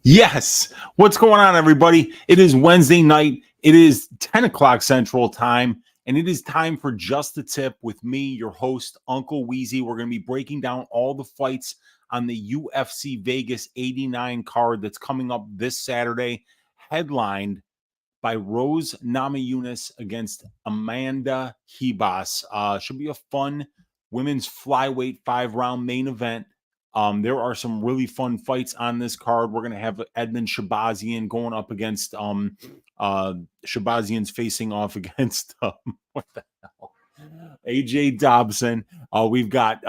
Yes. What's going on, everybody? It is Wednesday night. It is 10 o'clock Central Time, and it is time for Just the Tip with me, your host, Uncle Weezy. We're going to be breaking down all the fights on the UFC Vegas 89 card that's coming up this Saturday, headlined by Rose Namajunas against Amanda Ribas. Should be a fun women's flyweight 5-round main event. There are some really fun fights on this card. We're going to have Edmund Shabazian going up against Shabazian's facing off against what the hell? AJ Dobson. We've got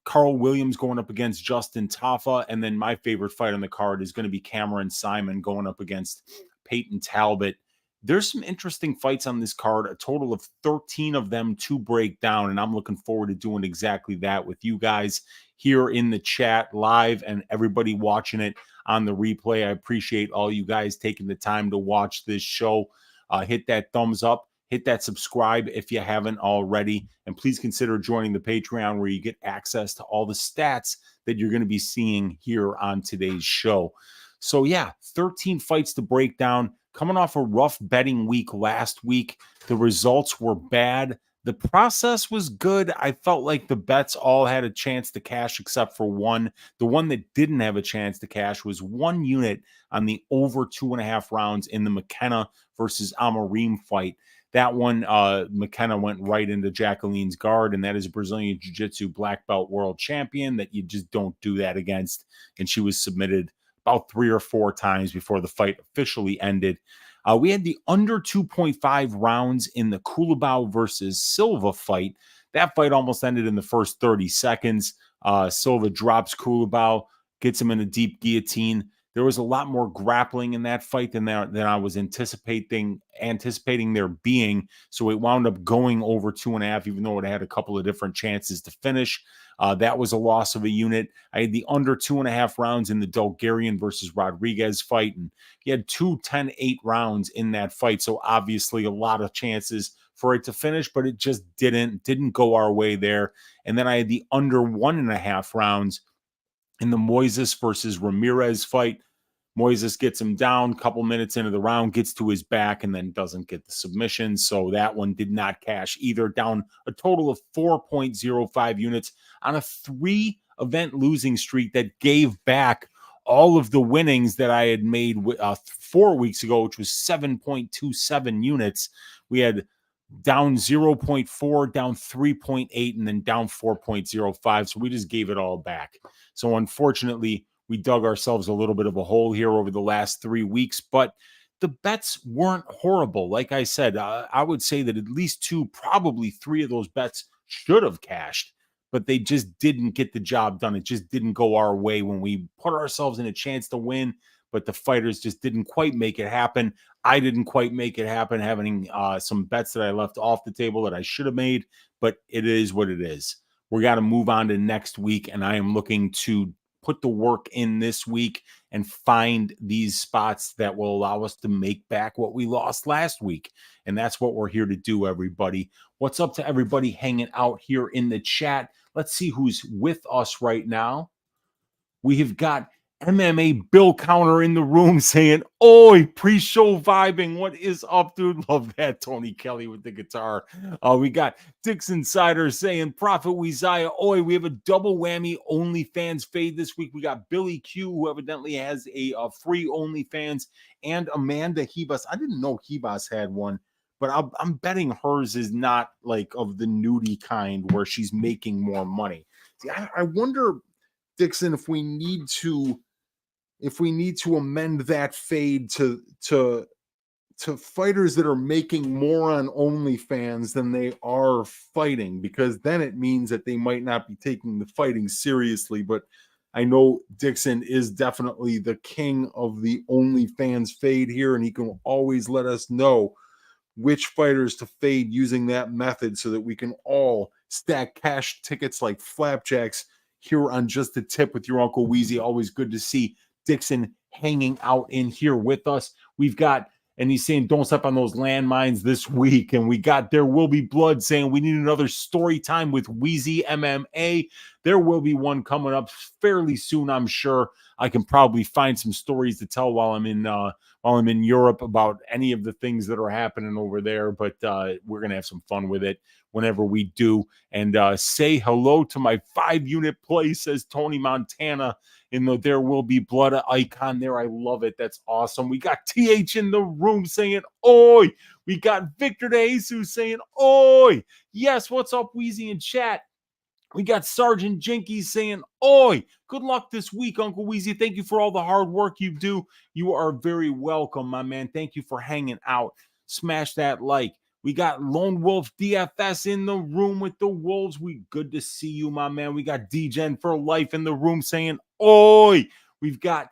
Carl Williams going up against Justin Tafa, and then my favorite fight on the card is going to be Cameron Simon going up against Peyton Talbot. There's some interesting fights on this card, a total of 13 of them to break down, and I'm looking forward to doing exactly that with you guys here in the chat live and everybody watching it on the replay. I appreciate all you guys taking the time to watch this show. Hit that thumbs up, hit that subscribe if you haven't already, and please consider joining the Patreon where you get access to all the stats that you're going to be seeing here on today's show. So yeah, 13 fights to break down. Coming off a rough betting week last week, the results were bad. The process was good. I felt like the bets all had a chance to cash except for one. The one that didn't have a chance to cash was one unit on the over 2.5 rounds in the McKenna versus Amarim fight. That one, McKenna went right into Jacqueline's guard, and that is a Brazilian Jiu-Jitsu black belt world champion that you just don't do that against. And she was submitted about 3 or 4 times before the fight officially ended. We had the under 2.5 rounds in the Holobaugh versus Silva fight. That fight almost ended in the first 30 seconds. Silva drops Holobaugh, gets him in a deep guillotine. There was a lot more grappling in that fight than I was anticipating there being. So it wound up going over 2.5, even though it had a couple of different chances to finish. That was a loss of a unit. I had the under 2.5 rounds in the Bulgarian versus Rodriguez fight, and he had 2 10-8 rounds in that fight. So obviously a lot of chances for it to finish, but it just didn't go our way there. And then I had the under 1.5 rounds in the Moises versus Ramirez fight. Moises gets him down a couple minutes into the round, gets to his back, and then doesn't get the submission. So that one did not cash either. Down a total of 4.05 units on a 3-event losing streak that gave back all of the winnings that I had made 4 weeks ago, which was 7.27 units. We had down 0.4, down 3.8, and then down 4.05. So we just gave it all back. So unfortunately, we dug ourselves a little bit of a hole here over the last 3 weeks, but the bets weren't horrible. Like I said, I would say that at least 2, probably 3 of those bets should have cashed, but they just didn't get the job done. It just didn't go our way when we put ourselves in a chance to win, but the fighters just didn't quite make it happen. I didn't quite make it happen, having some bets that I left off the table that I should have made, but it is what it is. We got to move on to next week, and I am looking to put the work in this week and find these spots that will allow us to make back what we lost last week. And that's what we're here to do, everybody. What's up to everybody hanging out here in the chat? Let's see who's with us right now. We have got MMA Bill Counter in the room saying, "Oi, pre-show vibing. What is up, dude?" Love that, Tony Kelly with the guitar. We got Dix Insider saying, "Prophet Weezy. Oi, we have a double whammy OnlyFans fade this week. We got Billy Q, who evidently has a free OnlyFans, and Amanda Ribas. I didn't know Ribas had one, but I'm betting hers is not like of the nudie kind where she's making more money. See, I wonder, Dixon, if we need to amend that fade to fighters that are making more on OnlyFans than they are fighting, because then it means that they might not be taking the fighting seriously. But I know Dixon is definitely the king of the OnlyFans fade here, and he can always let us know which fighters to fade using that method so that we can all stack cash tickets like flapjacks here on Just the Tip with your Uncle Weezy. Always good to see Dixon hanging out in here with us. We've got, and he's saying, "Don't step on those landmines this week." And we got There Will Be Blood saying, "We need another story time with Weezy MMA." There will be one coming up fairly soon, I'm sure. I can probably find some stories to tell while I'm in Europe about any of the things that are happening over there. But we're gonna have some fun with it whenever we do. And say hello to my 5-unit play, says Tony Montana, in the There Will Be Blood icon there. I love it. That's awesome. We got TH in the room saying, oi. We got Victor De Jesus saying, oi. Yes, what's up, Weezy in chat? We got Sergeant Jinkies saying, oi, good luck this week, Uncle Weezy. Thank you for all the hard work you do. You are very welcome, my man. Thank you for hanging out. Smash that like. We got Lone Wolf DFS in the room with the Wolves. We good to see you, my man. We got DGen for life in the room saying, oi. We've got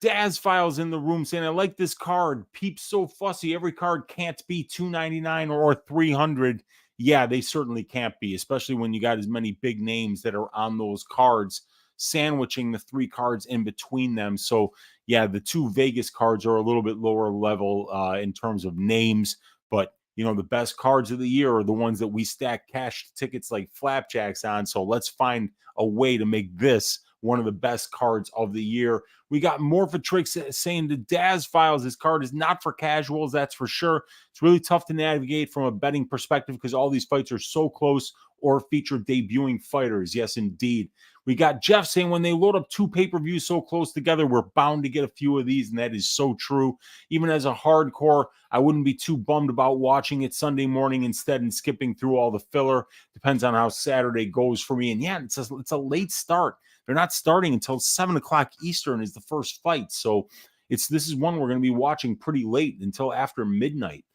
Daz Files in the room saying, I like this card. Peeps so fussy. Every card can't be $299 or $300. Yeah, they certainly can't be, especially when you got as many big names that are on those cards, sandwiching the 3 cards in between them. So, yeah, the 2 Vegas cards are a little bit lower level in terms of names, but the best cards of the year are the ones that we stack cash tickets like flapjacks on. So let's find a way to make this one of the best cards of the year. We got Morphatrix saying the Daz Files, this card is not for casuals, that's for sure. It's really tough to navigate from a betting perspective because all these fights are so close or feature debuting fighters. Yes, indeed. We got Jeff saying when they load up 2 pay-per-views so close together, we're bound to get a few of these, and that is so true. Even as a hardcore, I wouldn't be too bummed about watching it Sunday morning instead and skipping through all the filler. Depends on how Saturday goes for me. And yeah, it's a late start. They're not starting until 7 o'clock Eastern is the first fight. So this is one we're going to be watching pretty late until after midnight.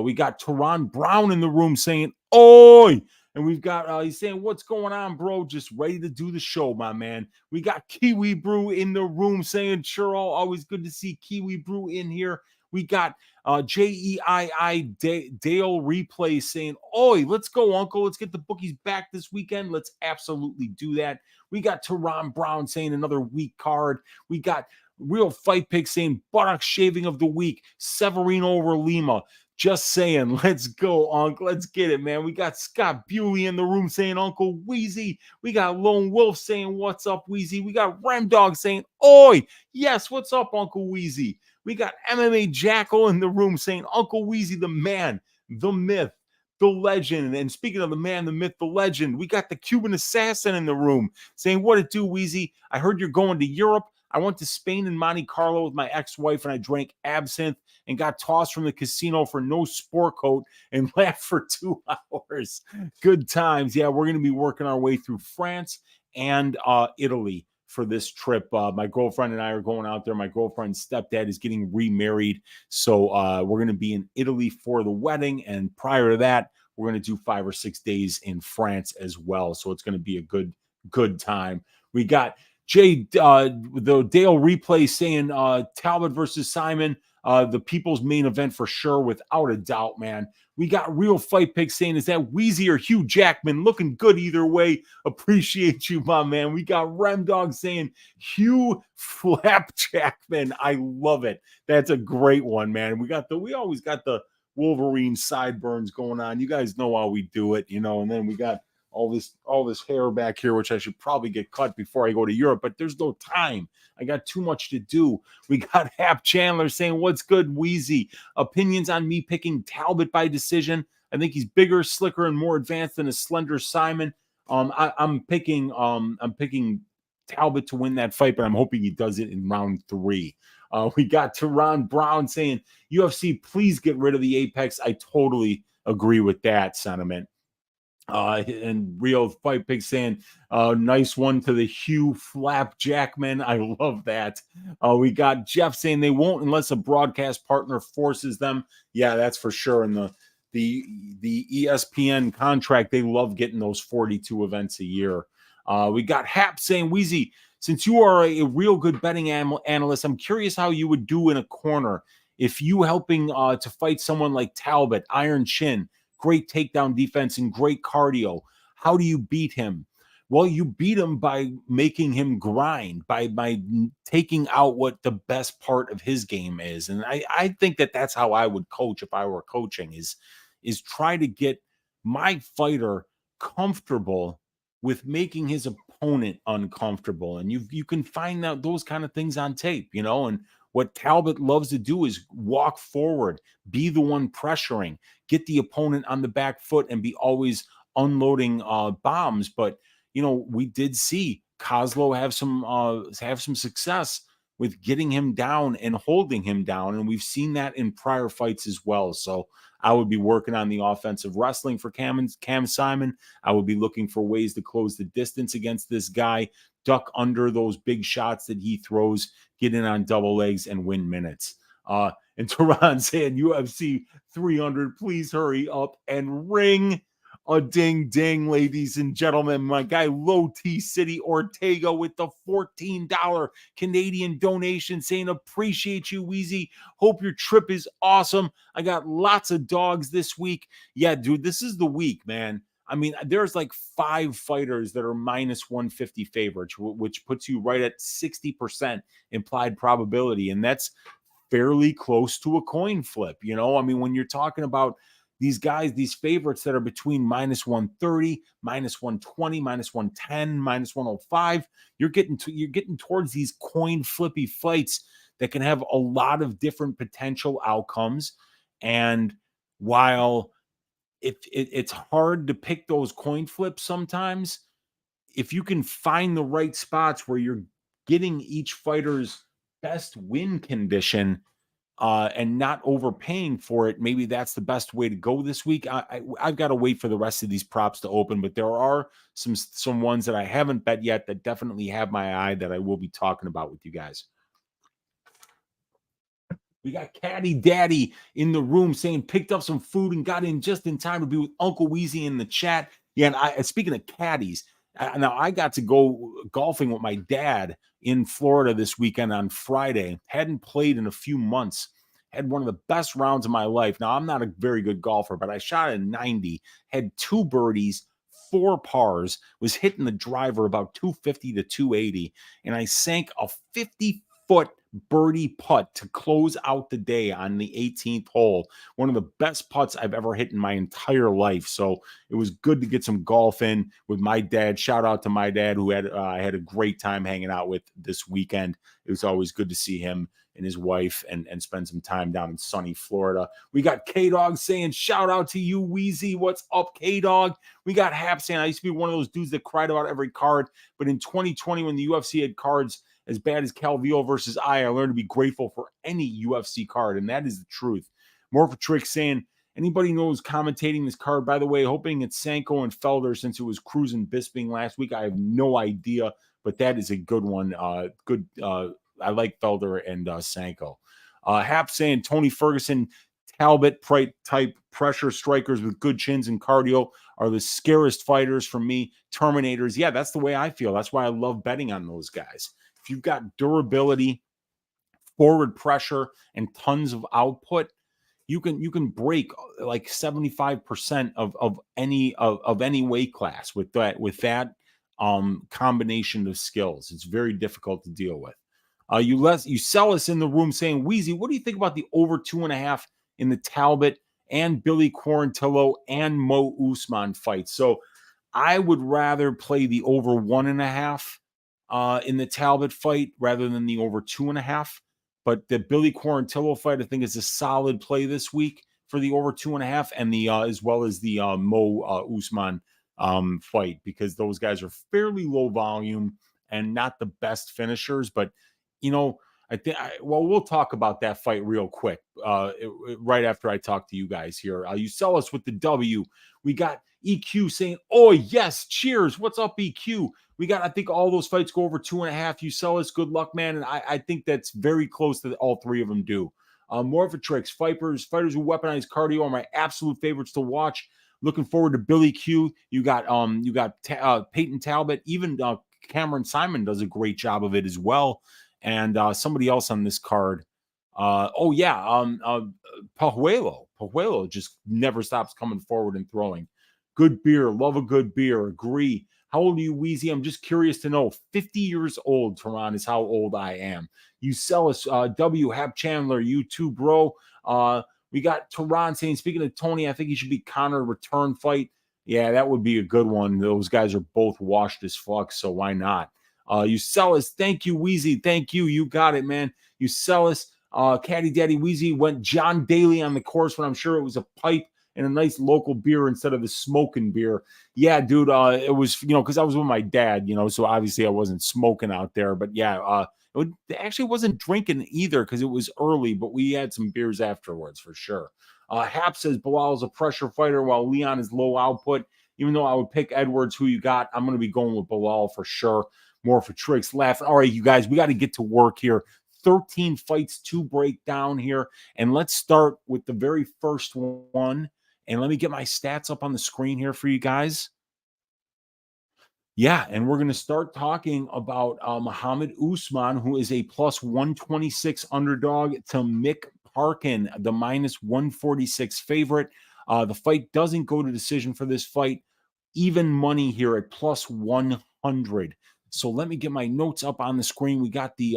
We got Teron Brown in the room saying, oi! And we've got, he's saying, what's going on, bro? Just ready to do the show, my man. We got Kiwi Brew in the room saying, sure, always good to see Kiwi Brew in here. We got JEII Dale Replay saying, oi, let's go, Uncle. Let's get the bookies back this weekend. Let's absolutely do that. We got Teron Brown saying another weak card. We got Real Fight Pick saying buttock shaving of the week. Severino over Lima. Just saying, let's go, Uncle. Let's get it, man. We got Scott Bewley in the room saying, Uncle Weezy. We got Lone Wolf saying, what's up, Weezy? We got Remdog saying, oi. Yes, what's up, Uncle Weezy? We got MMA Jackal in the room saying, Uncle Weezy, the man, the myth, the legend. And speaking of the man, the myth, the legend, we got the Cuban assassin in the room saying, what it do, Weezy? I heard you're going to Europe. I went to Spain and Monte Carlo with my ex-wife, and I drank absinthe and got tossed from the casino for no sport coat and laughed for 2 hours. Good times. Yeah, we're going to be working our way through France and Italy for this trip. My girlfriend and I are going out there. My girlfriend's stepdad is getting remarried. So we're going to be in Italy for the wedding. And prior to that, we're going to do 5 or 6 days in France as well. So it's going to be a good time. We got the Dale Replay saying Talbot versus Simon, the people's main event for sure, without a doubt, man. We got Real Fight Pick saying, is that Weezy or Hugh Jackman? Looking good either way. Appreciate you, my man. We got Remdog saying Hugh Flapjackman. I love it. That's a great one, man. We always got the Wolverine sideburns going on. You guys know how we do it, and then we got all this hair back here, which I should probably get cut before I go to Europe, but there's no time. I got too much to do. We got Hap Chandler saying, what's good, Weezy? Opinions on me picking Talbot by decision. I think he's bigger, slicker, and more advanced than a slender Simon. I'm picking Talbot to win that fight, but I'm hoping he does it in round 3. We got Teron Brown saying, UFC, please get rid of the Apex. I totally agree with that sentiment. And Real Fight Pig saying, nice one to the Hugh Flapjackman. I love that. We got Jeff saying they won't unless a broadcast partner forces them. Yeah, that's for sure. And the ESPN contract, they love getting those 42 events a year. We got Hap saying, Weezy, since you are a real good betting analyst, I'm curious how you would do in a corner if you helping to fight someone like Talbot, Iron Chin, great takedown defense and great cardio. How do you beat him? Well, you beat him by making him grind, by taking out what the best part of his game is. And I think that's how I would coach if I were coaching, is try to get my fighter comfortable with making his opponent uncomfortable. And you can find out those kind of things on tape, and what Talbot loves to do is walk forward, be the one pressuring, get the opponent on the back foot, and be always unloading bombs. But we did see Kozlo have some success with getting him down and holding him down, and we've seen that in prior fights as well. So I would be working on the offensive wrestling for Cam Simon. I would be looking for ways to close the distance against this guy, duck under those big shots that he throws, get in on double legs, and win minutes. And Tehran saying, UFC 300, please hurry up and ring a ding ding, ladies and gentlemen. My guy Low T City Ortega with the $14 Canadian donation saying, appreciate you, Weezy. Hope your trip is awesome. I got lots of dogs this week. Yeah, dude, this is the week, man. I mean, there's like 5 fighters that are minus 150 favorites, which puts you right at 60% implied probability. And that's fairly close to a coin flip. I mean, when you're talking about these guys, these favorites that are between minus 130, minus 120, minus 110, minus 105, you're getting towards these coin flippy fights that can have a lot of different potential outcomes. And while it's hard to pick those coin flips sometimes, if you can find the right spots where you're getting each fighter's best win condition, and not overpaying for it, maybe that's the best way to go this week. I've got to wait for the rest of these props to open, but there are some ones that I haven't bet yet that definitely have my eye that I will be talking about with you guys. We got Caddy Daddy in the room saying picked up some food and got in just in time to be with Uncle Weezy in the chat. Yeah, and speaking of caddies, now I got to go golfing with my dad in Florida this weekend on Friday. Hadn't played in a few months. Had one of the best rounds of my life. Now, I'm not a very good golfer, but I shot a 90, had 2 birdies, 4 pars, was hitting the driver about 250 to 280, and I sank a 50-foot birdie putt to close out the day on the 18th hole. One of the best putts I've ever hit in my entire life. So it was good to get some golf in with my dad. Shout out to my dad, who I had a great time hanging out with this weekend. It was always good to see him and his wife and spend some time down in sunny Florida. We got K-Dog saying, shout out to you, Weezy. What's up, K-Dog? We got Hap saying, I used to be one of those dudes that cried about every card, but in 2020, when the UFC had cards as bad as Calvillo versus I learned to be grateful for any UFC card, and that is the truth. Morphatrix saying, anybody knows commentating this card? By the way, hoping it's Sanko and Felder since it was Cruz and Bisping last week. I have no idea, but that is a good one. I like Felder and Sanko. Hap saying Tony Ferguson, Talbot type pressure strikers with good chins and cardio are the scariest fighters for me. Terminators. Yeah, that's the way I feel. That's why I love betting on those guys. If you've got durability, forward pressure, and tons of output, you can break like 75% of any weight class with that combination of skills. It's very difficult to deal with. You sell us in the room saying, Weezy, what do you think about the over 2.5 in the Talbot and Billy Quarantillo and Mo Usman fight? So I would rather play the over 1.5 in the Talbot fight rather than the over 2.5. But the Billy Quarantillo fight, I think, is a solid play this week for the over 2.5, and the as well as the Mo Usman fight, because those guys are fairly low volume and not the best finishers. But I think we'll talk about that fight real quick right after I talk to you guys here. You sell us with the W. We got EQ saying, oh yes, cheers. What's up, EQ? We got, I think all those fights go over 2.5. You sell us, good luck, man. And I think that's very close to all 3 of them do. Morphatrix, fighters who weaponize cardio are my absolute favorites to watch. Looking forward to Billy Q. You got Peyton Talbot. Even Cameron Simon does a great job of it as well. And somebody else on this card. Pajuelo. Pajuelo just never stops coming forward and throwing. Good beer. Love a good beer. Agree. How old are you, Weezy? I'm just curious to know. 50 years old, Tehran, is how old I am. You sell us. W. Hap Chandler. You too, bro. We got Tehran saying, speaking of Tony, I think he should be Connor return fight. Yeah, that would be a good one. Those guys are both washed as fuck, so why not? You sell us. Thank you, Weezy. Thank you. You got it, man. You sell us. Caddy Daddy Weezy went John Daly on the course when I'm sure it was a pipe and a nice local beer instead of the smoking beer. Yeah, dude. It was, because I was with my dad, so obviously I wasn't smoking out there. But yeah, it actually wasn't drinking either because it was early, but we had some beers afterwards for sure. Hap says Bilal's a pressure fighter while Leon is low output. Even though I would pick Edwards, who you got, I'm going to be going with Bilal for sure. More for tricks. Laugh. All right, you guys, we got to get to work here. 13 fights to break down here. And let's start with the very first one. And let me get my stats up on the screen here for you guys. Yeah, and we're going to start talking about Mohammed Usman, who is a plus 126 underdog to Mick Parkin, the minus 146 favorite. The fight doesn't go to decision for this fight. Even money here at plus 100. So let me get my notes up on the screen. We've got the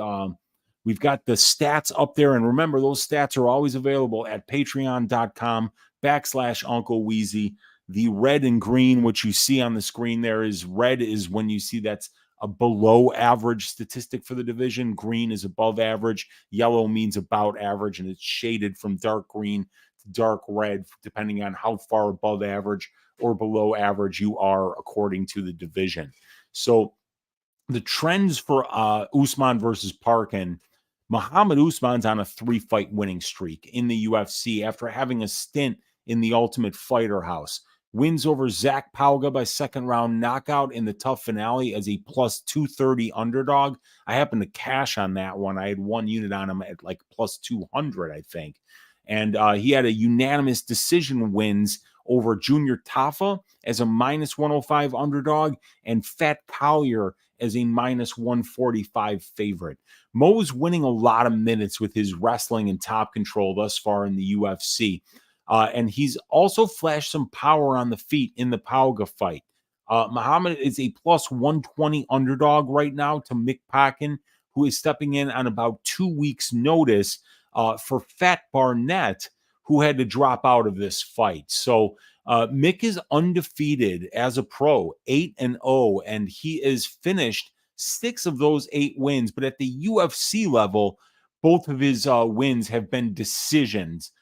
stats up there. And remember, those stats are always available at patreon.com/Uncle Weezy. The red and green, which you see on the screen there, is red is when you see that's a below average statistic for the division. Green is above average. Yellow means about average, and it's shaded from dark green to dark red, depending on how far above average or below average you are according to the division. So the trends for Usman versus Parkin, Mohammed Usman's on a 3-fight winning streak in the UFC after having a stint in the Ultimate Fighter House. Wins over Zach Pauga by second round knockout in the tough finale as a plus 230 underdog. I happened to cash on that one. I had one unit on him at like plus 200, I think. And he had a unanimous decision wins over Junior Tafa as a minus 105 underdog and Fat Collier as a minus 145 favorite. Mo's winning a lot of minutes with his wrestling and top control thus far in the UFC. And he's also flashed some power on the feet in the Pauga fight. Mohammed is a plus 120 underdog right now to Mick Parkin, who is stepping in on about 2 weeks' notice for Fat Barnett, who had to drop out of this fight. So Mick is undefeated as a pro, 8-0, and he is finished 6 of those 8 wins. But at the UFC level, both of his wins have been decisions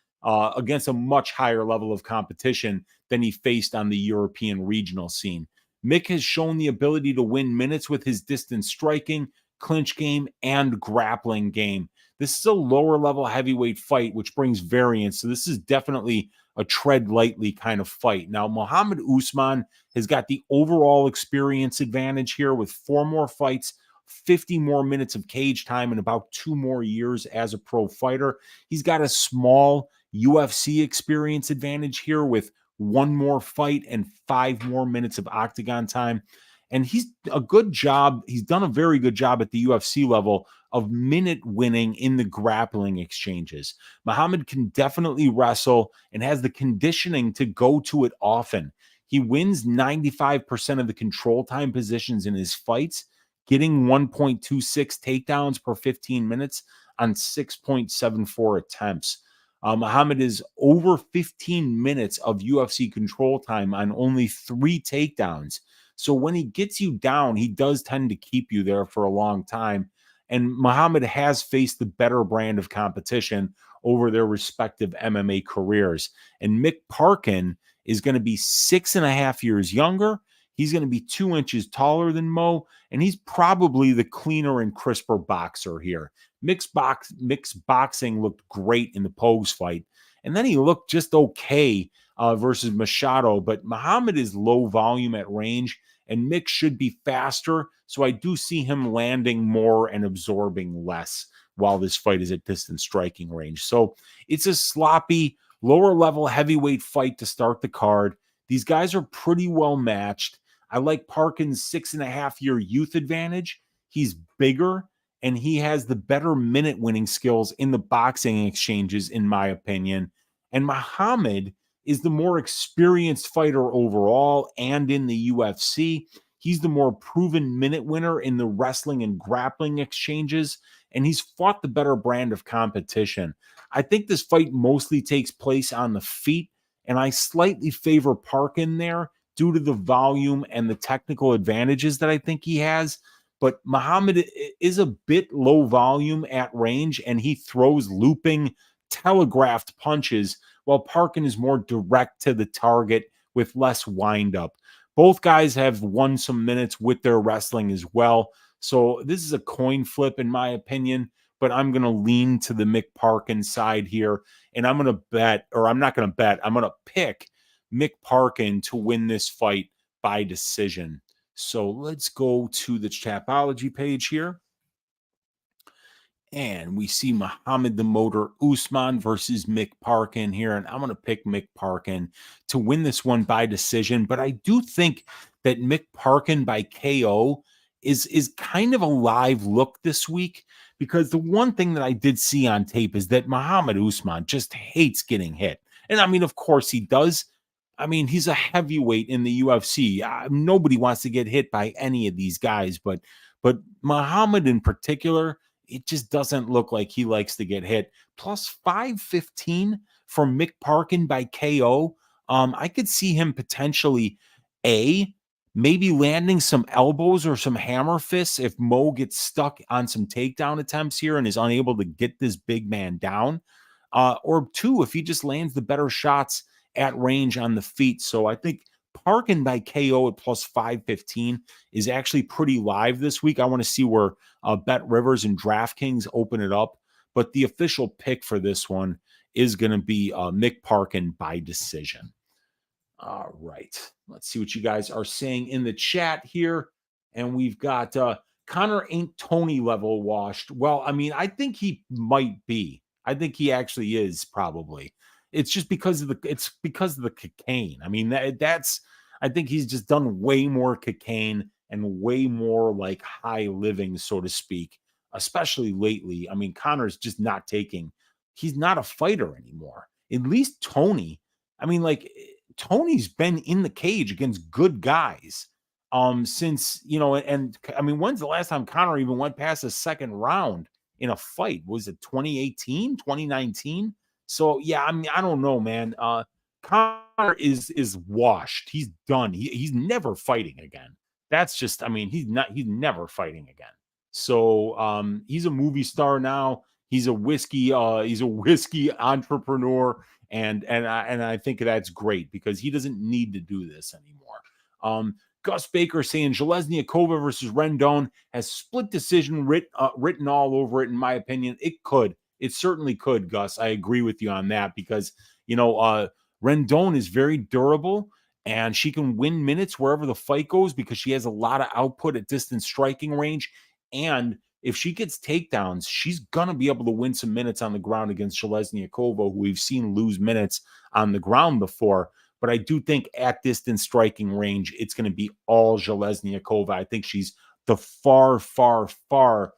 against a much higher level of competition than he faced on the European regional scene. Mick has shown the ability to win minutes with his distance striking, clinch game, and grappling game. This is a lower level heavyweight fight, which brings variance. So this is definitely a tread lightly kind of fight. Now, Mohammed Usman has got the overall experience advantage here with 4 more fights, 50 more minutes of cage time, and about 2 more years as a pro fighter. He's got a small UFC experience advantage here with 1 more fight and 5 more minutes of octagon time. And he's a good job. He's done a very good job at the UFC level of minute winning in the grappling exchanges. Mohammed can definitely wrestle and has the conditioning to go to it often. He wins 95% of the control time positions in his fights, getting 1.26 takedowns per 15 minutes on 6.74 attempts. Mohammed is over 15 minutes of UFC control time on only 3 takedowns. So when he gets you down, he does tend to keep you there for a long time. And Mohammed has faced the better brand of competition over their respective MMA careers. And Mick Parkin is going to be 6.5 years younger. He's going to be 2 inches taller than Mo, and he's probably the cleaner and crisper boxer here. Mick's boxing looked great in the Pogues fight, and then he looked just okay versus Machado, but Mohammed is low volume at range, and Mick should be faster, so I do see him landing more and absorbing less while this fight is at distance striking range. So it's a sloppy, lower-level heavyweight fight to start the card. These guys are pretty well matched. I like Parkin's 6.5-year youth advantage. He's bigger, and he has the better minute winning skills in the boxing exchanges, in my opinion. And Mohammed is the more experienced fighter overall and in the UFC. He's the more proven minute winner in the wrestling and grappling exchanges, and he's fought the better brand of competition. I think this fight mostly takes place on the feet, and I slightly favor Parkin there due to the volume and the technical advantages that I think he has. But Mohammed is a bit low volume at range, and he throws looping, telegraphed punches, while Parkin is more direct to the target with less windup. Both guys have won some minutes with their wrestling as well. So this is a coin flip, in my opinion, but I'm going to lean to the Mick Parkin side here. And I'm going to bet, or I'm not going to bet, I'm going to pick Mick Parkin to win this fight by decision. So let's go to the Chapology page here. And we see Mohammed the Motor Usman versus Mick Parkin here. And I'm going to pick Mick Parkin to win this one by decision. But I do think that Mick Parkin by KO is kind of a live look this week, because the one thing that I did see on tape is that Mohammed Usman just hates getting hit. And I mean, of course he does. I mean, he's a heavyweight in the UFC. Nobody wants to get hit by any of these guys, but Mohammed in particular, it just doesn't look like he likes to get hit. Plus 515 from Mick Parkin by KO. I could see him potentially maybe landing some elbows or some hammer fists if Mo gets stuck on some takedown attempts here and is unable to get this big man down. Or two, if he just lands the better shots at range on the feet. So I think Parkin by KO at plus 515 is actually pretty live this week. I want to see where Bet Rivers and DraftKings open it up. But the official pick for this one is going to be Mick Parkin by decision. All right. Let's see what you guys are saying in the chat here. And we've got Connor ain't Tony level washed. Well, I mean, I think he might be. I think he actually is probably. It's just because of the cocaine. I mean, I think he's just done way more cocaine and way more like high living, so to speak, especially lately. I mean, Connor's just not he's not a fighter anymore. At least Tony. I mean, like Tony's been in the cage against good guys since, and I mean, when's the last time Connor even went past the second round in a fight? Was it 2018, 2019? So yeah, I mean, I don't know, man. Connor is washed. He's done. He's never fighting again. That's just, I mean, he's never fighting again. So he's a movie star now. He's a whiskey entrepreneur, and I think that's great because he doesn't need to do this anymore. Gus Baker saying Zhelezniakova versus Rendon has split decision written all over it. In my opinion, it could. It certainly could, Gus. I agree with you on that because, Rendon is very durable and she can win minutes wherever the fight goes because she has a lot of output at distance striking range. And if she gets takedowns, she's going to be able to win some minutes on the ground against Zhelezniakova, who we've seen lose minutes on the ground before. But I do think at distance striking range, it's going to be all Zhelezniakova. I think she's the far, far, far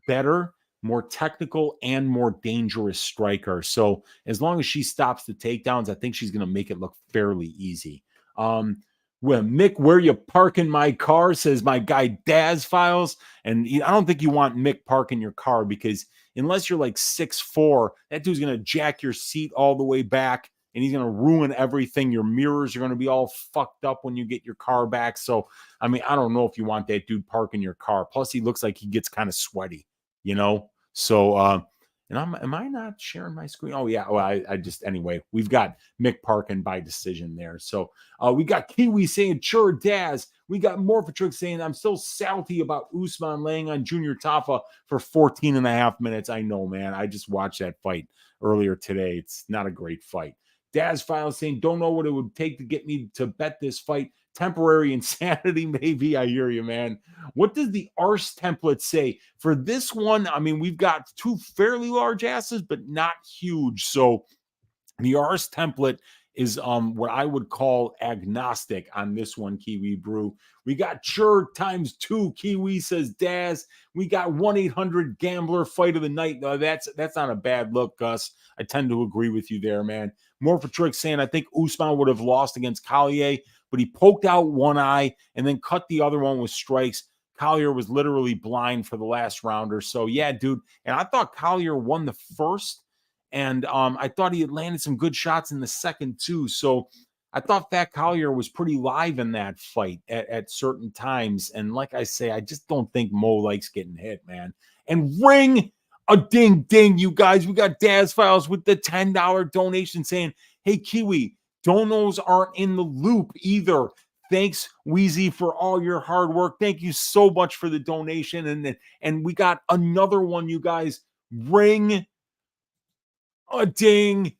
better, more technical, and more dangerous striker. So as long as she stops the takedowns, I think she's going to make it look fairly easy. Well, Mick, where you parking my car, says my guy Daz Files. And I don't think you want Mick parking your car because unless you're like 6'4", that dude's going to jack your seat all the way back and he's going to ruin everything. Your mirrors are going to be all fucked up when you get your car back. So, I mean, I don't know if you want that dude parking your car. Plus, he looks like he gets kind of sweaty, So, and am I not sharing my screen? Oh, yeah. Well, I just, anyway, we've got Mick Parkin by decision there. So we got Kiwi saying, sure, Daz. We got Morphatrix saying, I'm still salty about Usman laying on Junior Tafa for 14 and a half minutes. I know, man. I just watched that fight earlier today. It's not a great fight. Daz Files saying, don't know what it would take to get me to bet this fight. Temporary insanity, maybe. I hear you, man. What does the arse template say for this one? I mean, we've got two fairly large asses, but not huge. So the arse template is what I would call agnostic on this one, Kiwi Brew. We got Chur times 2, Kiwi, says Daz. We got 1-800-GAMBLER fight of the night. No, that's not a bad look, Gus. I tend to agree with you there, man. Morphatrix saying, I think Usman would have lost against Collier, but he poked out one eye and then cut the other one with strikes. Collier was literally blind for the last round or so. Yeah, dude. And I thought Collier won the first. And I thought he had landed some good shots in the second, too. So I thought Fat Collier was pretty live in that fight at certain times. And like I say, I just don't think Mo likes getting hit, man. And ring a ding ding, you guys. We got Daz Files with the $10 donation saying, hey, Kiwi, donos aren't in the loop either. Thanks, Weezy, for all your hard work. Thank you so much for the donation. And we got another one, you guys. Ring a ding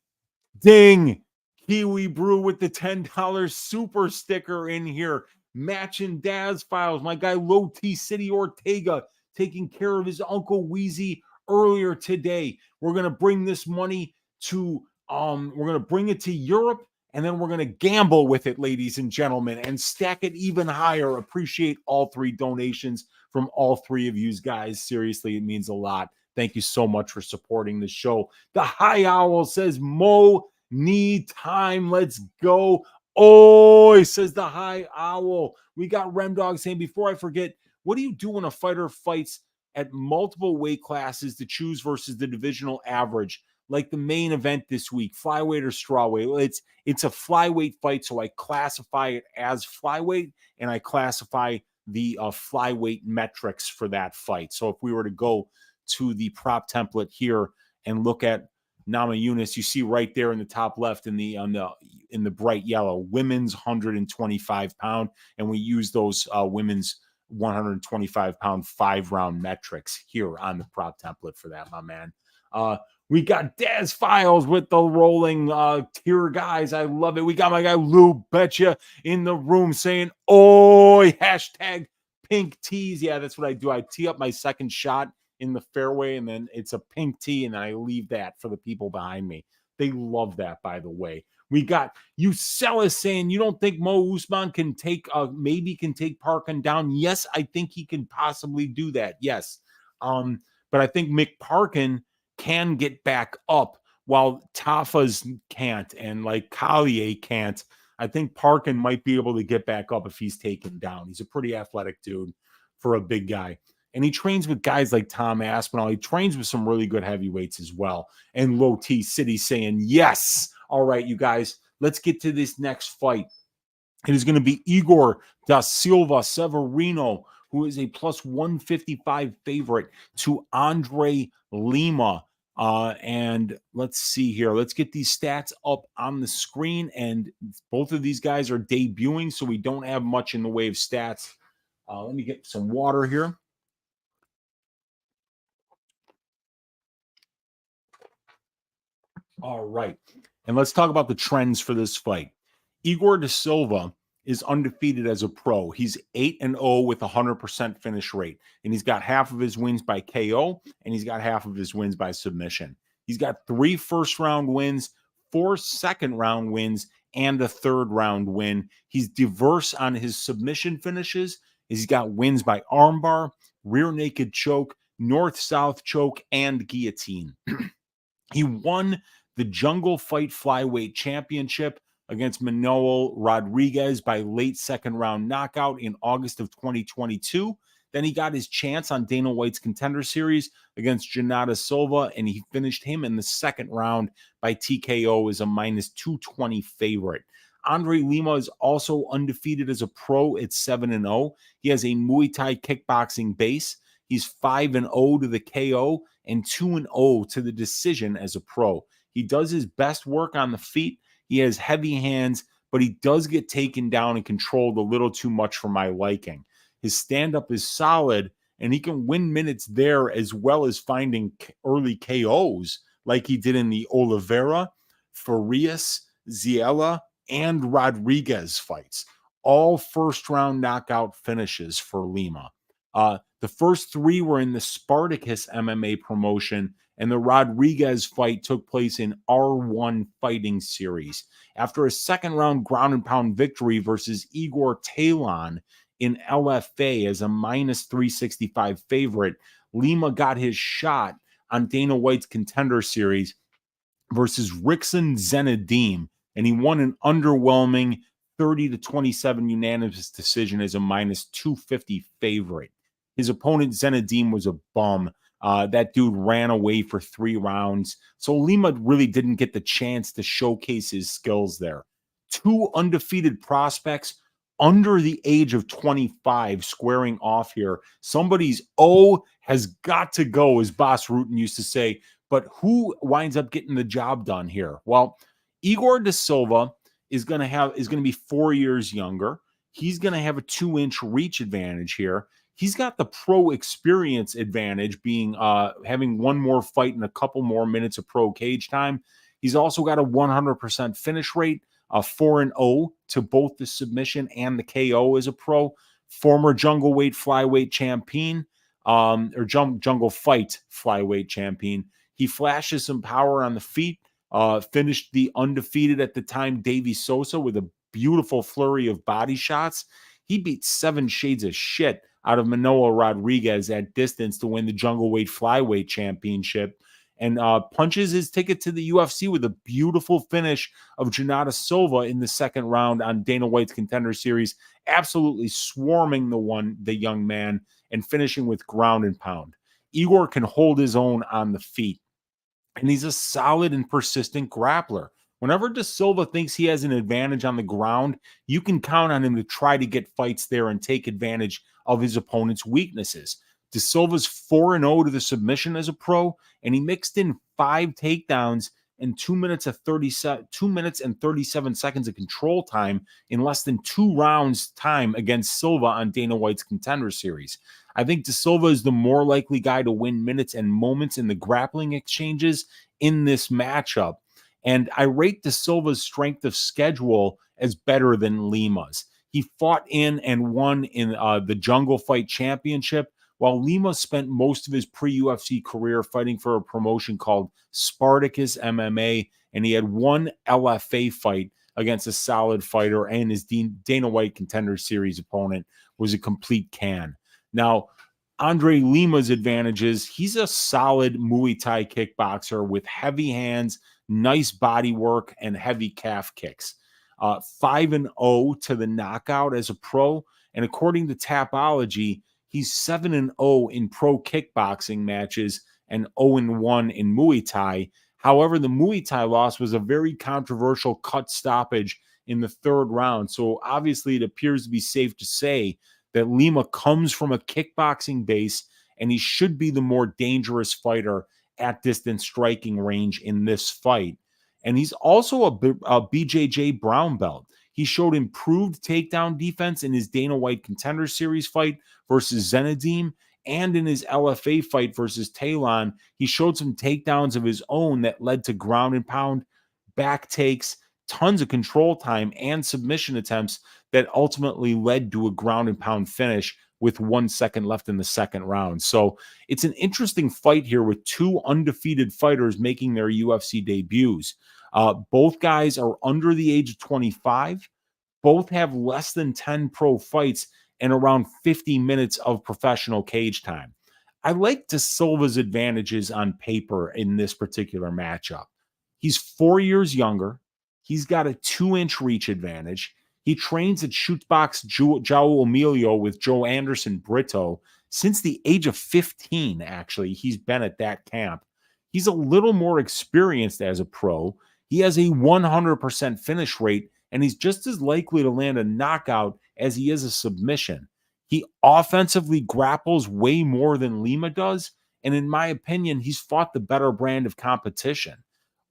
ding. Kiwi Brew with the $10 super sticker in here. Matching Daz Files. My guy Low T City Ortega taking care of his Uncle Weezy earlier today. We're going to bring this money to we're going to bring it to Europe, and then we're going to gamble with it, ladies and gentlemen, and stack it even higher. Appreciate all three donations from all three of you guys. Seriously, it means a lot. Thank you so much for supporting the show. The High Owl says, Mo, need time. Let's go. Oh, says the High Owl. We got Remdog saying, before I forget, what do you do when a fighter fights at multiple weight classes to choose versus the divisional average? Like the main event this week, flyweight or strawweight. It's a flyweight fight, so I classify it as flyweight, and I classify the flyweight metrics for that fight. So if we were to go to the prop template here and look at Namajunas, you see right there in the top left in the bright yellow, women's 125 pound, and we use those women's 125 pound 5-round metrics here on the prop template for that, my man. We got Daz Files with the rolling tier guys. I love it. We got my guy Lou Betcha in the room saying, "Oi!" Hashtag pink tees. Yeah, that's what I do. I tee up my second shot in the fairway, and then it's a pink tee, and then I leave that for the people behind me. They love that, by the way. We got Usef saying, you don't think Mo Usman can take Parkin down? Yes, I think he can possibly do that. Yes. But I think Mick Parkin can get back up while Tafa's can't, and like Collier can't. I think Parkin might be able to get back up if he's taken down. He's a pretty athletic dude for a big guy. And he trains with guys like Tom Aspinall. He trains with some really good heavyweights as well. And Low T City saying, yes. All right, you guys, let's get to this next fight. It is going to be Igor da Silva Severino, who is a plus 155 favorite to Andre Lima. And let's see here. Let's get these stats up on the screen. And both of these guys are debuting, so we don't have much in the way of stats. Let me get some water here. All right. And let's talk about the trends for this fight. Igor da Silva is undefeated as a pro. He's 8-0 with 100% finish rate. And he's got half of his wins by KO, and he's got half of his wins by submission. He's got 3 first-round wins, 4 second-round wins, and a third-round win. He's diverse on his submission finishes. He's got wins by armbar, rear naked choke, north-south choke, and guillotine. He won the Jungle Fight Flyweight Championship against Manuel Rodriguez by late second round knockout in August of 2022. Then he got his chance on Dana White's Contender Series against Janata Silva, and he finished him in the second round by TKO as a minus 220 favorite. Andre Lima is also undefeated as a pro at 7-0. He has a Muay Thai kickboxing base. He's 5-0 to the KO and 2-0 to the decision as a pro. He does his best work on the feet. He has heavy hands, but he does get taken down and controlled a little too much for my liking. His stand-up is solid, and he can win minutes there as well as finding early KOs like he did in the Oliveira, Farias, Ziela, and Rodriguez fights. All first-round knockout finishes for Lima. The first 3 were in the Spartacus MMA promotion, and the Rodriguez fight took place in R1 Fighting Series. After a second-round ground and pound victory versus Igor Talon in LFA as a minus 365 favorite, Lima got his shot on Dana White's Contender Series versus Rickson Zenadim, and he won an underwhelming 30-27 unanimous decision as a minus 250 favorite. His opponent, Zenadim, was a bum. That dude ran away for 3 rounds. So Lima really didn't get the chance to showcase his skills there. Two undefeated prospects under the age of 25 squaring off here. Somebody's O has got to go, as Boss Rutan used to say. But who winds up getting the job done here? Well, Igor da Silva is going to be 4 years younger. He's going to have a 2-inch reach advantage here. He's got the pro experience advantage, being having one more fight and a couple more minutes of pro cage time. He's also got a 100% finish rate, 4-0 to both the submission and the KO as a pro. Former jungle weight flyweight champion, or jungle fight flyweight champion. He flashes some power on the feet. Finished the undefeated at the time Davy Sosa with a beautiful flurry of body shots. He beat 7 shades of shit out of Manoa Rodriguez at distance to win the jungle weight flyweight championship, and punches his ticket to the UFC with a beautiful finish of Janata Silva in the second round on Dana White's Contender Series, absolutely swarming the young man and finishing with ground and pound. Igor can hold his own on the feet, and he's a solid and persistent grappler. Whenever Da Silva thinks he has an advantage on the ground, you can count on him to try to get fights there and take advantage of his opponent's weaknesses. Da Silva's 4-0 to the submission as a pro, and he mixed in 5 takedowns and 2 minutes and 37 seconds of control time in less than 2 rounds time against Silva on Dana White's Contender Series. I think Da Silva is the more likely guy to win minutes and moments in the grappling exchanges in this matchup. And I rate Da Silva's strength of schedule as better than Lima's. He fought in and won in the Jungle Fight Championship, while Lima spent most of his pre-UFC career fighting for a promotion called Spartacus MMA, and he had one LFA fight against a solid fighter, and his Dana White Contender Series opponent was a complete can. Now, Andre Lima's advantages: he's a solid Muay Thai kickboxer with heavy hands, nice body work, and heavy calf kicks. 5-0 to the knockout as a pro, and according to Tapology, he's 7-0 in pro kickboxing matches and 0-1 in Muay Thai. However, the Muay Thai loss was a very controversial cut stoppage in the 3rd round, so obviously it appears to be safe to say that Lima comes from a kickboxing base, and he should be the more dangerous fighter at distance striking range in this fight. And he's also a BJJ brown belt. He showed improved takedown defense in his Dana White Contender Series fight versus Zenidim, and in his LFA fight versus Talon. He showed some takedowns of his own that led to ground and pound, back takes, tons of control time, and submission attempts that ultimately led to a ground and pound finish with 1 second left in the 2nd round. So it's an interesting fight here with 2 undefeated fighters making their UFC debuts. Both guys are under the age of 25. Both have less than 10 pro fights and around 50 minutes of professional cage time. I like Da Silva's advantages on paper in this particular matchup. He's 4 years younger. He's got a 2-inch reach advantage. He trains at Shootbox João Emilio with Joe Anderson Brito since the age of 15, actually. He's been at that camp. He's a little more experienced as a pro. He has a 100% finish rate, and he's just as likely to land a knockout as he is a submission. He offensively grapples way more than Lima does, and in my opinion, he's fought the better brand of competition.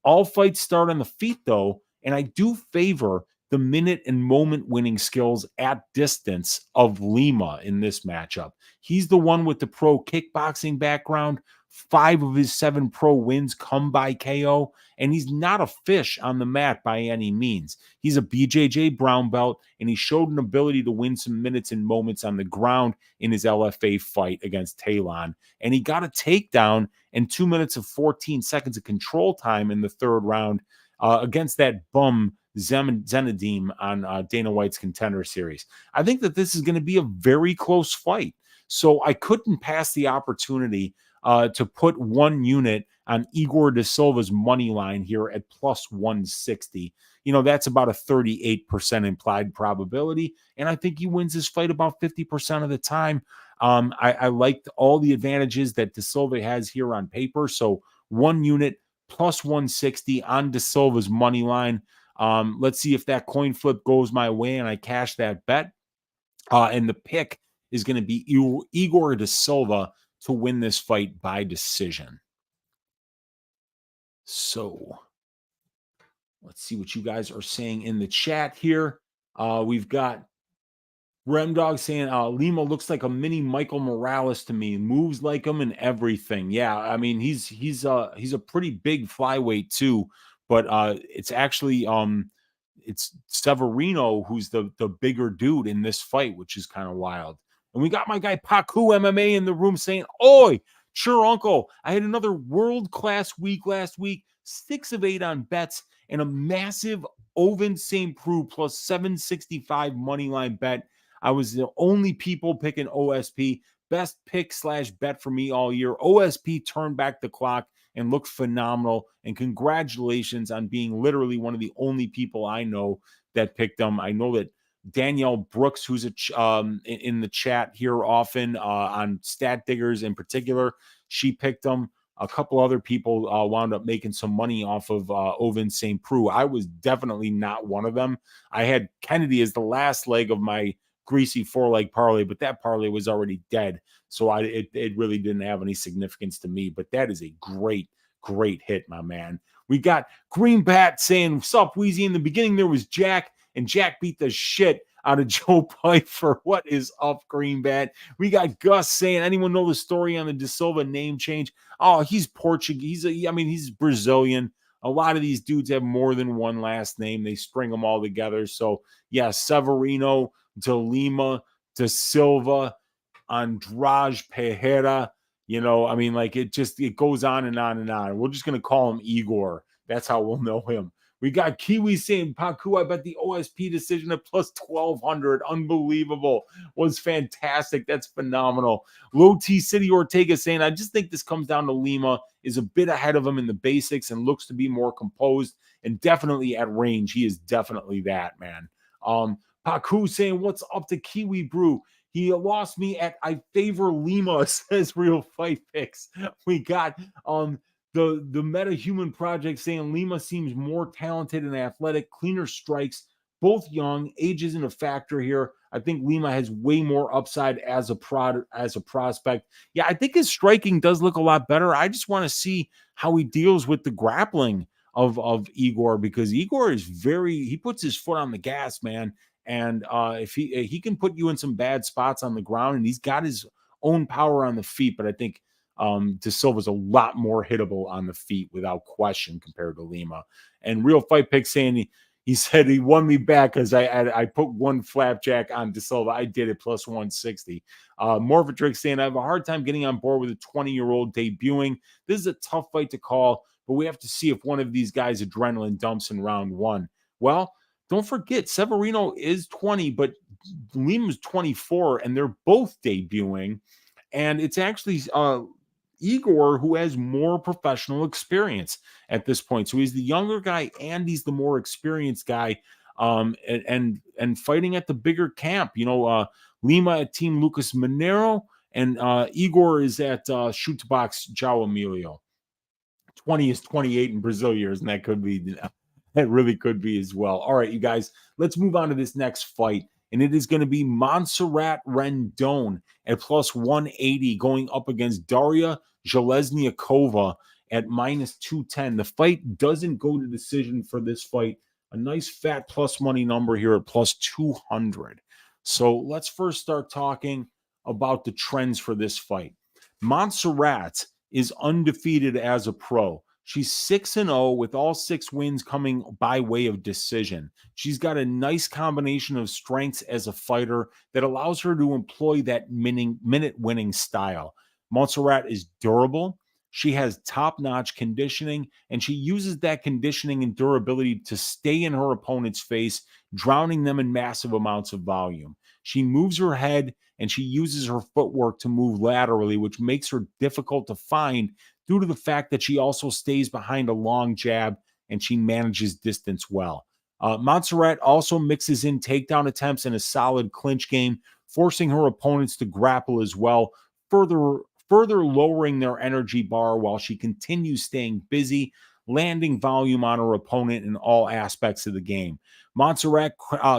All fights start on the feet, though, and I do favor the minute and moment winning skills at distance of Lima in this matchup. He's the one with the pro kickboxing background. 5 of his 7 pro wins come by KO, and he's not a fish on the mat by any means. He's a BJJ brown belt, and he showed an ability to win some minutes and moments on the ground in his LFA fight against Talon, and he got a takedown and 2 minutes of 14 seconds of control time in the 3rd round against that bum Zenidim on Dana White's Contender Series. I think that this is going to be a very close fight, so I couldn't pass the opportunity to put 1 unit on Igor da Silva's money line here at plus 160. You know, that's about a 38% implied probability, and I think he wins this fight about 50% of the time. I liked all the advantages that da Silva has here on paper, so 1 unit plus 160 on da Silva's money line. Let's see if that coin flip goes my way and I cash that bet. And the pick is going to be Igor de Silva to win this fight by decision. So let's see what you guys are saying in the chat here. We've got Remdog saying Lima looks like a mini Michael Morales to me. Moves like him and everything. Yeah, I mean he's a pretty big flyweight too, but it's actually it's Severino who's the bigger dude in this fight, which is kind of wild. And we got my guy Paku MMA in the room saying, "Oi, sure, Uncle. I had another world-class week last week, 6 of 8 on bets, and a massive Oven St. Preux plus 765 money line bet. I was the only people picking OSP. Best pick / bet for me all year. OSP turned back the clock and looked phenomenal. And congratulations on being literally one of the only people I know that picked them. I know that Danielle Brooks, who's in the chat here often on Stat Diggers in particular, she picked them. A couple other people wound up making some money off of Oven St. Preux. I was definitely not one of them. I had Kennedy as the last leg of my greasy 4-leg parlay, but that parlay was already dead. So it really didn't have any significance to me. But that is a great hit, my man. We got Green Bat saying, "Sup, Weezy?" In the beginning, there was Jack, and Jack beat the shit out of Joe Piper. What is up, Green Bat? We got Gus saying, "Anyone know the story on the De Silva name change?" Oh, he's Portuguese. He's Brazilian. A lot of these dudes have more than one last name. They string them all together. So, yeah, Severino, De Lima, De Silva, Andrade Pereira. It goes on and on and on. We're just going to call him Igor. That's how we'll know him. We got Kiwi saying, "Paku, I bet the OSP decision at plus 1,200. Unbelievable. Was fantastic. That's phenomenal." Low T City Ortega saying, "I just think this comes down to Lima is a bit ahead of him in the basics and looks to be more composed and definitely at range." He is definitely that, man. Paku saying, "What's up to Kiwi Brew? He lost me at I favor Lima," says Real Fight Picks. We got the Meta Human Project saying Lima seems more talented and athletic, cleaner strikes, both young. Age isn't a factor here. I think Lima has way more upside as a prospect. Yeah, I think his striking does look a lot better. I just want to see how he deals with the grappling of Igor, because Igor is he puts his foot on the gas, man. And if he can put you in some bad spots on the ground, and he's got his own power on the feet, but I think De Silva's a lot more hittable on the feet without question compared to Lima. And Real Fight Pick saying he said he won me back because I put one flapjack on De Silva. I did it plus 160. Morphitrix saying, "I have a hard time getting on board with a 20-year-old debuting. This is a tough fight to call, but we have to see if one of these guys adrenaline dumps in round 1. Well, don't forget, Severino is 20, but Lima's 24, and they're both debuting. And it's actually Igor who has more professional experience at this point. So he's the younger guy and he's the more experienced guy, and fighting at the bigger camp. Lima at Team Lucas Monero, and Igor is at Shoot to Box João Emilio. 20 is 28 in Brazil years, and that could be... That really could be as well. All right, you guys, let's move on to this next fight. And it is going to be Montserrat Rendon at plus 180 going up against Daria Zhelezniakova at minus 210. The fight doesn't go to decision for this fight. A nice fat plus money number here at plus 200. So let's first start talking about the trends for this fight. Montserrat is undefeated as a pro. She's 6-0 with all 6 wins coming by way of decision. She's got a nice combination of strengths as a fighter that allows her to employ that minute-winning style. Montserrat is durable. She has top-notch conditioning, and she uses that conditioning and durability to stay in her opponent's face, drowning them in massive amounts of volume. She moves her head, and she uses her footwork to move laterally, which makes her difficult to find due to the fact that she also stays behind a long jab and she manages distance well. Montserrat also mixes in takedown attempts and a solid clinch game, forcing her opponents to grapple as well, further lowering their energy bar while she continues staying busy. landing volume on her opponent in all aspects of the game. Montserrat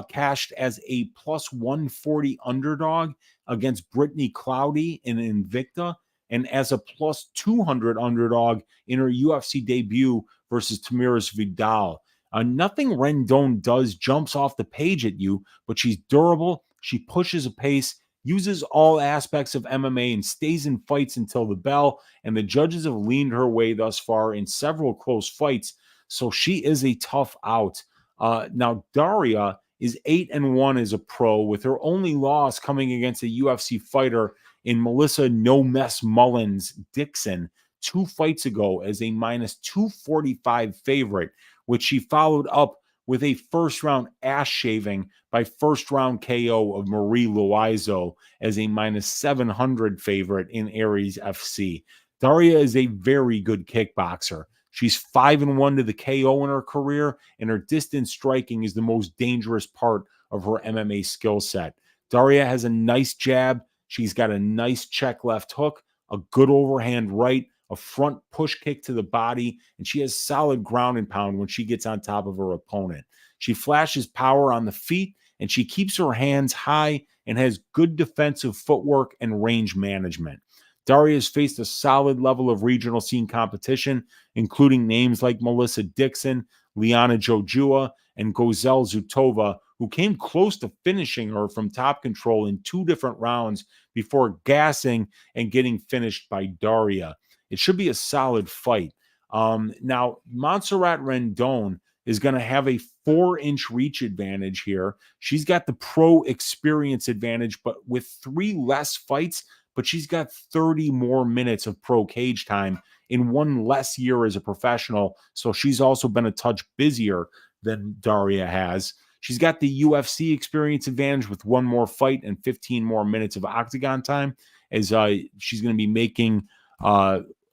cashed as a plus 140 underdog against Brittany Cloudy in Invicta, and as a plus 200 underdog in her UFC debut versus Tamiris Vidal. Nothing Rendon does jumps off the page at you, but she's durable. She pushes a pace, uses all aspects of MMA, and stays in fights until the bell. And the judges have leaned her way thus far in several close fights. So she is a tough out. Now, Daria is 8-1 as a pro, with her only loss coming against a UFC fighter in Melissa No Mess Mullins Dixon 2 fights ago as a minus 245 favorite, which she followed up with a first-round ass shaving by first-round KO of Marie Loiseau as a minus 700 favorite in Aries FC. Daria is a very good kickboxer. She's 5-1 to the KO in her career, and her distance striking is the most dangerous part of her MMA skill set. Daria has a nice jab. She's got a nice check left hook, a good overhand right, a front push kick to the body, and she has solid ground and pound when she gets on top of her opponent. She flashes power on the feet, and she keeps her hands high and has good defensive footwork and range management. Daria has faced a solid level of regional scene competition, including names like Melissa Dixon, Liana Jojua, and Gozelle Zutova, who came close to finishing her from top control in 2 different rounds before gassing and getting finished by Daria. It should be a solid fight. Now, Montserrat Rendon is going to have a 4-inch reach advantage here. She's got the pro experience advantage, but with 3 less fights, but she's got 30 more minutes of pro cage time in 1 less year as a professional. So she's also been a touch busier than Daria has. She's got the UFC experience advantage with 1 more fight and 15 more minutes of octagon time, as she's going to be making,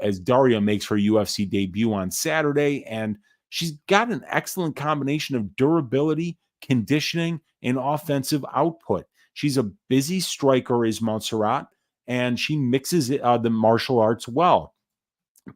as Daria makes her UFC debut on Saturday. And she's got an excellent combination of durability, conditioning, and offensive output. She's a busy striker, is Montserrat, and she mixes the martial arts well.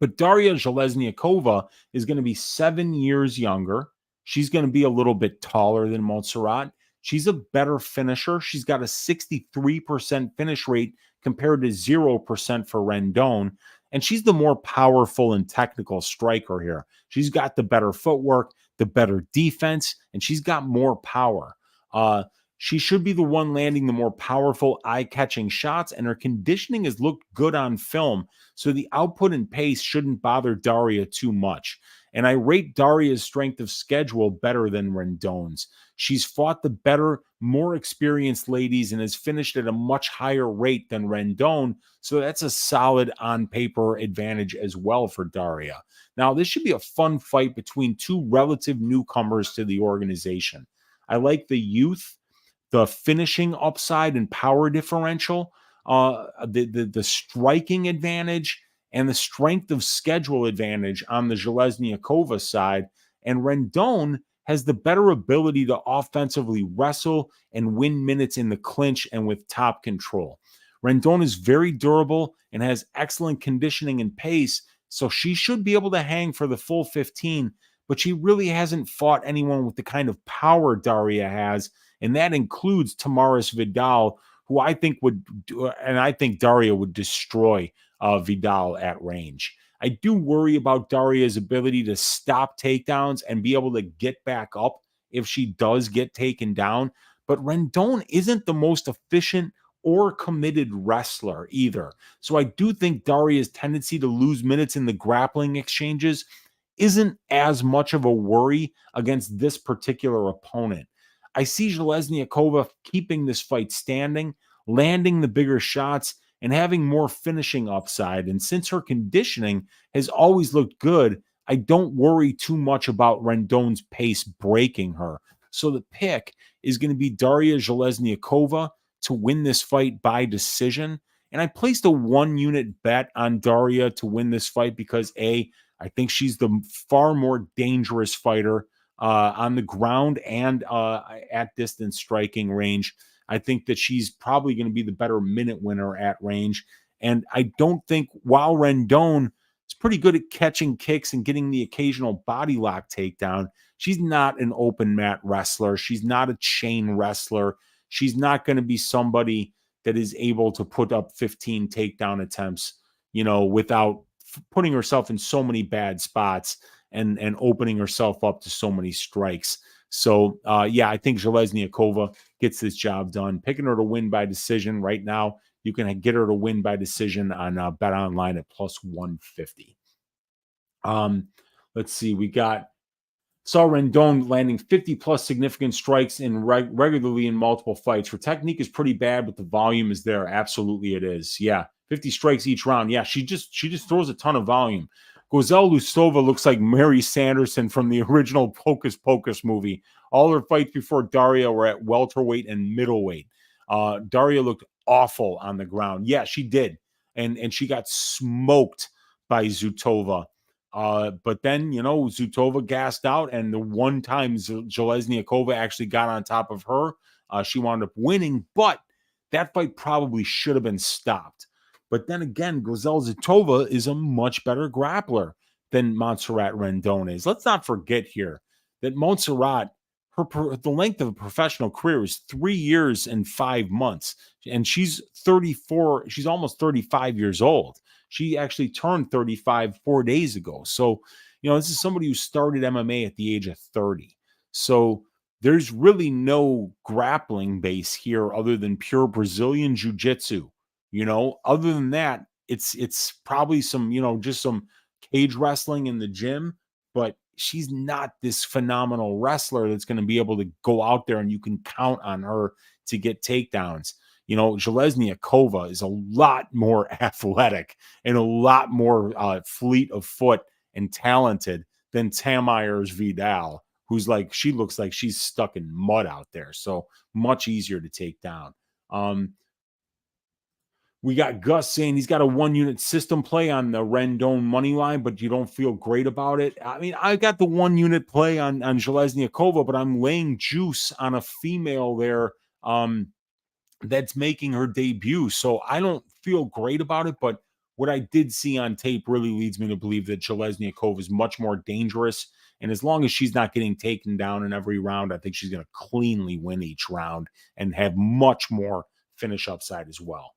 But Daria Zhelezniakova is going to be 7 years younger. She's going to be a little bit taller than Montserrat. She's a better finisher. She's got a 63% finish rate compared to 0% for Rendon. And she's the more powerful and technical striker here. She's got the better footwork, the better defense, and she's got more power. She should be the one landing the more powerful, eye-catching shots, and her conditioning has looked good on film, so the output and pace shouldn't bother Daria too much. And I rate Daria's strength of schedule better than Rendon's. She's fought the better, more experienced ladies and has finished at a much higher rate than Rendon, so that's a solid on-paper advantage as well for Daria. Now, this should be a fun fight between 2 relative newcomers to the organization. I like the youth, the finishing upside and power differential, the striking advantage, and the strength of schedule advantage on the Zhelezniakova side. And Rendon has the better ability to offensively wrestle and win minutes in the clinch and with top control. Rendon is very durable and has excellent conditioning and pace, so she should be able to hang for the full 15, but she really hasn't fought anyone with the kind of power Daria has, and that includes Tamiris Vidal, who I think would, and I think Daria would destroy Vidal at range. I do worry about Daria's ability to stop takedowns and be able to get back up if she does get taken down, but Rendon isn't the most efficient or committed wrestler either. So I do think Daria's tendency to lose minutes in the grappling exchanges isn't as much of a worry against this particular opponent. I see Zhelezniakova keeping this fight standing, landing the bigger shots, and having more finishing upside. And since her conditioning has always looked good, I don't worry too much about Rendon's pace breaking her. So the pick is going to be Daria Zhelezniakova to win this fight by decision. And I placed a 1-unit bet on Daria to win this fight because I think she's the far more dangerous fighter on the ground and at distance striking range. I think that she's probably going to be the better minute winner at range. And I don't think, while Rendon's pretty good at catching kicks and getting the occasional body lock takedown. She's not an open mat wrestler. She's not a chain wrestler. She's not going to be somebody that is able to put up 15 takedown attempts, without putting herself in so many bad spots and opening herself up to so many strikes. So, I think Zhelezniakova gets this job done. Picking her to win by decision right now, you can get her to win by decision on Bet Online at plus 150. Let's see. We saw Rendon landing 50-plus significant strikes regularly in multiple fights. Her technique is pretty bad, but the volume is there. Absolutely it is. Yeah, 50 strikes each round. Yeah, she just throws a ton of volume. Gozelle Lustova looks like Mary Sanderson from the original Hocus Pocus movie. All her fights before Daria were at welterweight and middleweight. Daria looked awful on the ground. Yeah, she did. And she got smoked by Zutova. But then, Zutova gassed out, and the one time Zhelezniakova actually got on top of her, she wound up winning, but that fight probably should have been stopped. But then again, Gozelle Zutova is a much better grappler than Montserrat Rendon is. Let's not forget here that Montserrat, the length of a professional career is 3 years and 5 months, and she's 34. She's almost 35 years old. She actually turned 35 4 days ago. So, this is somebody who started MMA at the age of 30. So there's really no grappling base here other than pure Brazilian jiu-jitsu. Other than that, it's probably some, just some cage wrestling in the gym, but she's not this phenomenal wrestler that's going to be able to go out there and you can count on her to get takedowns. Zhelezniakova is a lot more athletic and a lot more fleet of foot and talented than Tamires Vidal, she looks like she's stuck in mud out there. So much easier to take down. We got Gus saying he's got a 1-unit system play on the Rendon money line, but you don't feel great about it. I mean, I got the 1-unit play on Zhelezniakova, but I'm laying juice on a female there that's making her debut. So I don't feel great about it, but what I did see on tape really leads me to believe that Zhelezniakova is much more dangerous. And as long as she's not getting taken down in every round, I think she's going to cleanly win each round and have much more finish upside as well.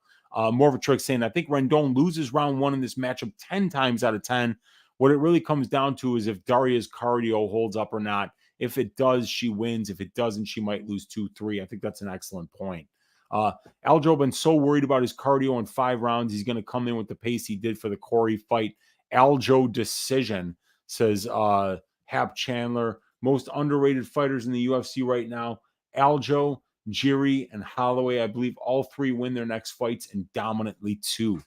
More of a trick saying, I think Rendon loses round 1 in this matchup 10 times out of 10. What it really comes down to is if Daria's cardio holds up or not. If it does, she wins. If it doesn't, she might lose 2-3. I think that's an excellent point. Aljo been so worried about his cardio in 5 rounds. He's going to come in with the pace he did for the Corey fight. Aljo decision, says Hap Chandler. Most underrated fighters in the UFC right now. Aljo, Jiri, and Holloway. I believe all 3 win their next fights and dominantly too.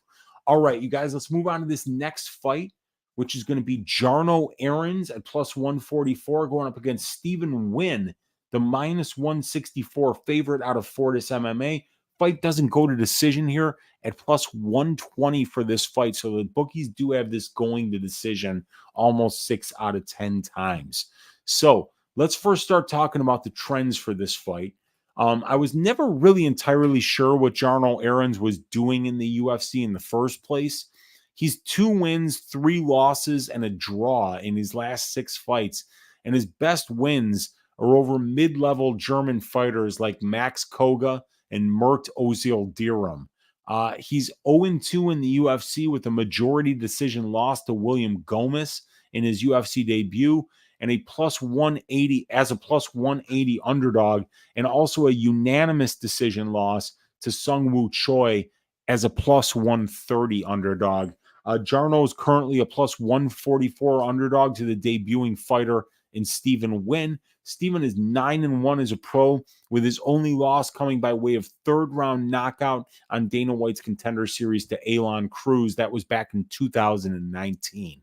All right, you guys, let's move on to this next fight, which is going to be Jarno Errens at plus 144 going up against Stephen Nguyen, the minus 164 favorite out of Fortis MMA. Fight doesn't go to decision here at plus 120 for this fight. So the bookies do have this going to decision almost 6 out of 10 times. So let's first start talking about the trends for this fight. I was never really entirely sure what Jarno Errens was doing in the UFC in the first place. He's 2 wins, 3 losses, and a draw in his last 6 fights. And his best wins are over mid-level German fighters like Max Koga and Mert Ozil-Diram. He's 0-2 in the UFC with a majority decision loss to William Gomez in his UFC debut, and a plus 180 as a plus 180 underdog, and also a unanimous decision loss to Sungwoo Choi as a plus 130 underdog. Jarno is currently a plus 144 underdog to the debuting fighter in Stephen Nguyen. Stephen is 9-1 as a pro, with his only loss coming by way of 3rd-round knockout on Dana White's Contender Series to Elon Cruz. That was back in 2019.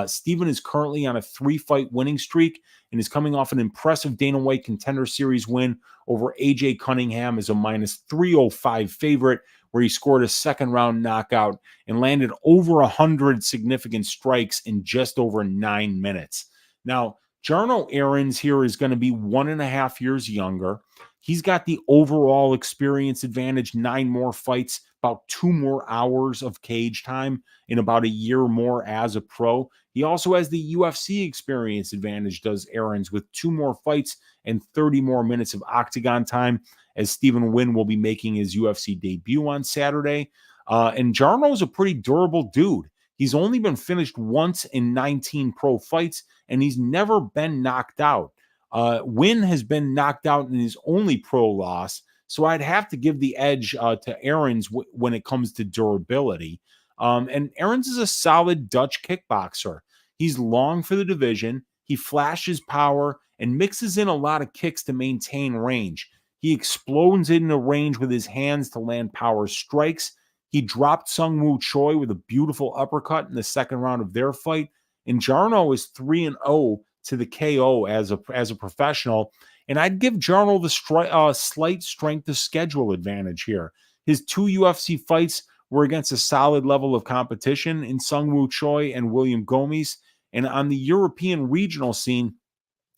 Stephen is currently on a 3-fight winning streak and is coming off an impressive Dana White Contender Series win over AJ Cunningham as a minus 305 favorite, where he scored a 2nd-round knockout and landed over 100 significant strikes in just over 9 minutes. Now, Jarno Errens here is going to be 1.5 years younger. He's got the overall experience advantage, 9 more fights, about 2 more hours of cage time in about a year more as a pro. He also has the UFC experience advantage, does Errens, with 2 more fights and 30 more minutes of octagon time, as Stephen Nguyen will be making his UFC debut on Saturday. And Jarno's a pretty durable dude. He's only been finished once in 19 pro fights, and he's never been knocked out. Nguyen has been knocked out in his only pro loss, so I'd have to give the edge to Errens when it comes to durability. And Errens is a solid Dutch kickboxer. He's long for the division. He flashes power and mixes in a lot of kicks to maintain range. He explodes into range with his hands to land power strikes. He dropped Sung Woo Choi with a beautiful uppercut in the second round of their fight. And Jarno is 3-0 to the KO as a professional. And I'd give Jarno the slight strength of schedule advantage here. His 2 UFC fights were against a solid level of competition in Sung Woo Choi and William Gomes. And on the European regional scene,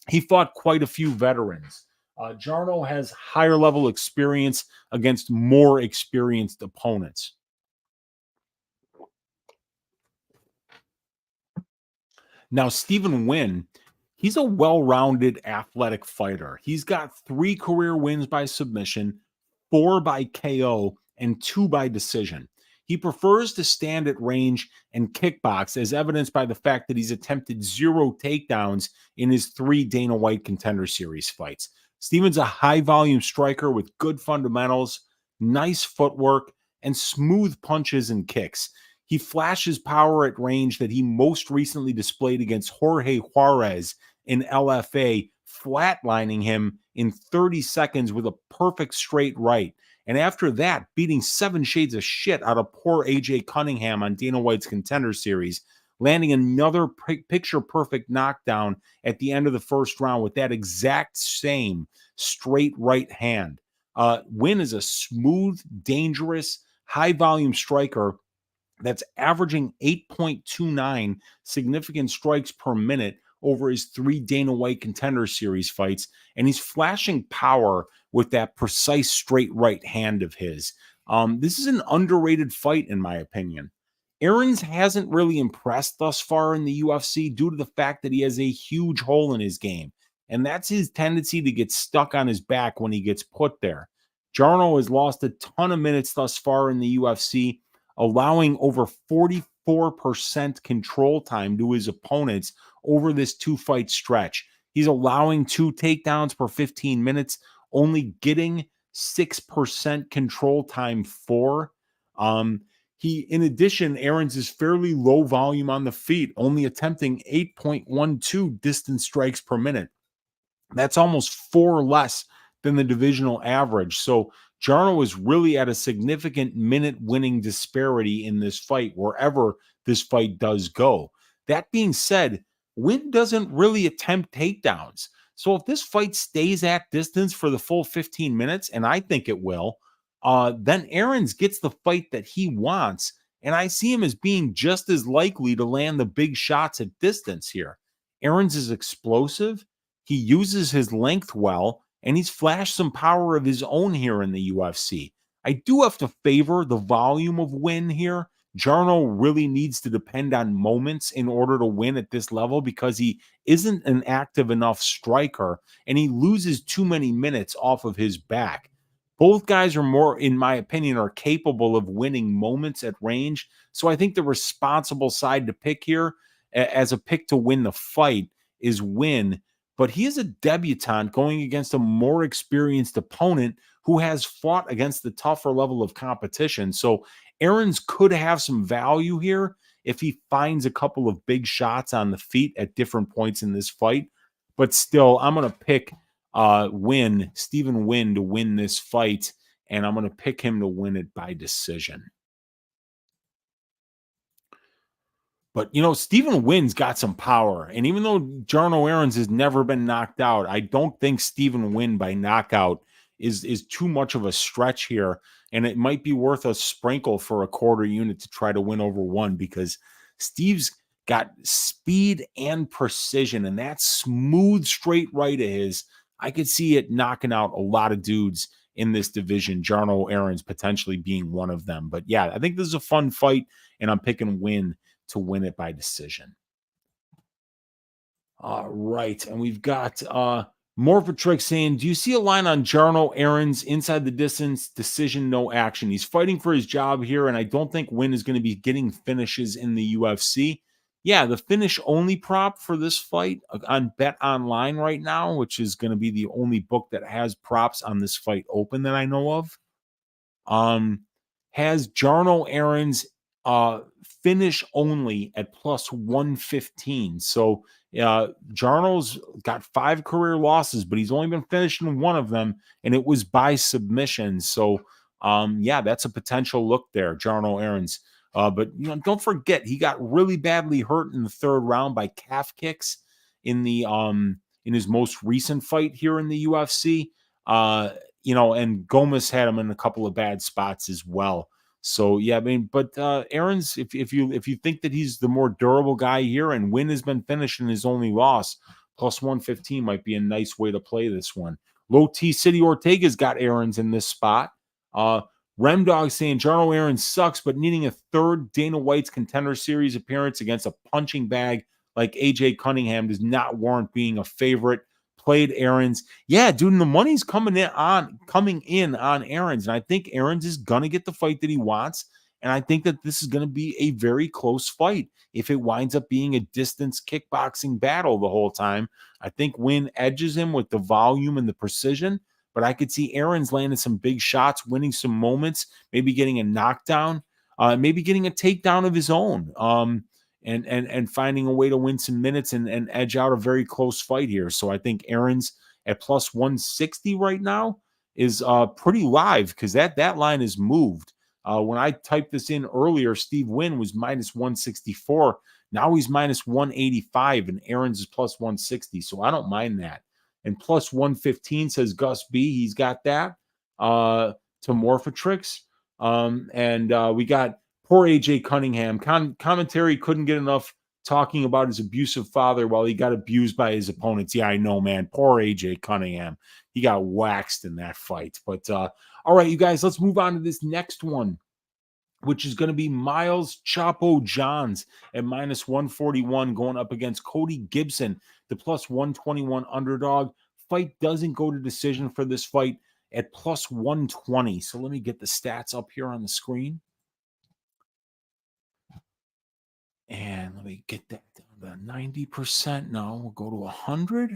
he fought quite a few veterans. Jarno has higher level experience against more experienced opponents. Now, Stephen Nguyen, he's a well-rounded athletic fighter. He's got 3 career wins by submission, 4 by KO, and 2 by decision. He prefers to stand at range and kickbox, as evidenced by the fact that he's attempted 0 takedowns in his 3 Dana White Contender Series fights. Stephen's a high-volume striker with good fundamentals, nice footwork, and smooth punches and kicks. He flashes power at range that he most recently displayed against Jorge Juarez in LFA, flatlining him in 30 seconds with a perfect straight right. And after that, beating 7 shades of shit out of poor AJ Cunningham on Dana White's Contender Series, landing another picture-perfect knockdown at the end of the first round with that exact same straight right hand. Nguyen is a smooth, dangerous, high-volume striker that's averaging 8.29 significant strikes per minute over his 3 Dana White Contender Series fights, and he's flashing power with that precise straight right hand of his. This is an underrated fight, in my opinion. Errens hasn't really impressed thus far in the UFC due to the fact that he has a huge hole in his game, and that's his tendency to get stuck on his back when he gets put there. Jarno has lost a ton of minutes thus far in the UFC, allowing over 44% control time to his opponents over this 2-fight stretch. He's allowing 2 takedowns per 15 minutes, only getting 6% control time for. In addition, Errens is fairly low volume on the feet, only attempting 8.12 distance strikes per minute. That's almost 4 less than the divisional average. So Jarno is really at a significant minute winning disparity in this fight, wherever this fight does go. That being said, Nguyen doesn't really attempt takedowns. So if this fight stays at distance for the full 15 minutes, and I think it will, then Errens gets the fight that he wants. And I see him as being just as likely to land the big shots at distance here. Errens is explosive. He uses his length well, and he's flashed some power of his own here in the UFC. I do have to favor the volume of Nguyen here. Jarno really needs to depend on moments in order to win at this level because he isn't an active enough striker, and he loses too many minutes off of his back. Both guys are more, in my opinion, are capable of winning moments at range. So I think the responsible side to pick here as a pick to win the fight is Nguyen. But he is a debutant going against a more experienced opponent who has fought against the tougher level of competition. So Errens could have some value here if he finds a couple of big shots on the feet at different points in this fight. But still, I'm going to pick Stephen Nguyen to win this fight, and I'm going to pick him to win it by decision. But, Stephen Nguyen's got some power. And even though Jarno Errens has never been knocked out, I don't think Stephen Nguyen by knockout is too much of a stretch here. And it might be worth a sprinkle for a quarter unit to try to win over 1, because Steve's got speed and precision, and that smooth straight right of his, I could see it knocking out a lot of dudes in this division. Jarno Errens potentially being one of them. But yeah, I think this is a fun fight, and I'm picking Nguyen to win it by decision. Right. And we've got Morphatrix saying, do you see a line on Jarno Errens inside the distance, decision, no action? He's fighting for his job here, and I don't think Nguyen is going to be getting finishes in the UFC. Yeah, the finish only prop for this fight on Bet Online right now, which is going to be the only book that has props on this fight open that I know of, has Jarno Errens finish only at plus 115. So Jarno's got 5 career losses, but he's only been finished in one of them, and it was by submission. So yeah, that's a potential look there, Jarno Errens. But don't forget, he got really badly hurt in the 3rd round by calf kicks in the in his most recent fight here in the UFC. And Gomez had him in a couple of bad spots as well. So yeah, I mean, but Errens, if you think that he's the more durable guy here, and Nguyen has been finished in his only loss, plus 115 might be a nice way to play this one. Low T City Ortega's got Errens in this spot. Remdog saying Jarno Errens sucks, but needing a 3rd Dana White's Contender Series appearance against a punching bag like AJ Cunningham does not warrant being a favorite. Played Errens. Yeah, dude, and the money's coming in on Errens. And I think Errens is gonna get the fight that he wants. And I think that this is gonna be a very close fight. If it winds up being a distance kickboxing battle the whole time, I think Nguyen edges him with the volume and the precision. But I could see Errens landing some big shots, winning some moments, maybe getting a knockdown, maybe getting a takedown of his own. And finding a way to win some minutes and edge out a very close fight here. So I think Errens at plus 160 right now is pretty live, because that line is moved. When I typed this in earlier, Steve Nguyen was minus 164. Now he's minus 185, and Errens is plus 160. So I don't mind that. And plus 115 says Gus B. He's got that to Morphatrix. And we got poor AJ Cunningham. Commentary couldn't get enough talking about his abusive father while he got abused by his opponents. Yeah, I know, man. Poor AJ Cunningham. He got waxed in that fight. But all right, you guys, let's move on to this next one, which is going to be Miles Chapo Johns at minus 141 going up against Cody Gibson, the plus 121 underdog. Fight doesn't go to decision for this fight at plus 120. So let me get the stats up here on the screen. And let me get that down to 90%. No, we'll go to 100.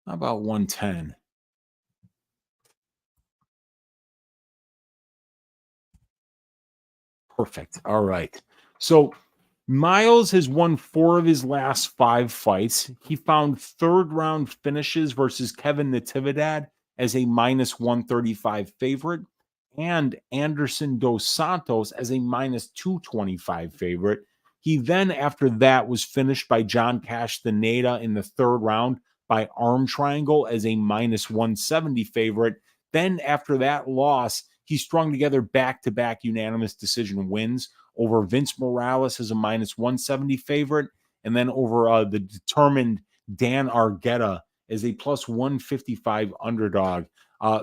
How about 110? Perfect. All right. So Miles has won 4 of his last 5 fights. He found 3rd round finishes versus Kevin Natividad as a minus 135 favorite, and Anderson Dos Santos as a minus 225 favorite. He then, after that, was finished by John Castaneda in the 3rd round by arm triangle as a minus 170 favorite. Then, after that loss, he strung together back-to-back unanimous decision wins over Vince Morales as a minus 170 favorite, and then over the determined Dan Argueta as a plus 155 underdog.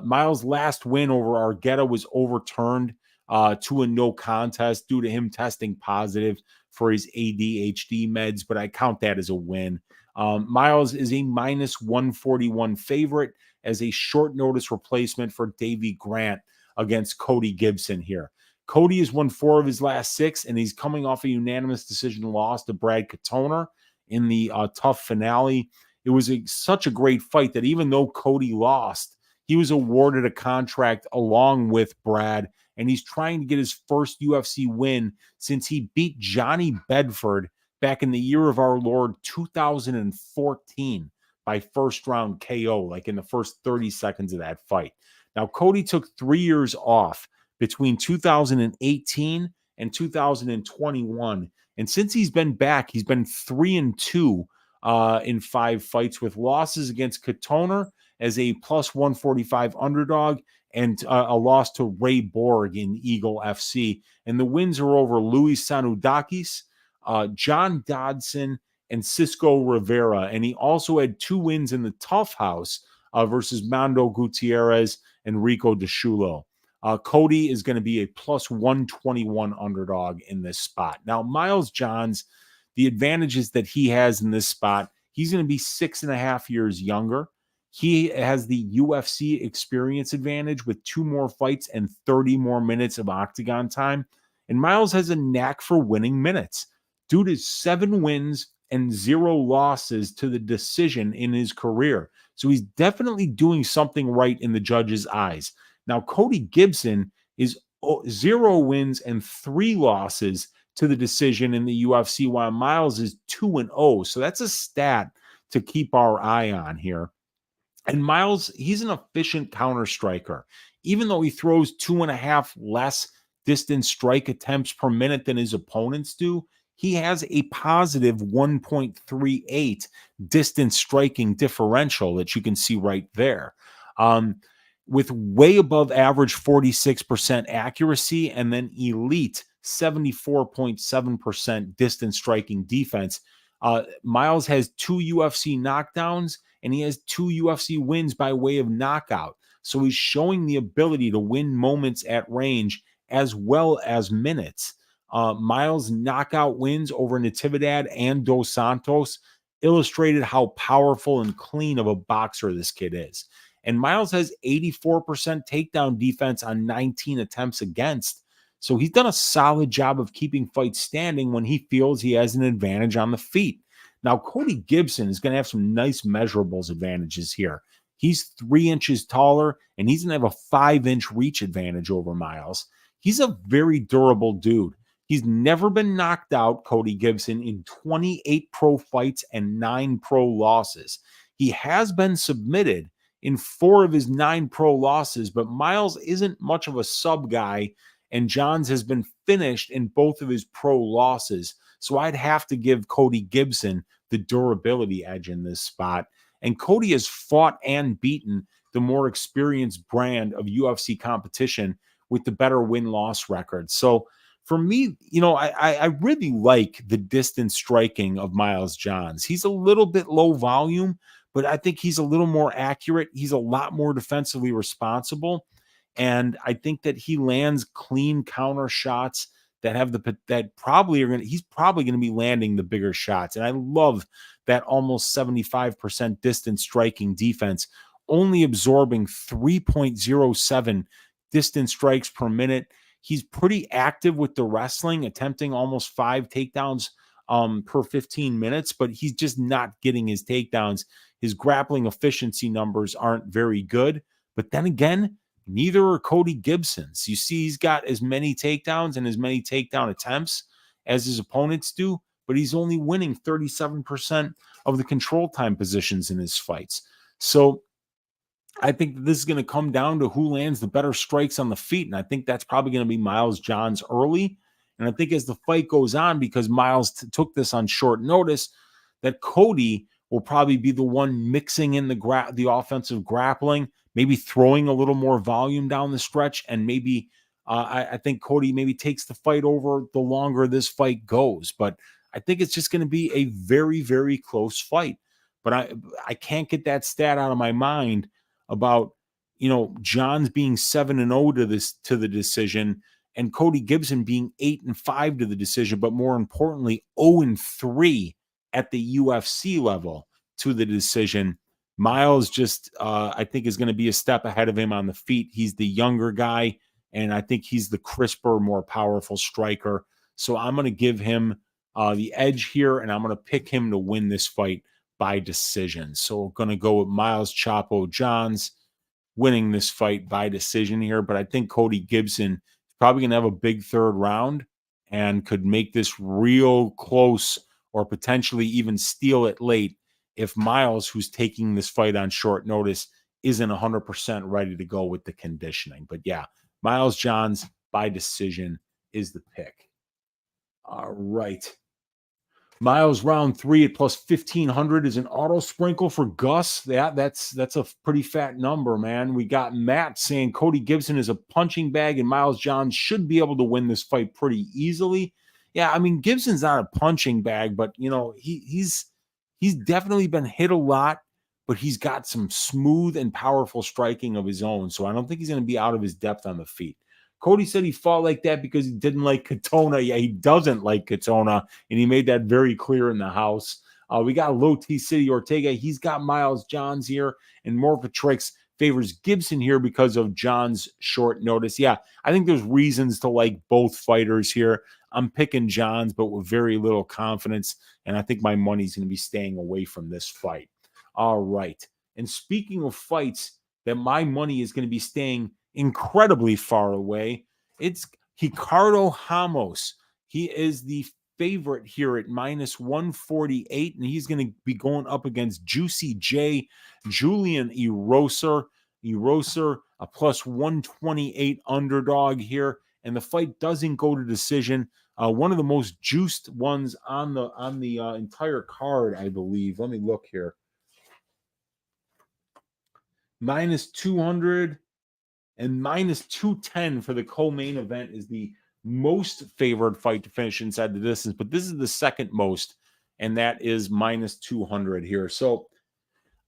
Miles' last win over Argueta was overturned to a no contest due to him testing positive for his ADHD meds, but I count that as a win. Miles is a minus 141 favorite as a short notice replacement for Davey Grant against Cody Gibson here. Cody has won 4 of his last 6, and he's coming off a unanimous decision loss to Brad Katona in the tough finale. It was such a great fight that even though Cody lost, he was awarded a contract along with Brad, and he's trying to get his first UFC win since he beat Johnny Bedford back in the year of our Lord 2014 by first round KO, like in the first 30 seconds of that fight. Now, Cody took 3 years off between 2018 and 2021. And since he's been back, he's been 3-2 in 5 fights, with losses against Katona as a plus 145 underdog and a loss to Ray Borg in Eagle FC. And the wins are over Louis Sanoudakis, John Dodson, and Cisco Rivera. And he also had 2 wins in the Tough House versus Mando Gutierrez and Rico DeSchulo. Cody is going to be a plus 121 underdog in this spot. Now, Miles Johns, the advantages that he has in this spot, he's going to be 6.5 years younger. He has the UFC experience advantage with 2 more fights and 30 more minutes of octagon time. And Miles has a knack for winning minutes. Dude is 7 wins and 0 losses to the decision in his career. So he's definitely doing something right in the judges' eyes. Now, Cody Gibson is 0 wins and 3 losses to the decision in the UFC, while Miles is 2-0. So that's a stat to keep our eye on here. And Miles, he's an efficient counter striker. Even though he throws 2.5 less distance strike attempts per minute than his opponents do, he has a positive 1.38 distance striking differential that you can see right there. With way above average 46% accuracy and then elite 74.7% distance striking defense. Miles has 2 UFC knockdowns and he has 2 UFC wins by way of knockout. So he's showing the ability to win moments at range as well as minutes. Miles' knockout wins over Natividad and Dos Santos illustrated how powerful and clean of a boxer this kid is. And Miles has 84% takedown defense on 19 attempts against. So he's done a solid job of keeping fights standing when he feels he has an advantage on the feet. Now, Cody Gibson is going to have some nice measurables advantages here. He's 3 inches taller, and he's going to have a 5-inch reach advantage over Miles. He's a very durable dude. He's never been knocked out, Cody Gibson, in 28 pro fights and 9 pro losses. He has been submitted in 4 of his 9 pro losses, but Miles isn't much of a sub guy, and Johns has been finished in both of his pro losses. So I'd have to give Cody Gibson the durability edge in this spot. And Cody has fought and beaten the more experienced brand of UFC competition with the better win-loss record. So for me, I really like the distance striking of Miles Johns. He's a little bit low volume, but I think he's a little more accurate. He's a lot more defensively responsible. And I think that he lands clean counter shots that have he's probably going to be landing the bigger shots. And I love that almost 75% distance striking defense, only absorbing 3.07 distance strikes per minute. He's pretty active with the wrestling, attempting almost 5 takedowns per 15 minutes, but he's just not getting his takedowns. His grappling efficiency numbers aren't very good. But then again, neither are Cody Gibson's. You see, he's got as many takedowns and as many takedown attempts as his opponents do, but he's only winning 37% of the control time positions in his fights. So I think this is going to come down to who lands the better strikes on the feet. And I think that's probably going to be Miles Johns early. And I think as the fight goes on, because Miles took this on short notice, that Cody will probably be the one mixing in the offensive grappling, maybe throwing a little more volume down the stretch. And maybe I think Cody maybe takes the fight over the longer this fight goes. But I think it's just going to be a very, very close fight. But I can't get that stat out of my mind about, Johns being 7-0 to the decision and Cody Gibson being 8-5 to the decision, but more importantly, 0-3 at the UFC level to the decision. Miles just, I think, is going to be a step ahead of him on the feet. He's the younger guy, and I think he's the crisper, more powerful striker. So I'm going to give him the edge here, and I'm going to pick him to win this fight by decision. So we're going to go with Miles Chapo Johns winning this fight by decision here. But I think Cody Gibson is probably going to have a big 3rd round and could make this real close or potentially even steal it late if Miles, who's taking this fight on short notice, isn't 100% ready to go with the conditioning. But yeah, Miles Johns by decision is the pick. All right. Miles round 3 at plus 1,500 is an auto sprinkle for Gus. That's a pretty fat number, man. We got Matt saying Cody Gibson is a punching bag and Miles Johns should be able to win this fight pretty easily. Yeah, I mean, Gibson's not a punching bag, but he's definitely been hit a lot, but he's got some smooth and powerful striking of his own. So I don't think he's going to be out of his depth on the feet. Cody said he fought like that because he didn't like Katona. Yeah, he doesn't like Katona, and he made that very clear in the house. We got Low T City Ortega. He's got Miles Johns here, and Morphatrix favors Gibson here because of John's short notice. Yeah, I think there's reasons to like both fighters here. I'm picking Johns, but with very little confidence, and I think my money's going to be staying away from this fight. All right. And speaking of fights that my money is going to be staying incredibly far away, it's Ricardo Ramos. He is the favorite here at minus 148, and he's going to be going up against Juicy J, Julian Erosa. Erosa, a plus 128 underdog here, and the fight doesn't go to decision. One of the most juiced ones on the entire card, I believe. Let me look here. Minus 200 and minus 210 for the co-main event is the most favored fight to finish inside the distance, but this is the second most, and that is minus 200 here. So,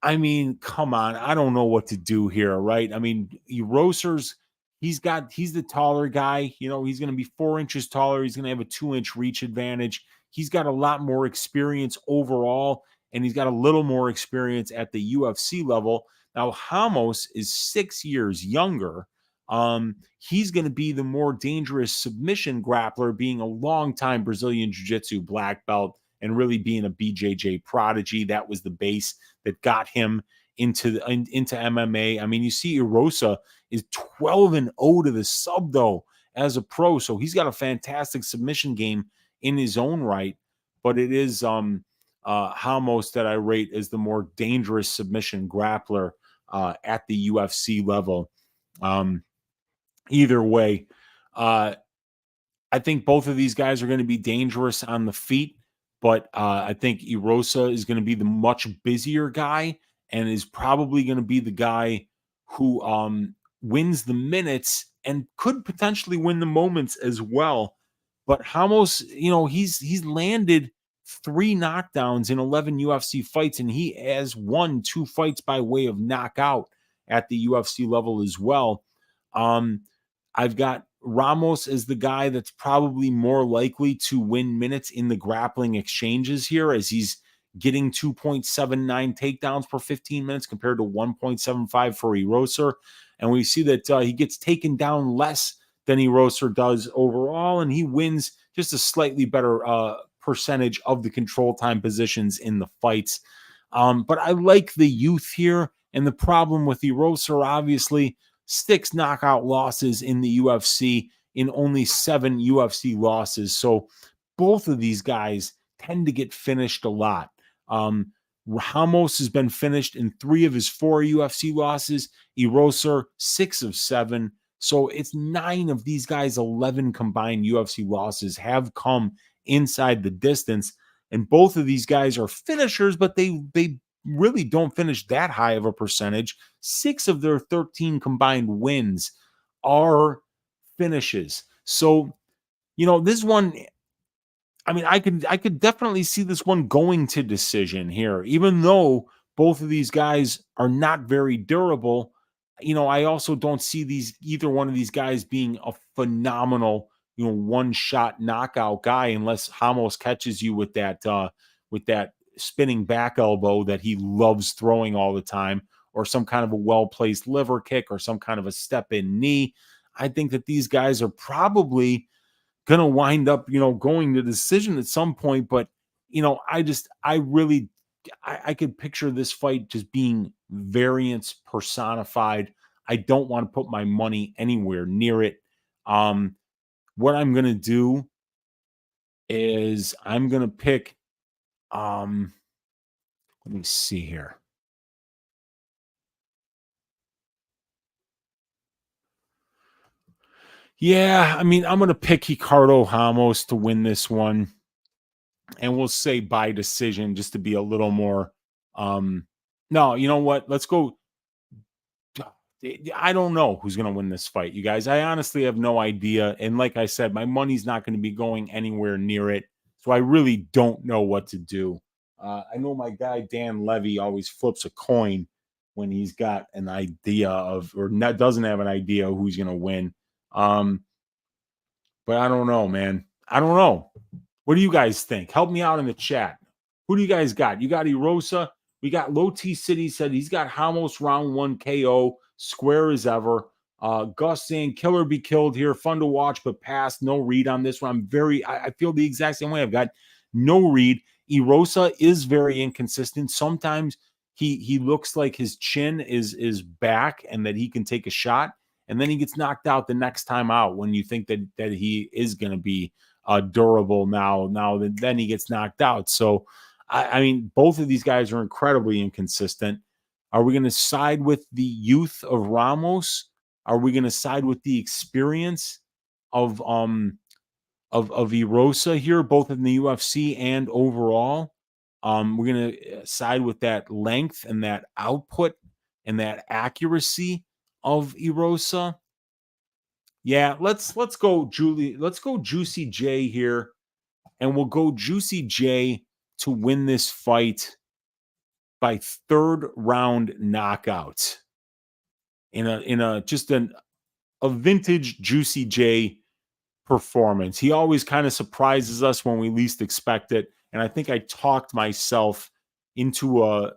I mean, come on. I don't know what to do here, right? I mean, Erosa's, he's the taller guy. He's going to be 4 inches taller. He's going to have a 2-inch reach advantage. He's got a lot more experience overall, and he's got a little more experience at the UFC level. Now, Ramos is 6 years younger. He's going to be the more dangerous submission grappler, being a longtime Brazilian Jiu-Jitsu black belt and really being a BJJ prodigy. That was the base that got him into MMA. I mean, you see Erosa is 12-0 to the sub, though, as a pro. So he's got a fantastic submission game in his own right. But it is Ramos that I rate as the more dangerous submission grappler at the UFC level. Either way, I think both of these guys are going to be dangerous on the feet. But I think Erosa is going to be the much busier guy and is probably going to be the guy who wins the minutes and could potentially win the moments as well. But Ramos, he's landed 3 knockdowns in 11 UFC fights, and he has won 2 fights by way of knockout at the UFC level as well. I've got Ramos is the guy that's probably more likely to win minutes in the grappling exchanges here, as he's getting 2.79 takedowns per 15 minutes compared to 1.75 for Erosa. And we see that he gets taken down less than Erosa does overall, and he wins just a slightly better percentage of the control time positions in the fights. But I like the youth here, and the problem with Erosa, obviously, 6 knockout losses in the UFC in only 7 UFC losses. So both of these guys tend to get finished a lot. Ramos has been finished in 3 of his 4 UFC losses. Erosa, 6 of 7. So it's 9 of these guys' 11 combined UFC losses have come inside the distance. And both of these guys are finishers, but they really don't finish that high of a percentage. 6 of their 13 combined wins are finishes. So, this one, I mean, I could definitely see this one going to decision here, even though both of these guys are not very durable. I also don't see either one of these guys being a phenomenal, one-shot knockout guy, unless Ramos catches you with that spinning back elbow that he loves throwing all the time, or some kind of a well-placed liver kick, or some kind of a step-in knee. I think that these guys are probably going to wind up, going to decision at some point. But, I could picture this fight just being variance personified. I don't want to put my money anywhere near it. What I'm going to do is I'm going to pick, let me see here. Yeah, I mean, I'm going to pick Ricardo Ramos to win this one. And we'll say by decision, just to be a little more. No, you know what? Let's go. I don't know who's going to win this fight, you guys. I honestly have no idea. And like I said, my money's not going to be going anywhere near it. So I really don't know what to do. I know my guy, Dan Levy, always flips a coin when he's got an idea of, or not, doesn't have an idea who's going to win. But I don't know, man. I don't know. What do you guys think? Help me out in the chat. Who do you guys got? You got Erosa. We got Low T City said he's got Ramos round 1 KO, square as ever. Gus saying killer be killed here. Fun to watch, but pass. No read on this one. I feel the exact same way. I've got no read. Erosa is very inconsistent. Sometimes he looks like his chin is back and that he can take a shot, and then he gets knocked out the next time out when you think that he is going to be durable now then he gets knocked out. So I mean, both of these guys are incredibly inconsistent. Are we going to side with the youth of Ramos? Are we going to side with the experience of Erosa here, both in the UFC and overall? We're going to side with that length and that output and that accuracy of Erosa. Yeah, let's go Juicy J here, and we'll go Juicy J to win this fight by 3rd round knockout in a vintage Juicy J performance. He always kind of surprises us when we least expect it, and I think I talked myself into a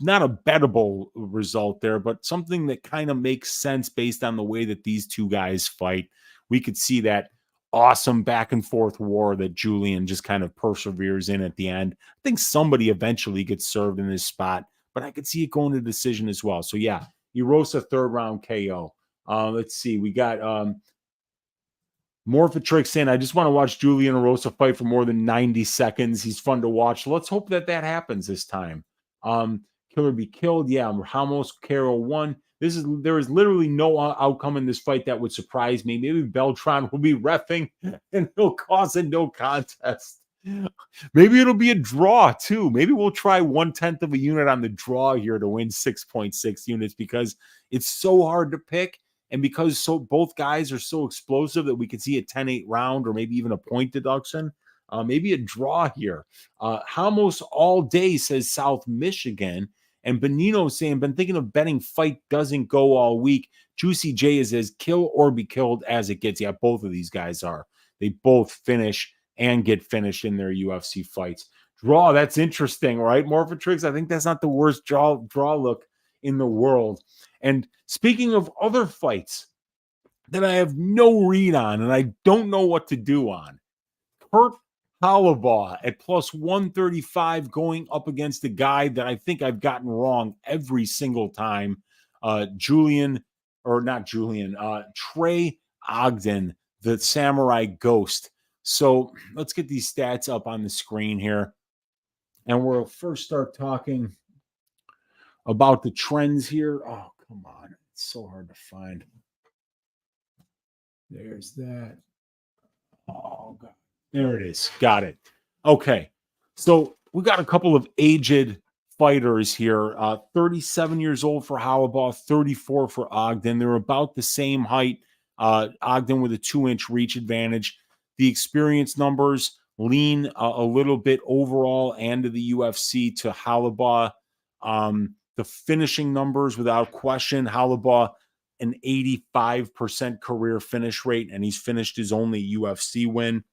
not a bettable result there, but something that kind of makes sense based on the way that these two guys fight. We could see that awesome back and forth war that Julian just kind of perseveres in at the end. I think somebody eventually gets served in this spot, but I could see it going to decision as well. So yeah, Erosa 3rd round KO. Let's see. We got Morphatrix saying, I just want to watch Julian Erosa fight for more than 90 seconds. He's fun to watch. Let's hope that happens this time. Killer be killed. Yeah, Ramos, Carol 1. There is literally no outcome in this fight that would surprise me. Maybe Beltran will be reffing and he'll cause a no contest. Maybe it'll be a draw too. Maybe we'll try 1/10 of a unit on the draw here to win 6.6 units because it's so hard to pick. And because both guys are so explosive that we could see a 10-8 round or maybe even a point deduction. Maybe a draw here. Ramos all day says South Michigan. And Benino saying, been thinking of betting fight doesn't go all week. Juicy J is as kill or be killed as it gets. Yeah, both of these guys are. They both finish and get finished in their UFC fights. Draw, that's interesting, right? Morphatrix, I think that's not the worst draw look in the world. And speaking of other fights that I have no read on and I don't know what to do on, Kurt Holobaugh at plus 135 going up against a guy that I think I've gotten wrong every single time. Trey Ogden, the Samurai Ghost. So let's get these stats up on the screen here. And we'll first start talking about the trends here. Oh, come on. It's so hard to find. There's that. Oh, God. There it is. Got it. Okay. So we got a couple of aged fighters here. 37 years old for Holobaugh, 34 for Ogden. They're about the same height. Ogden with a 2-inch reach advantage. The experience numbers lean a little bit overall and to the UFC to Holobaugh. The finishing numbers, without question, Holobaugh, an 85% career finish rate, and he's finished his only UFC win.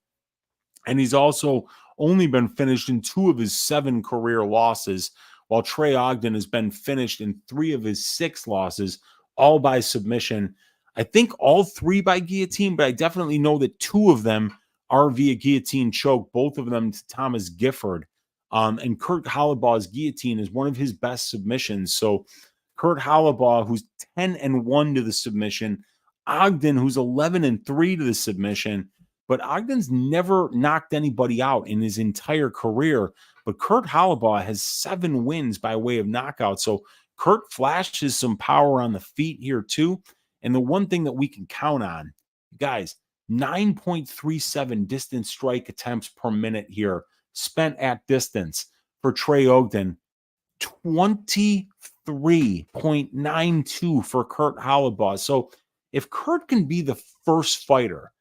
And he's also only been finished in 2 of his 7 career losses, while Trey Ogden has been finished in 3 of his 6 losses, all by submission. I think all 3 by guillotine, but I definitely know that 2 of them are via guillotine choke, both of them to Thomas Gifford. And Kurt Holobaugh's guillotine is one of his best submissions. So Kurt Holobaugh, who's 10-1 to the submission, Ogden, who's 11-3 to the submission. But Ogden's never knocked anybody out in his entire career. But Kurt Holobaugh has 7 wins by way of knockout. So Kurt flashes some power on the feet here too. And the one thing that we can count on, guys, 9.37 distance strike attempts per minute here, spent at distance for Trey Ogden. 25 133.92 for Kurt Holobaugh. So if Kurt can be the first fighter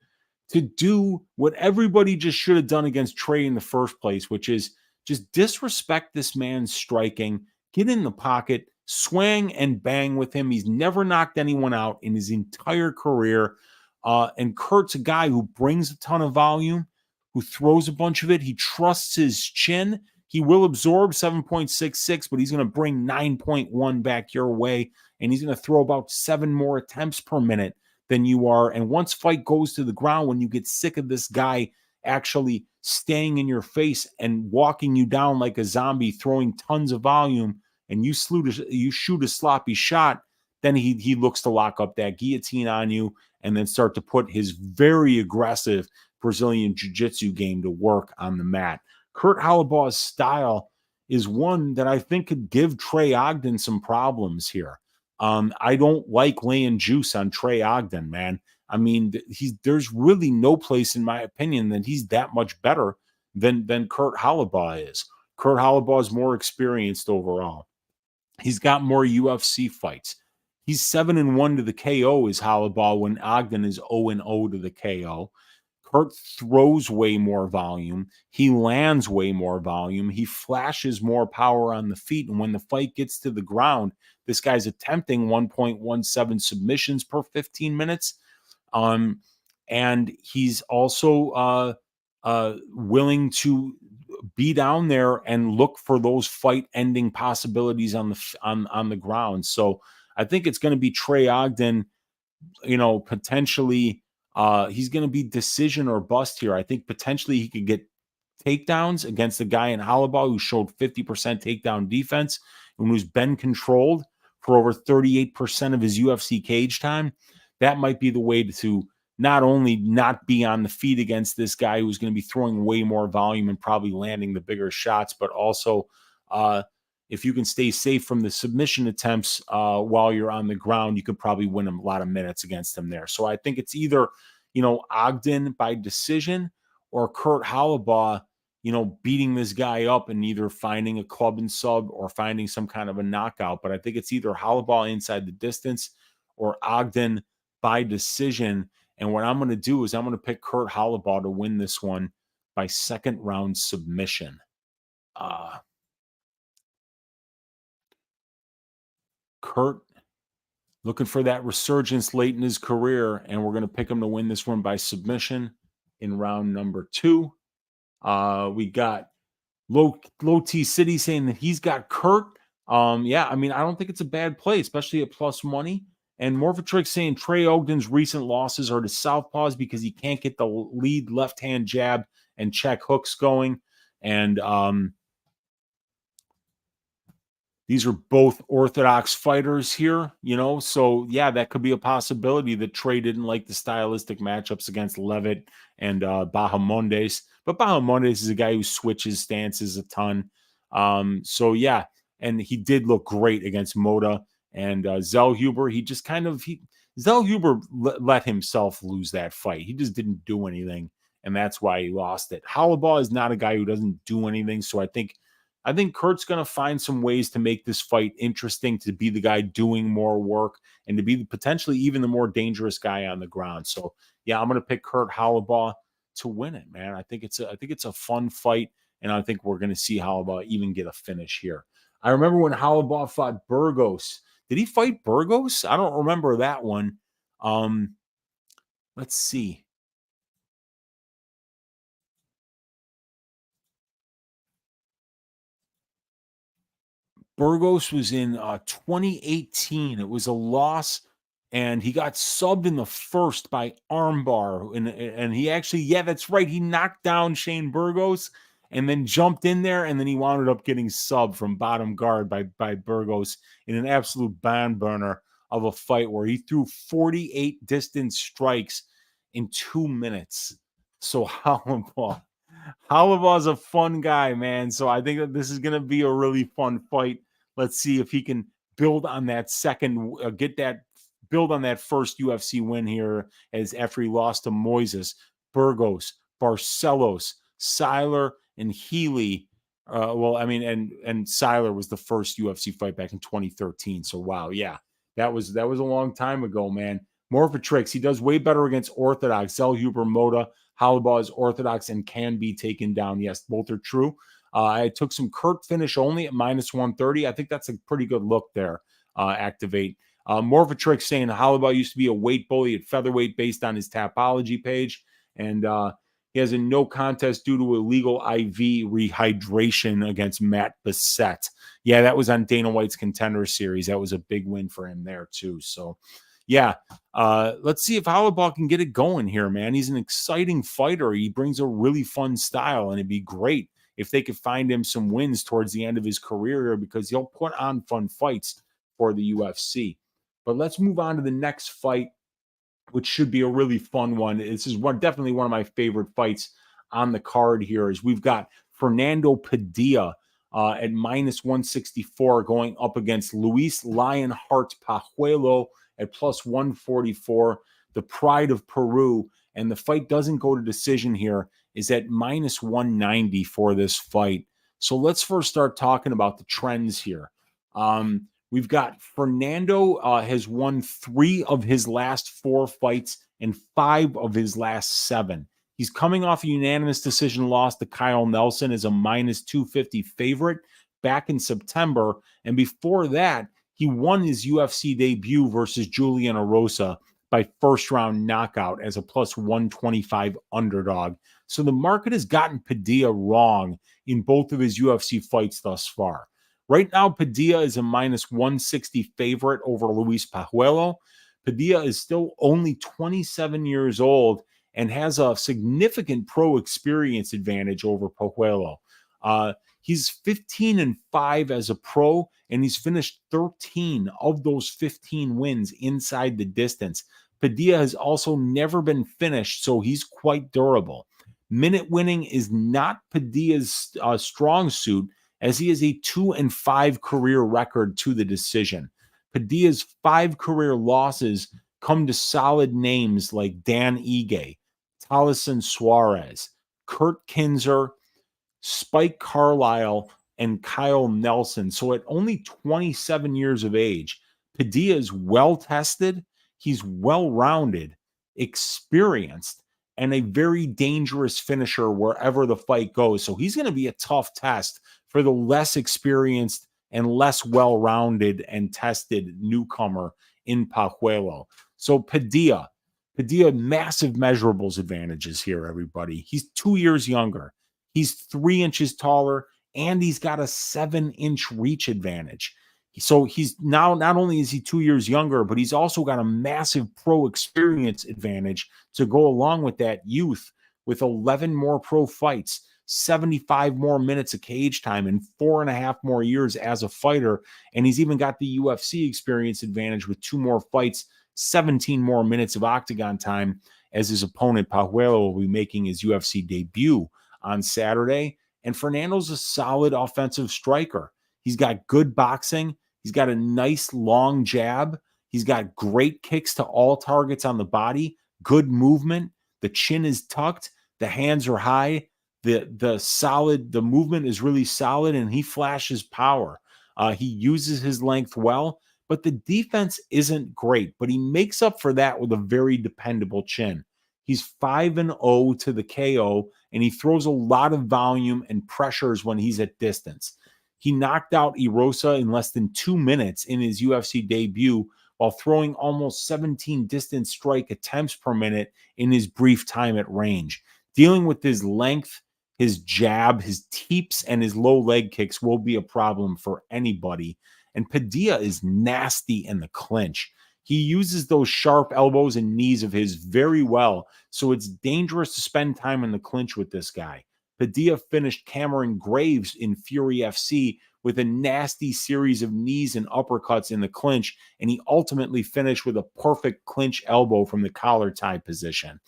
to do what everybody just should have done against Trey in the first place, which is just disrespect this man's striking, get in the pocket, swing and bang with him. He's never knocked anyone out in his entire career. And Kurt's a guy who brings a ton of volume, who throws a bunch of it. He trusts his chin. He will absorb 7.66, but he's going to bring 9.1 back your way, and he's going to throw about 7 more attempts per minute than you are. And once fight goes to the ground, when you get sick of this guy actually staying in your face and walking you down like a zombie, throwing tons of volume, and you shoot a sloppy shot, then he looks to lock up that guillotine on you and then start to put his very aggressive Brazilian jiu-jitsu game to work on the mat. Kurt Holobaugh's style is one that I think could give Trey Ogden some problems here. I don't like laying juice on Trey Ogden, man. I mean, there's really no place, in my opinion, that he's that much better than Kurt Holobaugh is. Kurt Holobaugh is more experienced overall. He's got more UFC fights. He's 7-1 to the KO is Holobaugh, when Ogden is 0-0 to the KO. Kurt throws way more volume. He lands way more volume. He flashes more power on the feet. And when the fight gets to the ground, this guy's attempting 1.17 submissions per 15 minutes. And he's also willing to be down there and look for those fight-ending possibilities on the ground. So I think it's going to be Trey Ogden, potentially he's going to be decision or bust here. I think potentially he could get takedowns against the guy in Holobaugh who showed 50% takedown defense and who's been controlled for over 38% of his UFC cage time. That might be the way to not only not be on the feet against this guy who's going to be throwing way more volume and probably landing the bigger shots, but also if you can stay safe from the submission attempts while you're on the ground, you could probably win a lot of minutes against him there. So I think it's either, Ogden by decision or Kurt Holobaugh, beating this guy up and either finding a club and sub or finding some kind of a knockout. But I think it's either Holobaugh inside the distance or Ogden by decision. And what I'm going to do is I'm going to pick Kurt Holobaugh to win this one by second round submission. Kurt looking for that resurgence late in his career, and we're going to pick him to win this one by submission in round number 2. We got Low T City saying that he's got Kurt. Yeah, I mean, I don't think it's a bad play, especially at plus money. And Morphatrix saying Trey Ogden's recent losses are to southpaws because he can't get the lead left-hand jab and check hooks going. And these are both orthodox fighters here, so yeah, that could be a possibility that Trey didn't like the stylistic matchups against Levitt and Bahamondes, but Bahamondes is a guy who switches stances a ton. So yeah, and he did look great against Moda and Zellhuber. He just Zellhuber let himself lose that fight. He just didn't do anything, and that's why he lost it. Holobaugh is not a guy who doesn't do anything, so I think Kurt's going to find some ways to make this fight interesting, to be the guy doing more work and to be potentially even the more dangerous guy on the ground. So yeah, I'm going to pick Kurt Holobaugh to win it, man. I think it's a fun fight, and I think we're going to see Holobaugh even get a finish here. I remember when Holobaugh fought Burgos. Did he fight Burgos? I don't remember that one. Let's see. Burgos was in 2018. It was a loss, and he got subbed in the first by armbar. And he actually, yeah, that's right. He knocked down Shane Burgos and then jumped in there, and then he wound up getting subbed from bottom guard by Burgos in an absolute barn burner of a fight where he threw 48 distance strikes in 2 minutes. So Holobaugh's a fun guy, man. So I think that this is going to be a really fun fight. Let's see if he can build on that build on that first UFC win here, as after he lost to Moises, Burgos, Barcelos, Seiler, and Healy. Well, I mean, and Siler was the first UFC fight back in 2013. So wow, yeah, that was a long time ago, man. More for tricks. He does way better against orthodox. Zellhuber, Moda, Holobaugh is orthodox and can be taken down. Yes, both are true. I took some Kurt finish only at -130. I think that's a pretty good look there. Activate. More of a trick saying Holobaugh used to be a weight bully at featherweight based on his Tapology page, and he has a no contest due to illegal IV rehydration against Matt Bissett. Yeah, that was on Dana White's Contender Series. That was a big win for him there, too. So, yeah, let's see if Holobaugh can get it going here, man. He's an exciting fighter. He brings a really fun style, and it'd be great if they could find him some wins towards the end of his career because he'll put on fun fights for the UFC. But let's move on to the next fight, which should be a really fun one. This is definitely one of my favorite fights on the card here. Is we've got Fernando Padilla at -164 going up against Luis Lionheart Pajuelo at +144, the pride of Peru. And the fight doesn't go to decision here, is at -190 for this fight. So let's first start talking about the trends here. We've got Fernando has won 3 of his last 4 fights and 5 of his last 7. He's coming off a unanimous decision loss to Kyle Nelson as a -250 favorite back in September. And before that, he won his UFC debut versus Julian Erosa by first round knockout as a +125 underdog. So the market has gotten Padilla wrong in both of his UFC fights thus far. Right now, Padilla is a -160 favorite over Luis Pajuelo. Padilla is still only 27 years old and has a significant pro experience advantage over Pajuelo. He's 15-5 as a pro, and he's finished 13 of those 15 wins inside the distance. Padilla has also never been finished, so he's quite durable. Minute winning is not Padilla's strong suit, as he has a 2-5 career record to the decision. Padilla's 5 career losses come to solid names like Dan Ige, Taliesin Suarez, Kurt Kinzer, Spike Carlisle, and Kyle Nelson. So at only 27 years of age, Padilla is well-tested, he's well-rounded, experienced, and a very dangerous finisher wherever the fight goes. So he's going to be a tough test for the less experienced and less well-rounded and tested newcomer in Pajuelo. So Padilla, massive measurables advantages here, everybody. He's 2 years younger. He's 3 inches taller, and he's got a 7-inch reach advantage. So he's now, not only is he 2 years younger, but he's also got a massive pro experience advantage to go along with that youth, with 11 more pro fights, 75 more minutes of cage time, and 4.5 more years as a fighter. And he's even got the UFC experience advantage with 2 more fights, 17 more minutes of octagon time, as his opponent Pajuelo will be making his UFC debut on Saturday. And Fernando's a solid offensive striker. He's got good boxing. He's got a nice long jab. He's got great kicks to all targets on the body, good movement. The chin is tucked. The hands are high. The movement is really solid, and he flashes power. He uses his length well, but the defense isn't great. But he makes up for that with a very dependable chin. He's 5-0 to the KO, and he throws a lot of volume and pressures when he's at distance. He knocked out Erosa in less than 2 minutes in his UFC debut while throwing almost 17 distance strike attempts per minute in his brief time at range. Dealing with his length, his jab, his teeps, and his low leg kicks will be a problem for anybody. And Padilla is nasty in the clinch. He uses those sharp elbows and knees of his very well, so it's dangerous to spend time in the clinch with this guy. Padilla finished Cameron Graves in Fury FC with a nasty series of knees and uppercuts in the clinch, and he ultimately finished with a perfect clinch elbow from the collar tie position.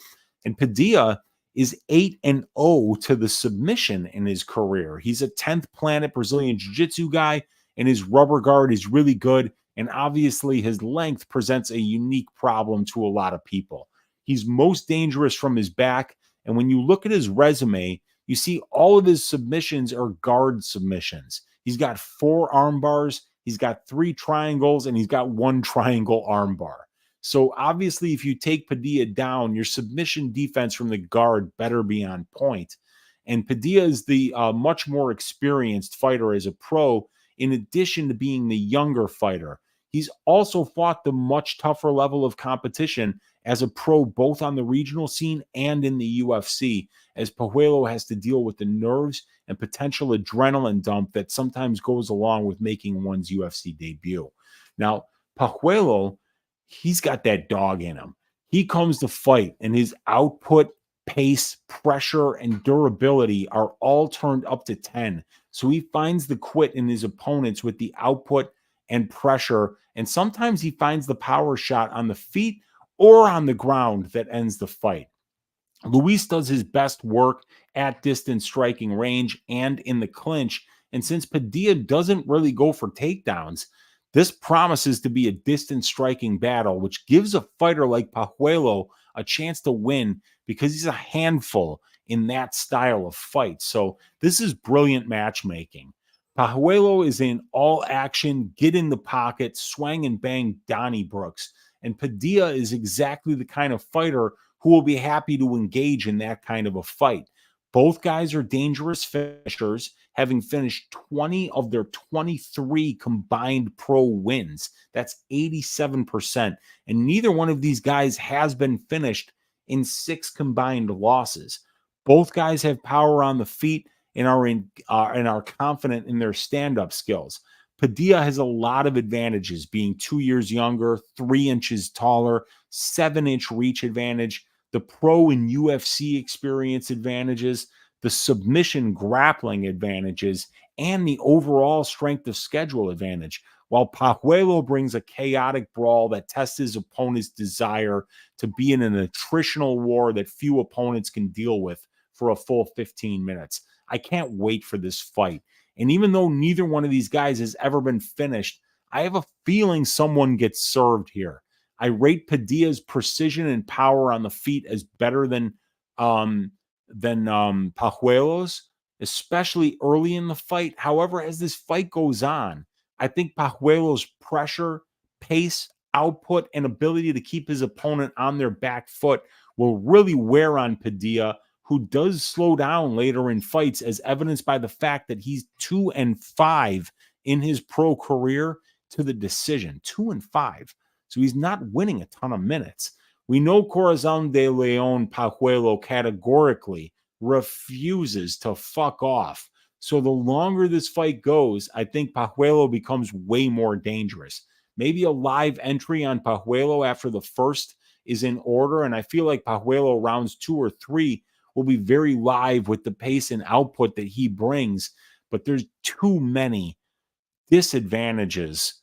And Padilla is 8-0 to the submission in his career. He's a 10th planet Brazilian Jiu-Jitsu guy, and his rubber guard is really good, and obviously his length presents a unique problem to a lot of people. He's most dangerous from his back, and when you look at his resume, you see all of his submissions are guard submissions. He's got 4 arm bars, he's got 3 triangles, and he's got 1 triangle arm bar. So obviously, if you take Padilla down, your submission defense from the guard better be on point. And Padilla is the much more experienced fighter as a pro, in addition to being the younger fighter. He's also fought the much tougher level of competition as a pro, both on the regional scene and in the UFC, as Pajuelo has to deal with the nerves and potential adrenaline dump that sometimes goes along with making one's UFC debut. Now, Pajuelo, he's got that dog in him. He comes to fight, and his output, pace, pressure, and durability are all turned up to 10. So he finds the quit in his opponents with the output and pressure, and sometimes he finds the power shot on the feet or on the ground that ends the fight. Luis does his best work at distance striking range and in the clinch, and since Padilla doesn't really go for takedowns, this promises to be a distance striking battle, which gives a fighter like Pajuelo a chance to win because he's a handful in that style of fight. So this is brilliant matchmaking. Pajuelo is in all action, get in the pocket, swing and bang Donnybrooks. And Padilla is exactly the kind of fighter who will be happy to engage in that kind of a fight. Both guys are dangerous finishers, having finished 20 of their 23 combined pro wins. That's 87%. And neither one of these guys has been finished in 6 combined losses. Both guys have power on the feet and are confident in their stand-up skills. Padilla has a lot of advantages, being 2 years younger, 3 inches taller, 7-inch reach advantage, the pro and UFC experience advantages, the submission grappling advantages, and the overall strength of schedule advantage, while Pajuelo brings a chaotic brawl that tests his opponent's desire to be in an attritional war that few opponents can deal with for a full 15 minutes. I can't wait for this fight. And even though neither one of these guys has ever been finished, I have a feeling someone gets served here. I rate Padilla's precision and power on the feet as better than Pajuelo's, especially early in the fight. However, as this fight goes on, I think Pajuelo's pressure, pace, output, and ability to keep his opponent on their back foot will really wear on Padilla, who does slow down later in fights, as evidenced by the fact that he's 2-5 in his pro career to the decision. 2-5. So he's not winning a ton of minutes. We know Corazon de Leon Pajuelo categorically refuses to fuck off. So the longer this fight goes, I think Pajuelo becomes way more dangerous. Maybe a live entry on Pajuelo after the first is in order, and I feel like Pajuelo rounds 2 or 3 will be very live with the pace and output that he brings, but there's too many disadvantages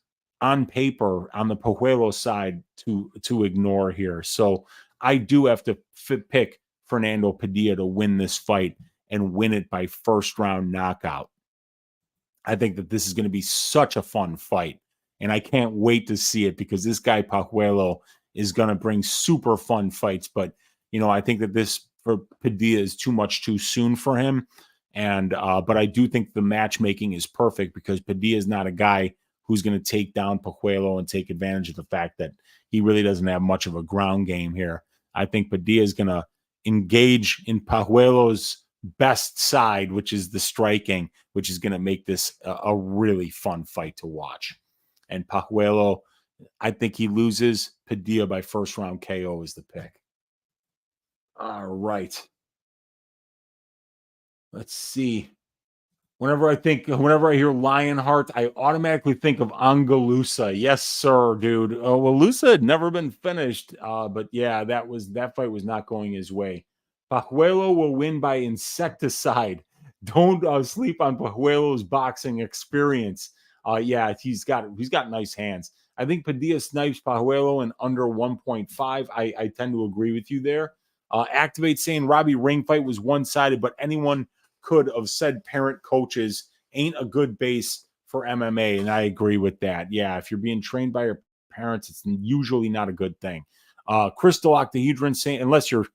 on paper on the Pajuelo side to ignore here. So I do have to pick Fernando Padilla to win this fight and win it by first round knockout. I think that this is going to be such a fun fight, and I can't wait to see it because this guy Pajuelo is going to bring super fun fights. But, you know, I think that this for Padilla is too much too soon for him. And but I do think the matchmaking is perfect because Padilla is not a guy who's going to take down Pajuelo and take advantage of the fact that he really doesn't have much of a ground game here. I think Padilla is going to engage in Pajuelo's best side, which is the striking, which is going to make this a really fun fight to watch. And Pajuelo, I think he loses. Padilla by first round KO is the pick. All right. Let's see. Whenever I hear Lionheart, I automatically think of Angalusa. Yes, sir, dude. Oh, well, Lusa had never been finished. But yeah, that fight was not going his way. Pajuelo will win by insecticide. Don't sleep on Pajuelo's boxing experience. Yeah, he's got nice hands. I think Padilla snipes Pajuelo in under 1.5. I tend to agree with you there. Activate saying Robbie Ring fight was one-sided, but anyone could have said parent coaches ain't a good base for MMA, and I agree with that. Yeah, if you're being trained by your parents, it's usually not a good thing. Crystal Octahedron saying, unless you're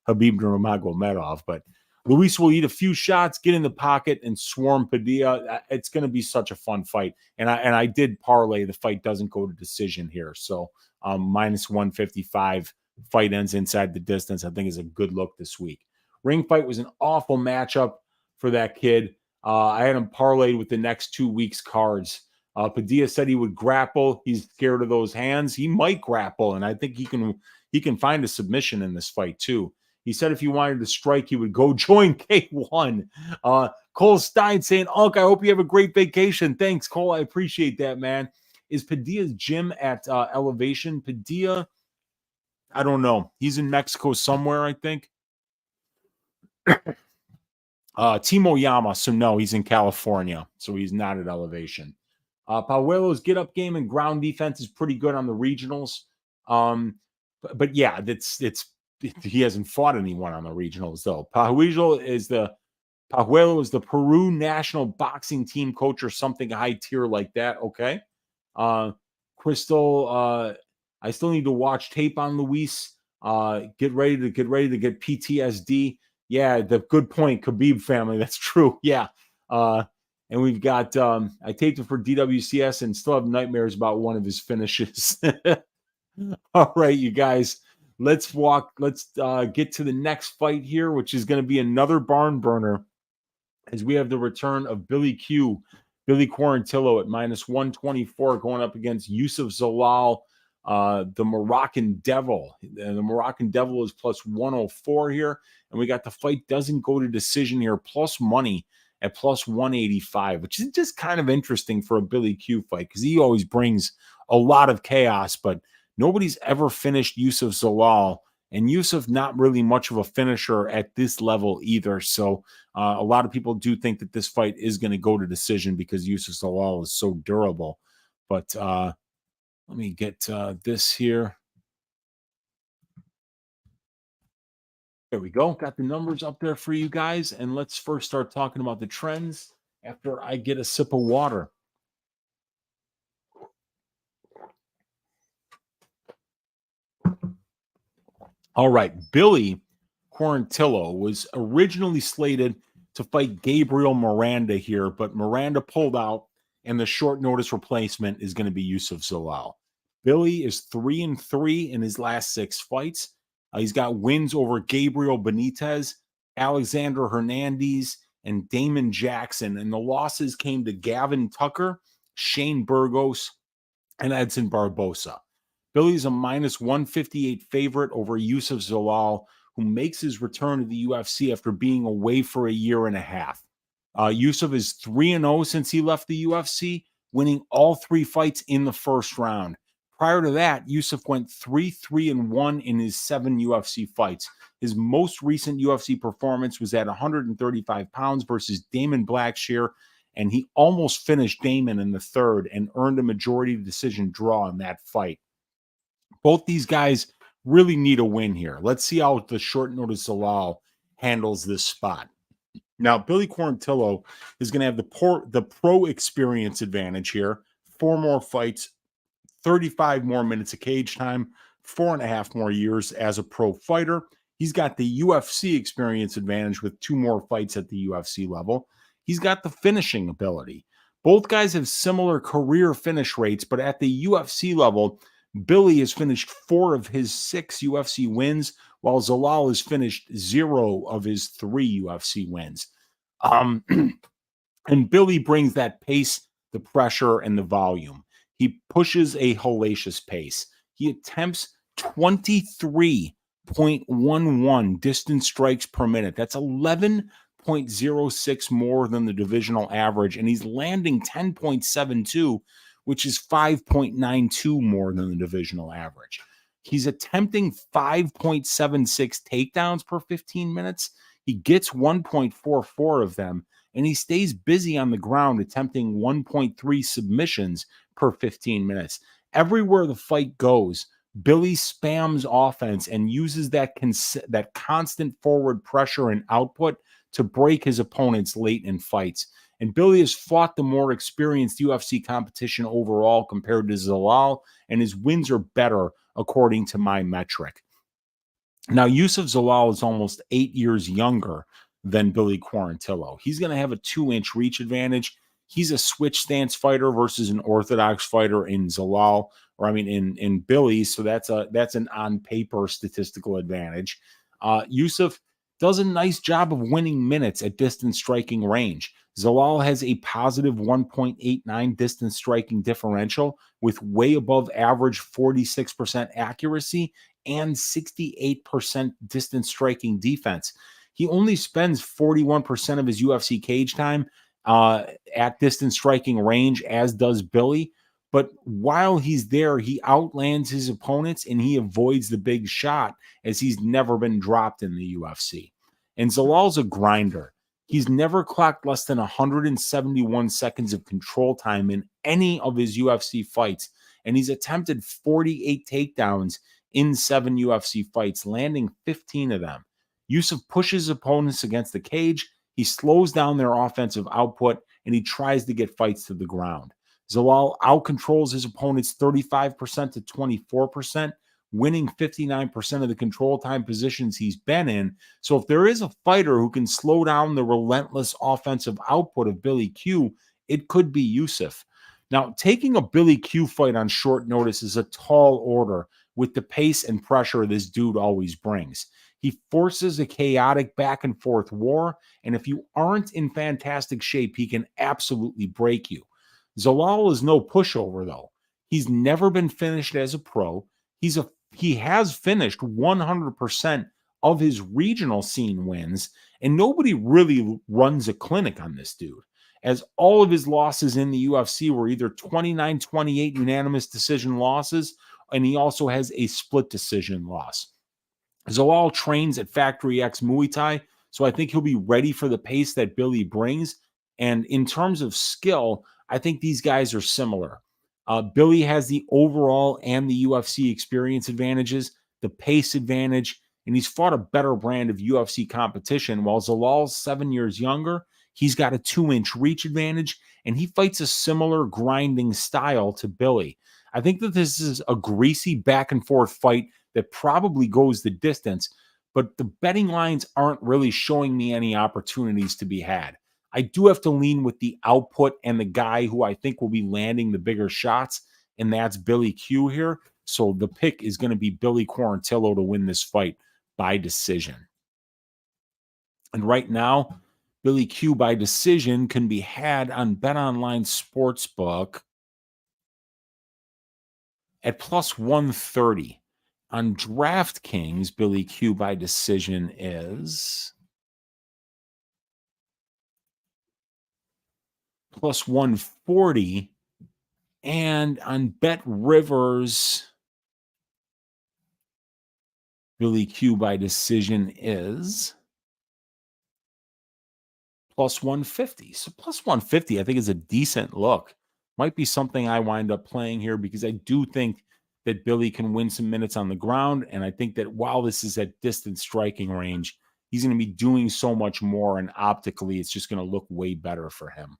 Habib Nurmagomedov, but Luis will eat a few shots, get in the pocket, and swarm Padilla. It's going to be such a fun fight. And I did parlay the fight doesn't go to decision here. So minus 155, fight ends inside the distance, I think is a good look this week. Ring fight was an awful matchup for that kid. I had him parlayed with the next 2 weeks' cards. Padilla said he would grapple. He's scared of those hands. He might grapple, and I think he can find a submission in this fight too. He said if he wanted to strike, he would go join K1. Cole Stein saying, Unc, I hope you have a great vacation. Thanks, Cole. I appreciate that, man. Is Padilla's gym at Elevation? Padilla, I don't know. He's in Mexico somewhere, I think. Timo Yama, so no, he's in California, so he's not at Elevation. Pajuelo's get-up game and ground defense is pretty good on the regionals. But yeah, he hasn't fought anyone on the regionals, though. Pajuelo is the Peru national boxing team coach or something high tier like that. Okay. Crystal, I still need to watch tape on Luis. Get ready to get PTSD. Yeah, the good point, Khabib family. That's true. Yeah. And we've got I taped it for DWCS and still have nightmares about one of his finishes. All right, you guys. Let's get to the next fight here, which is going to be another barn burner, as we have the return of Billy Quarantillo at minus 124 going up against Youssef Zalal, the Moroccan Devil. The Moroccan Devil is plus 104 here, and we got the fight doesn't go to decision here, plus money at plus 185, which is just kind of interesting for a Billy Q fight because he always brings a lot of chaos, but nobody's ever finished Youssef Zalal, and Youssef not really much of a finisher at this level either. So a lot of people do think that this fight is going to go to decision because Youssef Zalal is so durable. But let me get this here. There we go. Got the numbers up there for you guys. And let's first start talking about the trends after I get a sip of water. All right, Billy Quarantillo was originally slated to fight Gabriel Miranda here, but Miranda pulled out, and the short notice replacement is going to be Youssef Zalal. Billy is 3-3 in his last 6 fights. He's got wins over Gabriel Benitez, Alexander Hernandez, and Damon Jackson, and the losses came to Gavin Tucker, Shane Burgos, and Edson Barbosa. Billy's a minus 158 favorite over Youssef Zalal, who makes his return to the UFC after being away for a year and a half. Youssef is 3-0 since he left the UFC, winning all 3 fights in the first round. Prior to that, Youssef went 3-1 in his 7 UFC fights. His most recent UFC performance was at 135 pounds versus Damon Blackshear, and he almost finished Damon in the third and earned a majority decision draw in that fight. Both these guys really need a win here. Let's see how the short notice Zalal handles this spot. Now, Billy Quarantillo is going to have the pro experience advantage here. 4 more fights, 35 more minutes of cage time, 4.5 more years as a pro fighter. He's got the UFC experience advantage with 2 more fights at the UFC level. He's got the finishing ability. Both guys have similar career finish rates, but at the UFC level, Billy has finished 4 of his 6 UFC wins, while Zalal has finished 0 of his 3 UFC wins. And Billy brings that pace, the pressure, and the volume. He pushes a hellacious pace. He attempts 23.11 distance strikes per minute. That's 11.06 more than the divisional average, and he's landing 10.72, which is 5.92 more than the divisional average. He's attempting 5.76 takedowns per 15 minutes. He gets 1.44 of them, and he stays busy on the ground attempting 1.3 submissions per 15 minutes. Everywhere the fight goes, Billy spams offense and uses that constant forward pressure and output to break his opponents late in fights. And Billy has fought the more experienced UFC competition overall compared to Zalal, and his wins are better according to my metric. Now, Youssef Zalal is almost 8 years younger than Billy Quarantillo. He's going to have a 2-inch reach advantage. He's a switch stance fighter versus an orthodox fighter in Zalal, or I mean in Billy. So that's an on paper statistical advantage. Youssef does a nice job of winning minutes at distance striking range. Zalal has a positive 1.89 distance striking differential with way above average 46% accuracy and 68% distance striking defense. He only spends 41% of his UFC cage time at distance striking range, as does Billy. But while he's there, he outlands his opponents and he avoids the big shot, as he's never been dropped in the UFC. And Zalal's a grinder. He's never clocked less than 171 seconds of control time in any of his UFC fights. And he's attempted 48 takedowns in 7 UFC fights, landing 15 of them. Youssef pushes opponents against the cage. He slows down their offensive output, and he tries to get fights to the ground. Zalal outcontrols his opponents 35% to 24%, winning 59% of the control time positions he's been in. So if there is a fighter who can slow down the relentless offensive output of Billy Q, it could be Youssef. Now, taking a Billy Q fight on short notice is a tall order with the pace and pressure this dude always brings. He forces a chaotic back and forth war, and if you aren't in fantastic shape, he can absolutely break you. Zalal is no pushover, though. He's never been finished as a pro. He has finished 100% of his regional scene wins, and nobody really runs a clinic on this dude, as all of his losses in the UFC were either 29-28 unanimous decision losses, and he also has a split decision loss. Zalal trains at Factory X Muay Thai, so I think he'll be ready for the pace that Billy brings. And in terms of skill, I think these guys are similar. Billy has the overall and the UFC experience advantages, the pace advantage, and he's fought a better brand of UFC competition. While Zalal's 7 years younger, he's got a 2-inch reach advantage, and he fights a similar grinding style to Billy. I think that this is a greasy back and forth fight that probably goes the distance, but the betting lines aren't really showing me any opportunities to be had. I do have to lean with the output and the guy who I think will be landing the bigger shots, and that's Billy Q here. So the pick is going to be Billy Quarantillo to win this fight by decision. And right now, Billy Q by decision can be had on BetOnline Sportsbook at plus 130. On DraftKings, Billy Q by decision is plus 140. And on Bet Rivers, Billy Q by decision is plus 150. So plus 150, I think, is a decent look. Might be something I wind up playing here because I do think that Billy can win some minutes on the ground. And I think that while this is at distance striking range, he's going to be doing so much more. And optically, it's just going to look way better for him.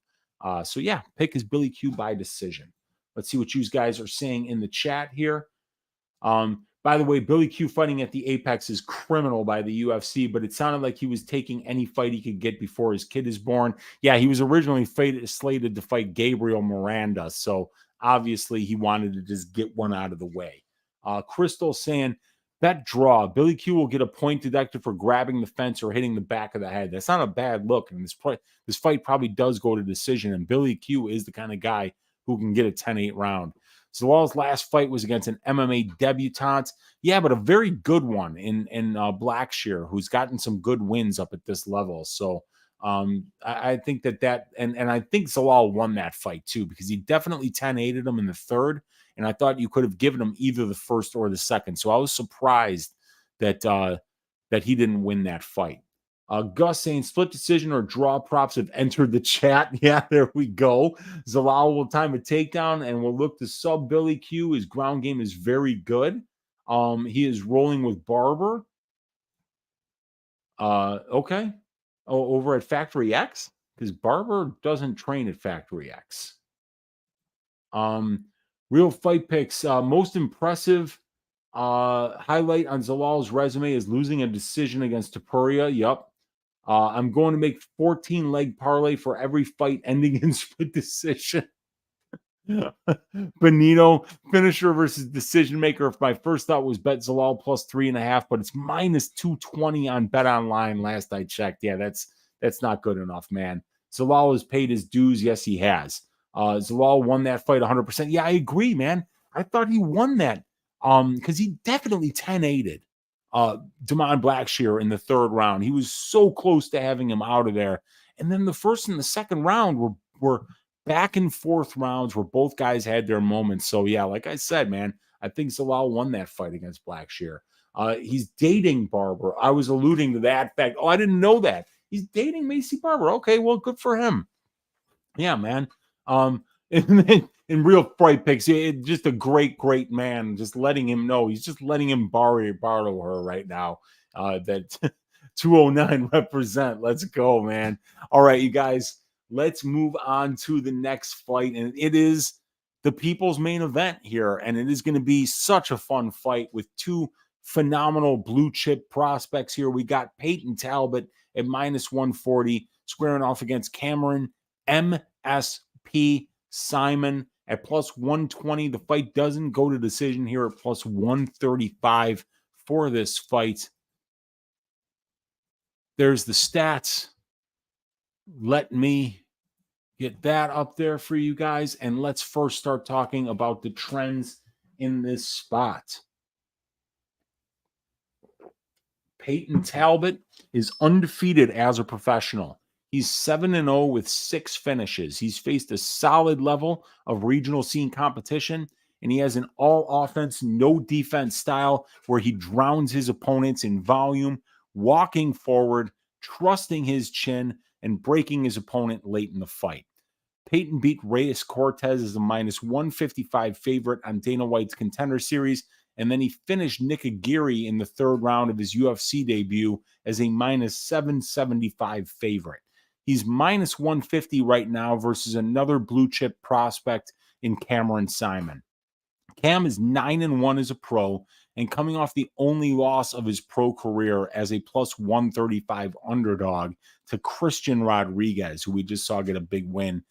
So yeah, pick is Billy Q by decision. Let's see what you guys are saying in the chat here. By the way, Billy Q fighting at the Apex is criminal by the UFC, but it sounded like he was taking any fight he could get before his kid is born. Yeah, he was originally slated to fight Gabriel Miranda, so obviously he wanted to just get one out of the way. Crystal saying, bet draw. Billy Q will get a point deducted for grabbing the fence or hitting the back of the head. That's not a bad look, and this fight probably does go to decision, and Billy Q is the kind of guy who can get a 10-8 round. Zalal's last fight was against an MMA debutante. Yeah, but a very good one in Blackshear, who's gotten some good wins up at this level. So I think that and I think Zalal won that fight too, because he definitely 10-8'd him in the third. And I thought you could have given him either the first or the second. So I was surprised that he didn't win that fight. Gus saying split decision or draw props have entered the chat. Yeah, there we go. Zalal will time a takedown and will look to sub Billy Q. His ground game is very good. He is rolling with Barber. Okay. Oh, over at Factory X? Because Barber doesn't train at Factory X. Real fight picks. Most impressive highlight on Zalal's resume is losing a decision against Topuria. Yup. I'm going to make 14 leg parlay for every fight ending in split decision. Benito, finisher versus decision maker. If my first thought was bet Zalal plus 3.5, but it's minus 220 on Bet Online last I checked. Yeah, that's not good enough, man. Zalal has paid his dues. Yes, he has. Zalal won that fight 100%. Yeah, I agree, man. I thought he won that because he definitely 10-8'd Damon Blackshear in the third round. He was so close to having him out of there. And then the first and the second round were back and forth rounds where both guys had their moments. So, yeah, like I said, man, I think Zalal won that fight against Blackshear. He's dating Barber. I was alluding to that fact. Oh, I didn't know that. He's dating Macy Barber. Okay, well, good for him. Yeah, man. And then in real fight picks, just a great man. Just letting him know. He's just letting him borrow her right now. That 209 represent. Let's go, man. All right, you guys. Let's move on to the next fight. And it is the people's main event here. And it is going to be such a fun fight with two phenomenal blue chip prospects here. We got Peyton Talbot at minus 140, squaring off against Cameron MSP Simon at plus 120. The fight doesn't go to decision here at plus 135 for this fight. There's the stats. Let me get that up there for you guys. And let's first start talking about the trends in this spot. Peyton Talbot is undefeated as a professional. He's 7-0 with 6 finishes. He's faced a solid level of regional scene competition, and he has an all-offense, no-defense style where he drowns his opponents in volume, walking forward, trusting his chin, and breaking his opponent late in the fight. Peyton beat Reyes Cortez as a minus 155 favorite on Dana White's Contender Series, and then he finished Nick Aguirre in the third round of his UFC debut as a minus 775 favorite. He's minus 150 right now versus another blue chip prospect in Cameron Simon. Cam is 9-1 as a pro and coming off the only loss of his pro career as a plus 135 underdog to Christian Rodriguez, who we just saw get a big win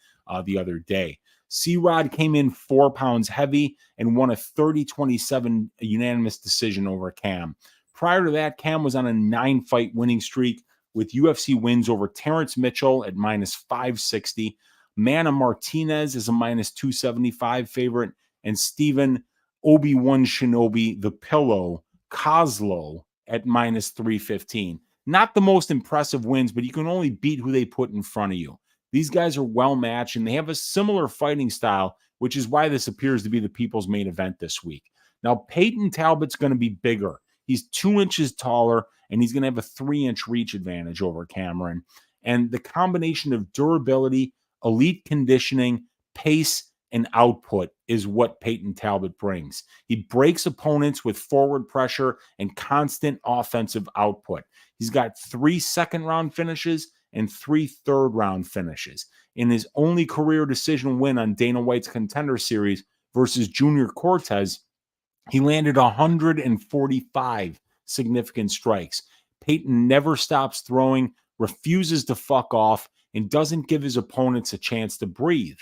the other day. C-Rod came in 4 pounds heavy and won a 30-27 unanimous decision over Cam. Prior to that, Cam was on a 9-fight winning streak with UFC wins over Terrence Mitchell at minus 560, Manna Martinez is a minus 275 favorite, and Stephen Obi-Wan Shinobi, the Pillow, Kozlow at minus 315. Not the most impressive wins, but you can only beat who they put in front of you. These guys are well matched, and they have a similar fighting style, which is why this appears to be the people's main event this week. Now, Peyton Talbot's going to be bigger. He's 2 inches taller, and he's going to have a 3-inch reach advantage over Cameron. And the combination of durability, elite conditioning, pace, and output is what Peyton Talbot brings. He breaks opponents with forward pressure and constant offensive output. He's got 3 second-round finishes and 3 third-round finishes. In his only career decision win on Dana White's Contender Series versus Junior Cortez, he landed 145 significant strikes. Peyton never stops throwing, refuses to fuck off, and doesn't give his opponents a chance to breathe.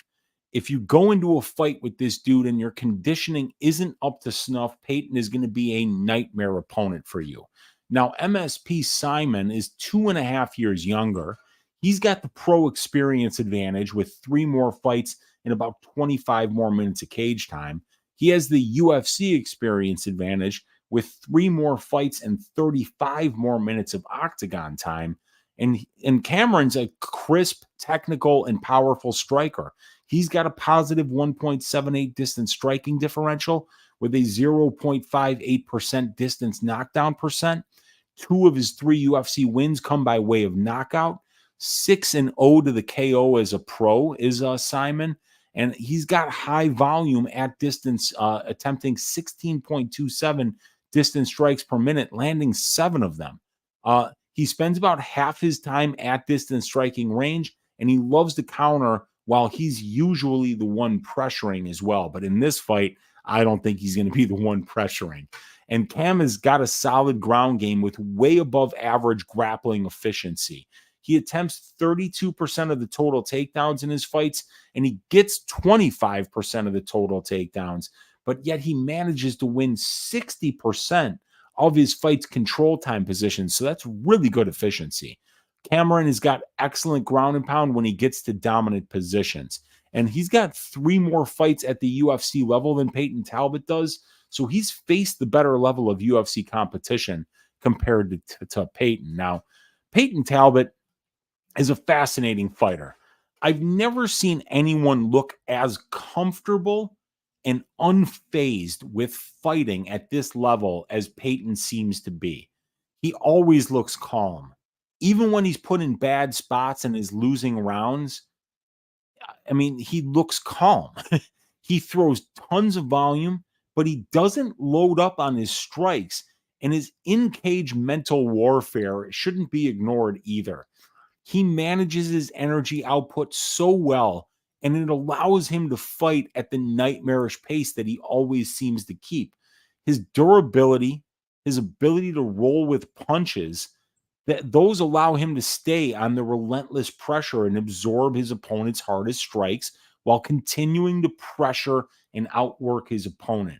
If you go into a fight with this dude and your conditioning isn't up to snuff, Peyton is going to be a nightmare opponent for you. Now, MSP Simon is 2.5 years younger. He's got the pro experience advantage with 3 more fights and about 25 more minutes of cage time. He has the UFC experience advantage with 3 more fights and 35 more minutes of octagon time. And Cameron's a crisp, technical, and powerful striker. He's got a positive 1.78 distance striking differential with a 0.58% distance knockdown percent. 2 of his 3 UFC wins come by way of knockout. 6-0 to the KO as a pro is Simon. And he's got high volume at distance, attempting 16.27 distance strikes per minute, landing 7 of them. He spends about half his time at distance striking range, and he loves to counter while he's usually the one pressuring as well. But in this fight, I don't think he's going to be the one pressuring. And Cam has got a solid ground game with way above average grappling efficiency. He attempts 32% of the total takedowns in his fights, and he gets 25% of the total takedowns, but yet he manages to win 60% of his fights control time positions. So that's really good efficiency. Cameron has got excellent ground and pound when he gets to dominant positions. And he's got 3 more fights at the UFC level than Peyton Talbot does. So he's faced the better level of UFC competition compared to Peyton. Now, Peyton Talbot is a fascinating fighter. I've never seen anyone look as comfortable and unfazed with fighting at this level as Peyton seems to be. He always looks calm. Even when he's put in bad spots and is losing rounds, I mean, he looks calm. He throws tons of volume, but he doesn't load up on his strikes. And his in-cage mental warfare shouldn't be ignored either. He manages his energy output so well, and it allows him to fight at the nightmarish pace that he always seems to keep. His durability, his ability to roll with punches, those allow him to stay on the relentless pressure and absorb his opponent's hardest strikes while continuing to pressure and outwork his opponent.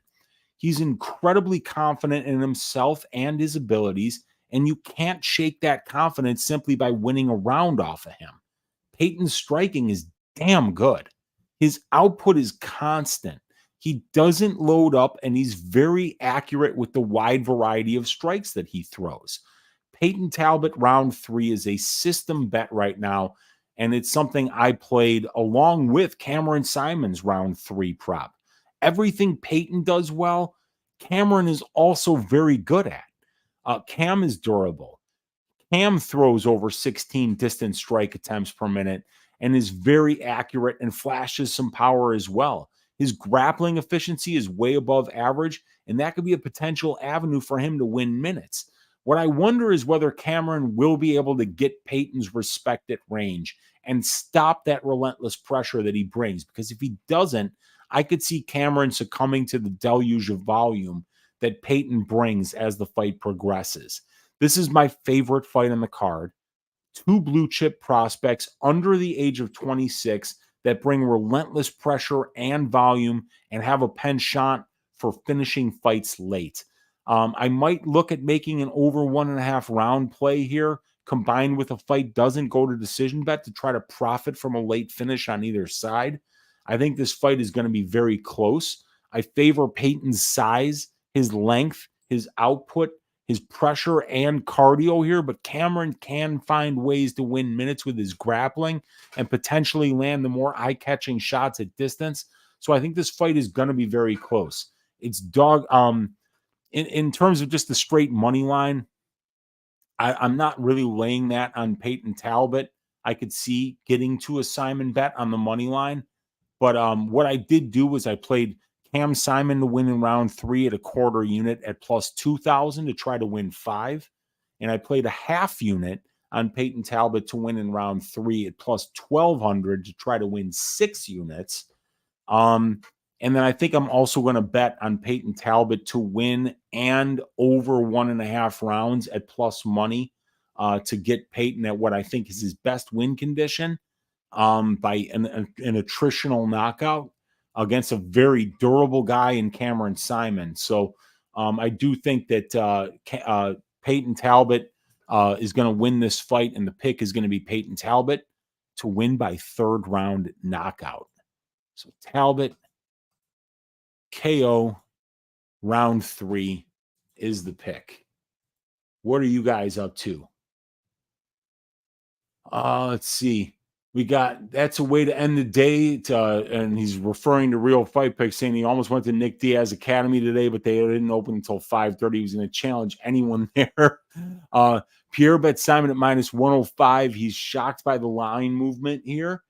He's incredibly confident in himself and his abilities, and you can't shake that confidence simply by winning a round off of him. Peyton's striking is damn good. His output is constant. He doesn't load up, and he's very accurate with the wide variety of strikes that he throws. Peyton Talbot round 3 is a system bet right now, and it's something I played along with Cameron Simon's round 3 prop. Everything Peyton does well, Cameron is also very good at. Cam is durable. Cam throws over 16 distance strike attempts per minute and is very accurate and flashes some power as well. His grappling efficiency is way above average, and that could be a potential avenue for him to win minutes. What I wonder is whether Cameron will be able to get Peyton's respect at range and stop that relentless pressure that he brings. Because if he doesn't, I could see Cameron succumbing to the deluge of volume that Peyton brings as the fight progresses. This is my favorite fight on the card. 2 blue chip prospects under the age of 26 that bring relentless pressure and volume and have a penchant for finishing fights late. I might look at making an over 1.5 round play here, combined with a fight doesn't go to decision bet to try to profit from a late finish on either side. I think this fight is going to be very close. I favor Peyton's size, his length, his output, his pressure, and cardio here, but Cameron can find ways to win minutes with his grappling and potentially land the more eye-catching shots at distance. So I think this fight is going to be very close. It's in terms of just the straight money line, I'm not really laying that on Peyton Talbot. I could see getting to a Simon bet on the money line. But what I did do was I played Cam Simon to win in round 3 at a quarter unit at plus 2,000 to try to win 5. And I played a half unit on Peyton Talbot to win in round 3 at plus 1,200 to try to win 6 units. And then I think I'm also going to bet on Peyton Talbot to win and over 1.5 rounds at plus money to get Peyton at what I think is his best win condition by an attritional knockout against a very durable guy in Cameron Simon. So I do think that Peyton Talbot is going to win this fight, and the pick is going to be Peyton Talbot to win by 3rd round knockout. So Talbot KO round 3 is the pick. What are you guys up to? Let's see. We got that's a way to end the day. And he's referring to Real Fight Pick, saying he almost went to Nick Diaz Academy today, but they didn't open until 5:30. He was going to challenge anyone there. Pierre bet Simon at minus 105. He's shocked by the line movement here.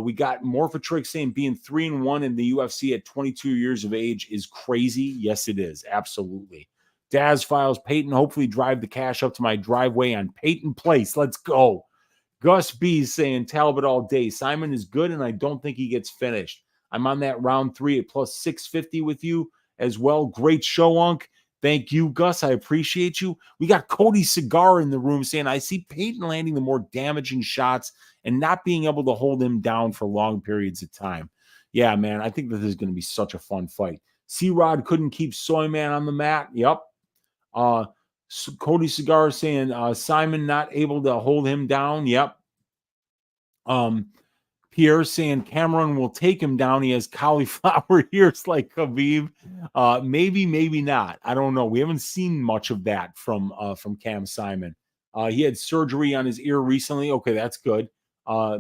We got Morphatrix saying being 3-1 in the UFC at 22 years of age is crazy. Yes, it is. Absolutely. Daz Files, Peyton, hopefully drive the cash up to my driveway on Peyton Place. Let's go. Gus B saying Talbot all day. Simon is good, and I don't think he gets finished. I'm on that round 3 at plus 650 with you as well. Great show, Unk. Thank you, Gus. I appreciate you. We got Cody Cigar in the room saying, I see Peyton landing the more damaging shots and not being able to hold him down for long periods of time. Yeah, man, I think that this is going to be such a fun fight. C-Rod couldn't keep Soyman on the mat. Yep. Cody Cigar saying Simon not able to hold him down. Yep. Pierre saying Cameron will take him down. He has cauliflower ears like Khabib. Maybe not. I don't know. We haven't seen much of that from Cam Simon. He had surgery on his ear recently. Okay, that's good.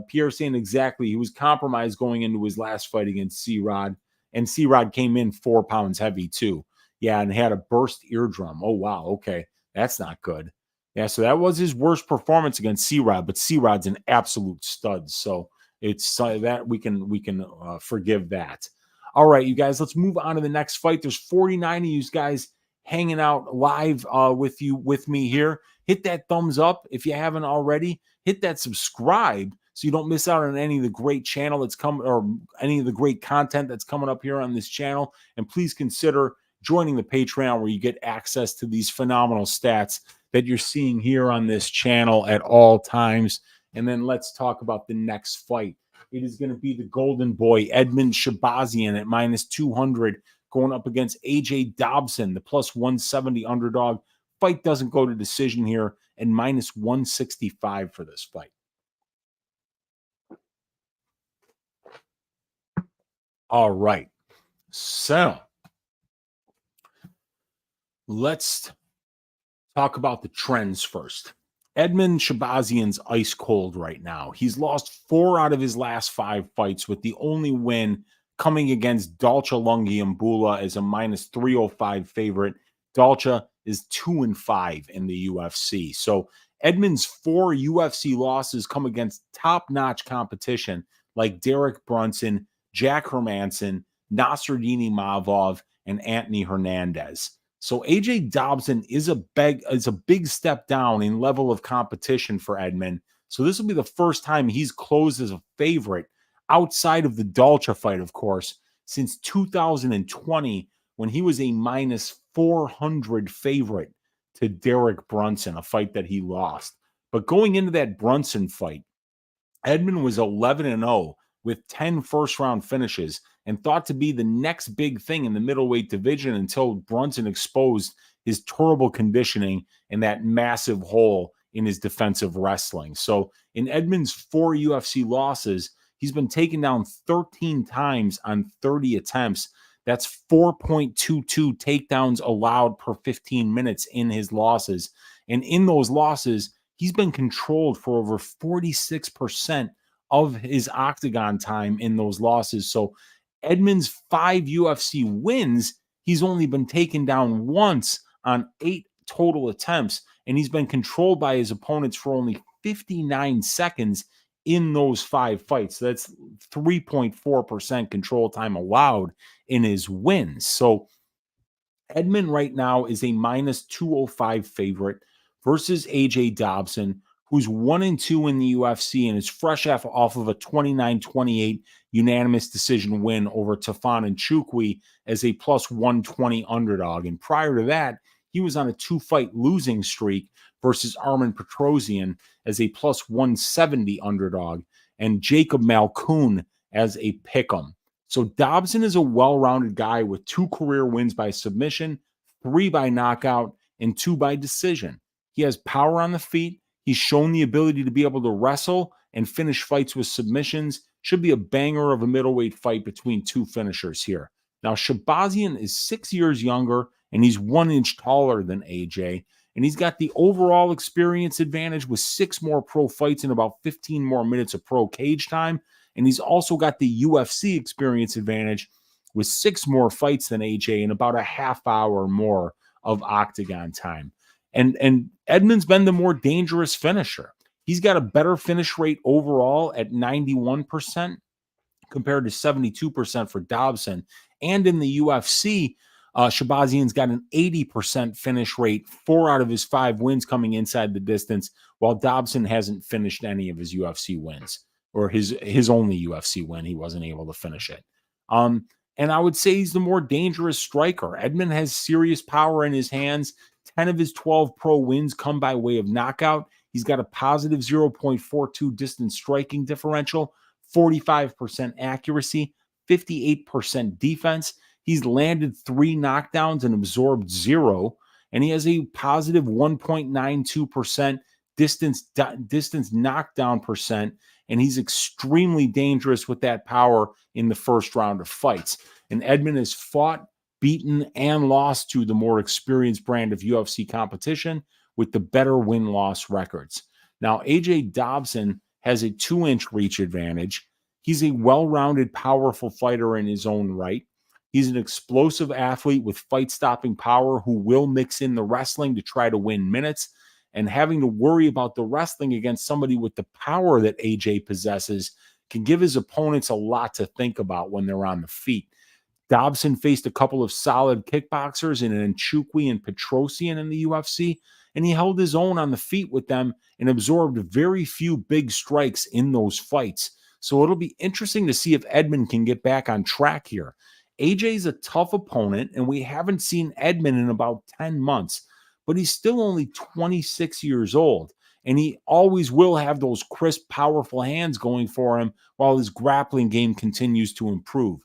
Pierre saying exactly. He was compromised going into his last fight against C-Rod. And C-Rod came in 4 pounds heavy too. Yeah, and had a burst eardrum. Oh, wow. Okay, that's not good. Yeah, so that was his worst performance against C-Rod, but C-Rod's an absolute stud. So it's that we can forgive that. All right, you guys, let's move on to the next fight. There's 49 of you guys hanging out live with me here. Hit that thumbs up if you haven't already. Hit that subscribe so you don't miss out on any of the great channel that's coming or any of the great content that's coming up here on this channel. And please consider joining the Patreon where you get access to these phenomenal stats that you're seeing here on this channel at all times. And then let's talk about the next fight. It is going to be the Golden Boy, Edmund Shabazian at -200, going up against AJ Dobson, the +170 underdog. Fight doesn't go to decision here, and -165 for this fight. All right. So let's talk about the trends first. Edmund Shabazian's ice cold right now. He's lost 4 out of his last 5 fights, with the only win coming against Dalcha Lungiambula as a -305 favorite. Dalcha is 2-5 in the UFC. So Edmund's 4 UFC losses come against top-notch competition like Derek Brunson, Jack Hermanson, Nasruddin Imavov, and Anthony Hernandez. So AJ Dobson is a big step down in level of competition for Edmund. So this will be the first time he's closed as a favorite outside of the Dalcha fight, of course, since 2020, when he was a -400 favorite to Derek Brunson, a fight that he lost. But going into that Brunson fight, Edmund was 11-0 with 10 first-round finishes and thought to be the next big thing in the middleweight division until Brunson exposed his terrible conditioning and that massive hole in his defensive wrestling. So in Edmund's 4 UFC losses, he's been taken down 13 times on 30 attempts. That's 4.22 takedowns allowed per 15 minutes in his losses. And in those losses, he's been controlled for over 46% of his octagon time in those losses. So Edmund's 5 UFC wins, he's only been taken down once on 8 total attempts, and he's been controlled by his opponents for only 59 seconds in those 5 fights. So that's 3.4% control time allowed in his wins. So Edmund right now is a -205 favorite versus AJ Dobson, who's 1-2 in the UFC and is fresh off of a 29-28 unanimous decision win over Tafon and Chukwi as a +120 underdog. And prior to that, he was on a 2-fight losing streak versus Armin Petrosian as a +170 underdog, and Jacob Malkoun as a pick'em. So Dobson is a well-rounded guy with 2 career wins by submission, 3 by knockout, and 2 by decision. He has power on the feet. He's shown the ability to be able to wrestle and finish fights with submissions. Should be a banger of a middleweight fight between 2 finishers here. Now, Shabazian is 6 years younger, and he's 1 inch taller than AJ. And he's got the overall experience advantage with 6 more pro fights and about 15 more minutes of pro cage time. And he's also got the UFC experience advantage with 6 more fights than AJ and about a half hour more of octagon time. And Edmund's been the more dangerous finisher. He's got a better finish rate overall at 91% compared to 72% for Dobson. And in the UFC, Shabazian's got an 80% finish rate, 4 out of his 5 wins coming inside the distance, while Dobson hasn't finished any of his UFC wins, or his only UFC win. He wasn't able to finish it. And I would say he's the more dangerous striker. Edmund has serious power in his hands. 10 of his 12 pro wins come by way of knockout. He's got a positive 0.42 distance striking differential, 45% accuracy, 58% defense. He's landed 3 knockdowns and absorbed 0. And he has a positive 1.92% distance knockdown percent. And he's extremely dangerous with that power in the first round of fights. And Edmund has fought, beaten, and lost to the more experienced brand of UFC competition with the better win-loss records. Now, AJ Dobson has a 2-inch reach advantage. He's a well-rounded, powerful fighter in his own right. He's an explosive athlete with fight-stopping power who will mix in the wrestling to try to win minutes. And having to worry about the wrestling against somebody with the power that AJ possesses can give his opponents a lot to think about when they're on the feet. Dobson faced a couple of solid kickboxers in Nchukwi and Petrosian in the UFC, and he held his own on the feet with them and absorbed very few big strikes in those fights. So it'll be interesting to see if Edmund can get back on track here. AJ's a tough opponent, and we haven't seen Edmund in about 10 months, but he's still only 26 years old, and he always will have those crisp, powerful hands going for him while his grappling game continues to improve.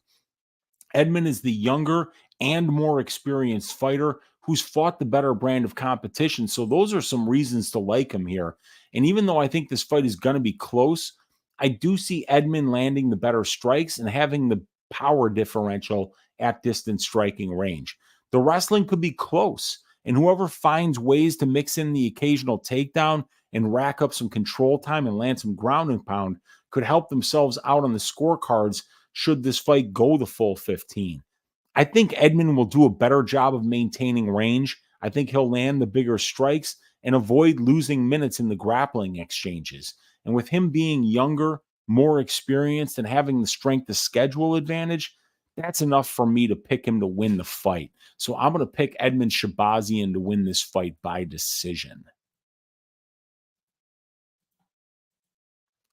Edmund is the younger and more experienced fighter who's fought the better brand of competition, so those are some reasons to like him here. And even though I think this fight is going to be close, I do see Edmund landing the better strikes and having the power differential at distance striking range. The wrestling could be close, and whoever finds ways to mix in the occasional takedown and rack up some control time and land some ground and pound could help themselves out on the scorecards should this fight go the full 15. I think Edmund will do a better job of maintaining range. I think he'll land the bigger strikes and avoid losing minutes in the grappling exchanges. And with him being younger, more experienced, and having the strength to schedule advantage, that's enough for me to pick him to win the fight. So I'm going to pick Edmund Shabazian to win this fight by decision.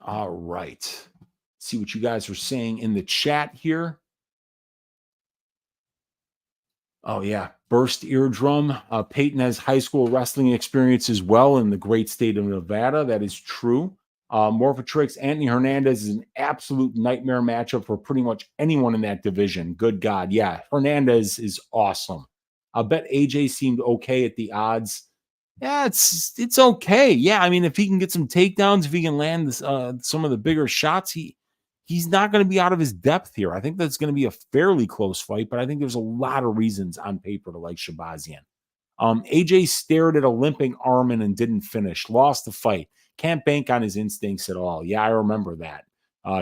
All right. See what you guys are saying in the chat here. Oh, yeah. Burst eardrum. Peyton has high school wrestling experience as well in the great state of Nevada. That is true. Morphotrix, Anthony Hernandez is an absolute nightmare matchup for pretty much anyone in that division. Good God. Yeah, Hernandez is awesome. I'll bet AJ seemed okay at the odds. Yeah, it's okay. Yeah, I mean, if he can get some takedowns, if he can land this, some of the bigger shots, he's not going to be out of his depth here. I think that's going to be a fairly close fight, but I think there's a lot of reasons on paper to like Shabazian. AJ stared at a limping Arman and didn't finish, lost the fight. Can't bank on his instincts at all. Yeah, I remember that.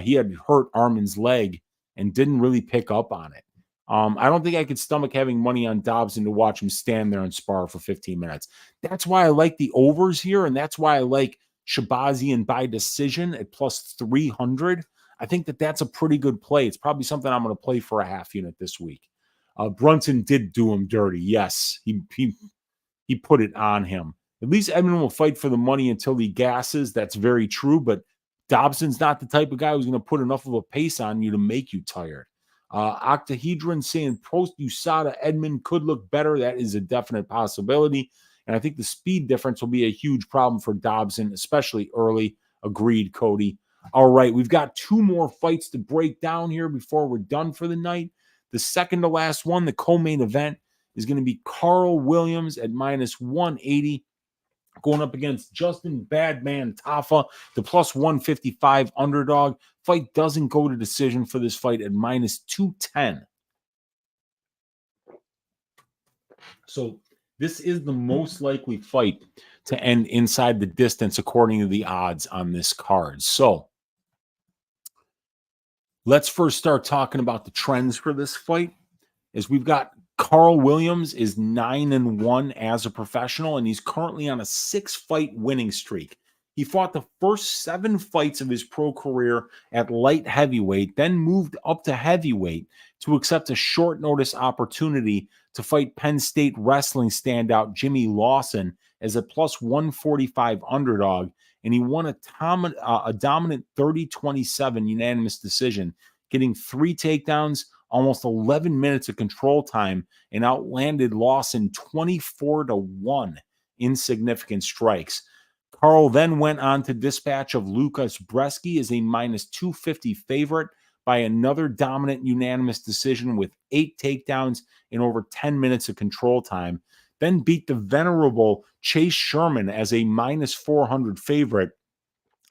He had hurt Arman's leg and didn't really pick up on it. I don't think I could stomach having money on Dobson to watch him stand there and spar for 15 minutes. That's why I like the overs here, and that's why I like Shabazian by decision at plus 300. I think that's a pretty good play. It's probably something I'm going to play for a half unit this week. Brunson did do him dirty. Yes, he put it on him. At least Edmund will fight for the money until he gasses. That's very true, but Dobson's not the type of guy who's going to put enough of a pace on you to make you tired. Octahedron saying post USADA Edmund could look better. That is a definite possibility. And I think the speed difference will be a huge problem for Dobson, especially early. Agreed, Cody. All right, we've got 2 more fights to break down here before we're done for the night. The second to last one, the co-main event, is going to be Carl Williams at minus 180 going up against Justin Badman Tafa, the plus 155 underdog. Fight doesn't go to decision for this fight at minus 210. So this is the most likely fight to end inside the distance according to the odds on this card. So let's first start talking about the trends for this fight. As we've got Carl Williams is 9-1 as a professional, and he's currently on a 6-fight winning streak. He fought the first 7 fights of his pro career at light heavyweight, then moved up to heavyweight to accept a short notice opportunity to fight Penn State wrestling standout Jimmy Lawson as a plus 145 underdog, and he won a dominant 30-27 unanimous decision, getting 3 takedowns, almost 11 minutes of control time, and outlanded Lawson 24-1 in significant strikes. Carl then went on to dispatch of Lucas Bresky as a minus 250 favorite by another dominant unanimous decision with 8 takedowns in over 10 minutes of control time, then beat the venerable Chase Sherman as a minus 400 favorite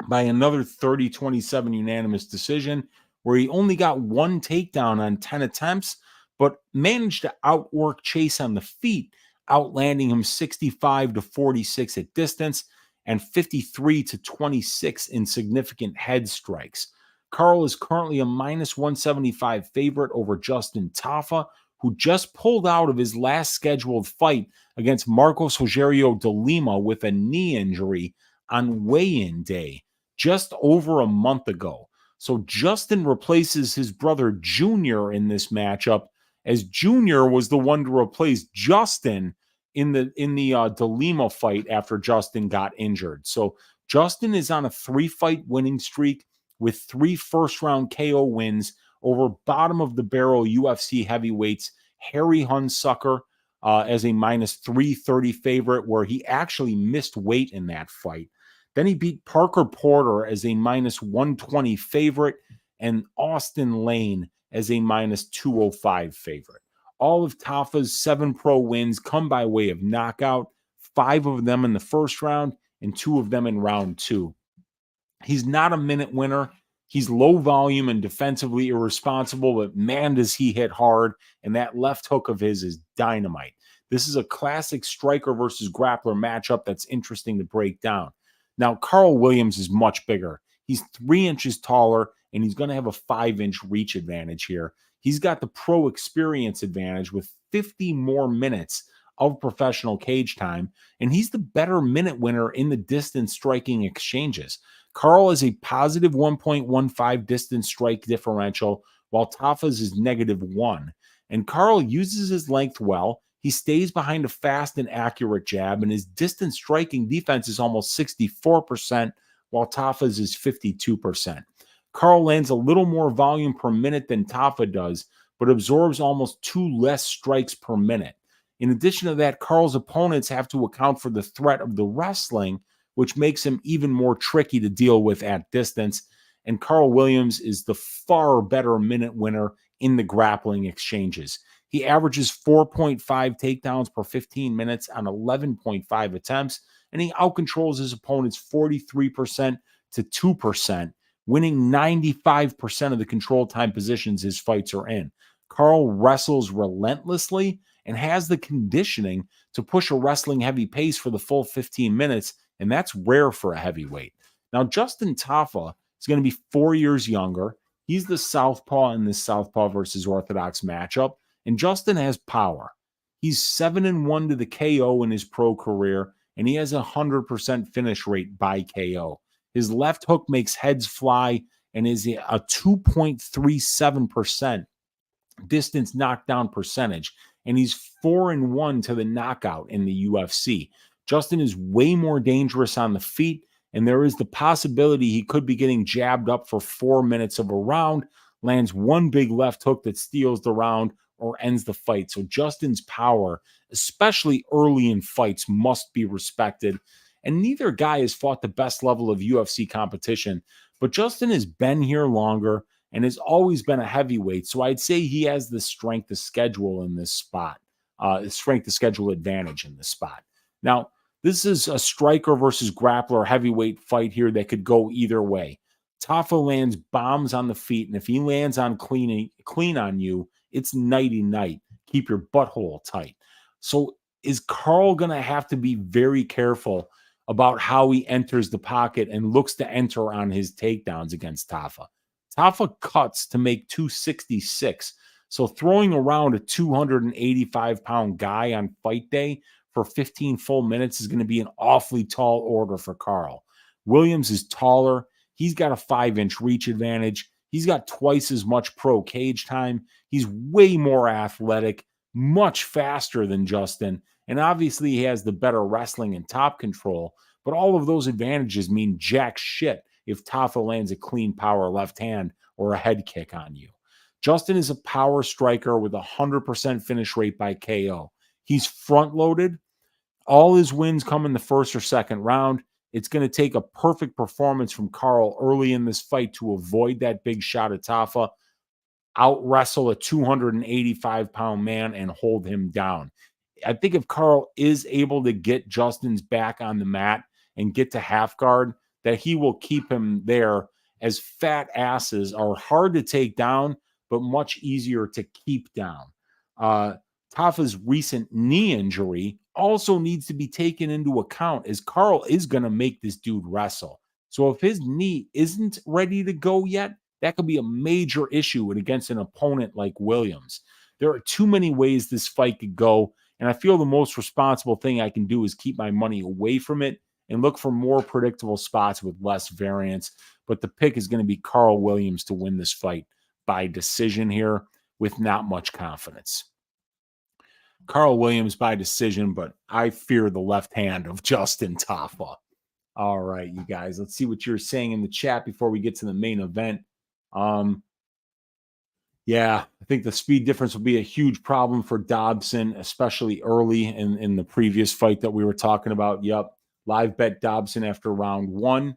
by another 30-27 unanimous decision, where he only got 1 takedown on 10 attempts, but managed to outwork Chase on the feet, outlanding him 65-46 at distance and 53-26 in significant head strikes. Carl is currently a minus 175 favorite over Justin Tafa, who just pulled out of his last scheduled fight against Marcos Rogerio de Lima with a knee injury on weigh-in day just over a month ago. So Justin replaces his brother Junior in this matchup, as Junior was the one to replace Justin in the De Lima fight after Justin got injured. So Justin is on a 3-fight winning streak with 3 first-round KO wins over bottom-of-the-barrel UFC heavyweights Harry Hunsucker as a minus 330 favorite, where he actually missed weight in that fight. Then he beat Parker Porter as a minus 120 favorite and Austin Lane as a minus 205 favorite. All of Tafa's 7 pro wins come by way of knockout, 5 of them in the first round and 2 of them in round 2. He's not a minute winner. He's low volume and defensively irresponsible, but man, does he hit hard, and that left hook of his is dynamite. This is a classic striker versus grappler matchup that's interesting to break down. Now, Carl Williams is much bigger. He's 3 inches taller, and he's going to have a 5-inch reach advantage here. He's got the pro experience advantage with 50 more minutes of professional cage time, and he's the better minute winner in the distance striking exchanges. Carl is a positive 1.15 distance strike differential, while Tafa's is -1. And Carl uses his length well. He stays behind a fast and accurate jab, and his distance striking defense is almost 64%, while Tafa's is 52%. Carl lands a little more volume per minute than Tafa does, but absorbs almost 2 less strikes per minute. In addition to that, Carl's opponents have to account for the threat of the wrestling, which makes him even more tricky to deal with at distance. And Carl Williams is the far better minute winner in the grappling exchanges. He averages 4.5 takedowns per 15 minutes on 11.5 attempts, and he outcontrols his opponents 43% to 2%, winning 95% of the control time positions his fights are in. Carl wrestles relentlessly and has the conditioning to push a wrestling heavy pace for the full 15 minutes, and that's rare for a heavyweight. Now, Justin Tafa is going to be 4 years younger. He's the southpaw in this southpaw versus orthodox matchup, and Justin has power. He's 7-1 to the KO in his pro career, and he has a 100% finish rate by KO. His left hook makes heads fly and is a 2.37% distance knockdown percentage, and he's 4-1 to the knockout in the UFC. Justin is way more dangerous on the feet, and there is the possibility he could be getting jabbed up for 4 minutes of a round, lands one big left hook that steals the round or ends the fight. So Justin's power, especially early in fights, must be respected. And neither guy has fought the best level of UFC competition, but Justin has been here longer and has always been a heavyweight. So I'd say he has the strength of schedule in this spot, strength of schedule advantage in this spot. Now, this is a striker versus grappler heavyweight fight here that could go either way. Tafa lands bombs on the feet, and if he lands on clean on you, it's nighty-night. Keep your butthole tight. So is Carl going to have to be very careful about how he enters the pocket and looks to enter on his takedowns against Tafa? Tafa cuts to make 266. So throwing around a 285-pound guy on fight day for 15 full minutes is going to be an awfully tall order for Carl. Williams is taller. He's got a 5-inch reach advantage. He's got twice as much pro cage time. He's way more athletic, much faster than Justin. And obviously he has the better wrestling and top control. But all of those advantages mean jack shit if Tafa lands a clean power left hand or a head kick on you. Justin is a power striker with 100% finish rate by KO. He's front-loaded. All his wins come in the first or second round. It's going to take a perfect performance from Carl early in this fight to avoid that big shot at Tafa, out-wrestle a 285-pound man, and hold him down. I think if Carl is able to get Justin's back on the mat and get to half guard, that he will keep him there, as fat asses are hard to take down, but much easier to keep down. Tafa's recent knee injury also needs to be taken into account, as Carl is going to make this dude wrestle. So if his knee isn't ready to go yet, that could be a major issue against an opponent like Williams. There are too many ways this fight could go, and I feel the most responsible thing I can do is keep my money away from it and look for more predictable spots with less variance. But the pick is going to be Carl Williams to win this fight by decision here with not much confidence. Carl Williams by decision, but I fear the left hand of Justin Tafa. All right, you guys, let's see what you're saying in the chat before we get to the main event. Yeah, I think the speed difference will be a huge problem for Dobson, especially early in the previous fight that we were talking about. Yep, live bet Dobson after round one.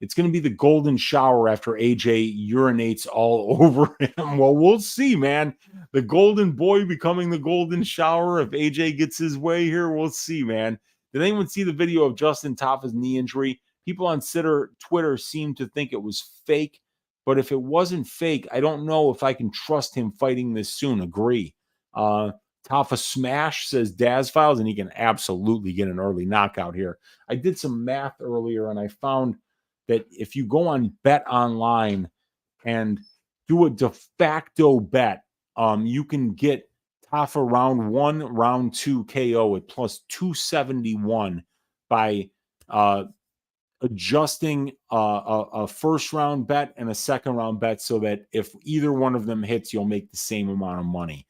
It's going to be the golden shower after AJ urinates all over him. Well, we'll see, man. The golden boy becoming the golden shower. If AJ gets his way here, we'll see, man. Did anyone see the video of Justin Tafa's knee injury? People on Twitter seem to think it was fake. But if it wasn't fake, I don't know if I can trust him fighting this soon. Agree. Tafa smash, says Daz Files, and he can absolutely get an early knockout here. I did some math earlier, and I found that if you go on Bet Online and do a de facto bet, you can get Tafa round one, round two KO at plus 271 by adjusting a first round bet and a second round bet, so that if either one of them hits, you'll make the same amount of money.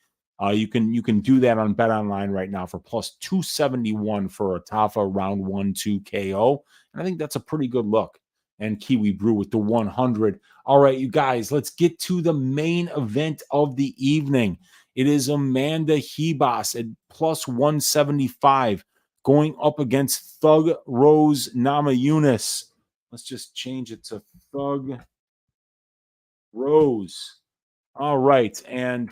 You can do that on Bet Online right now for plus 271 for a Tafa round 1-2 KO, and I think that's a pretty good look. And Kiwi Brew with the 100. All right, you guys, let's get to the main event of the evening. It is Amanda Ribas at plus 175. Going up against Thug Rose Namajunas. Let's just change it to Thug Rose. All right. And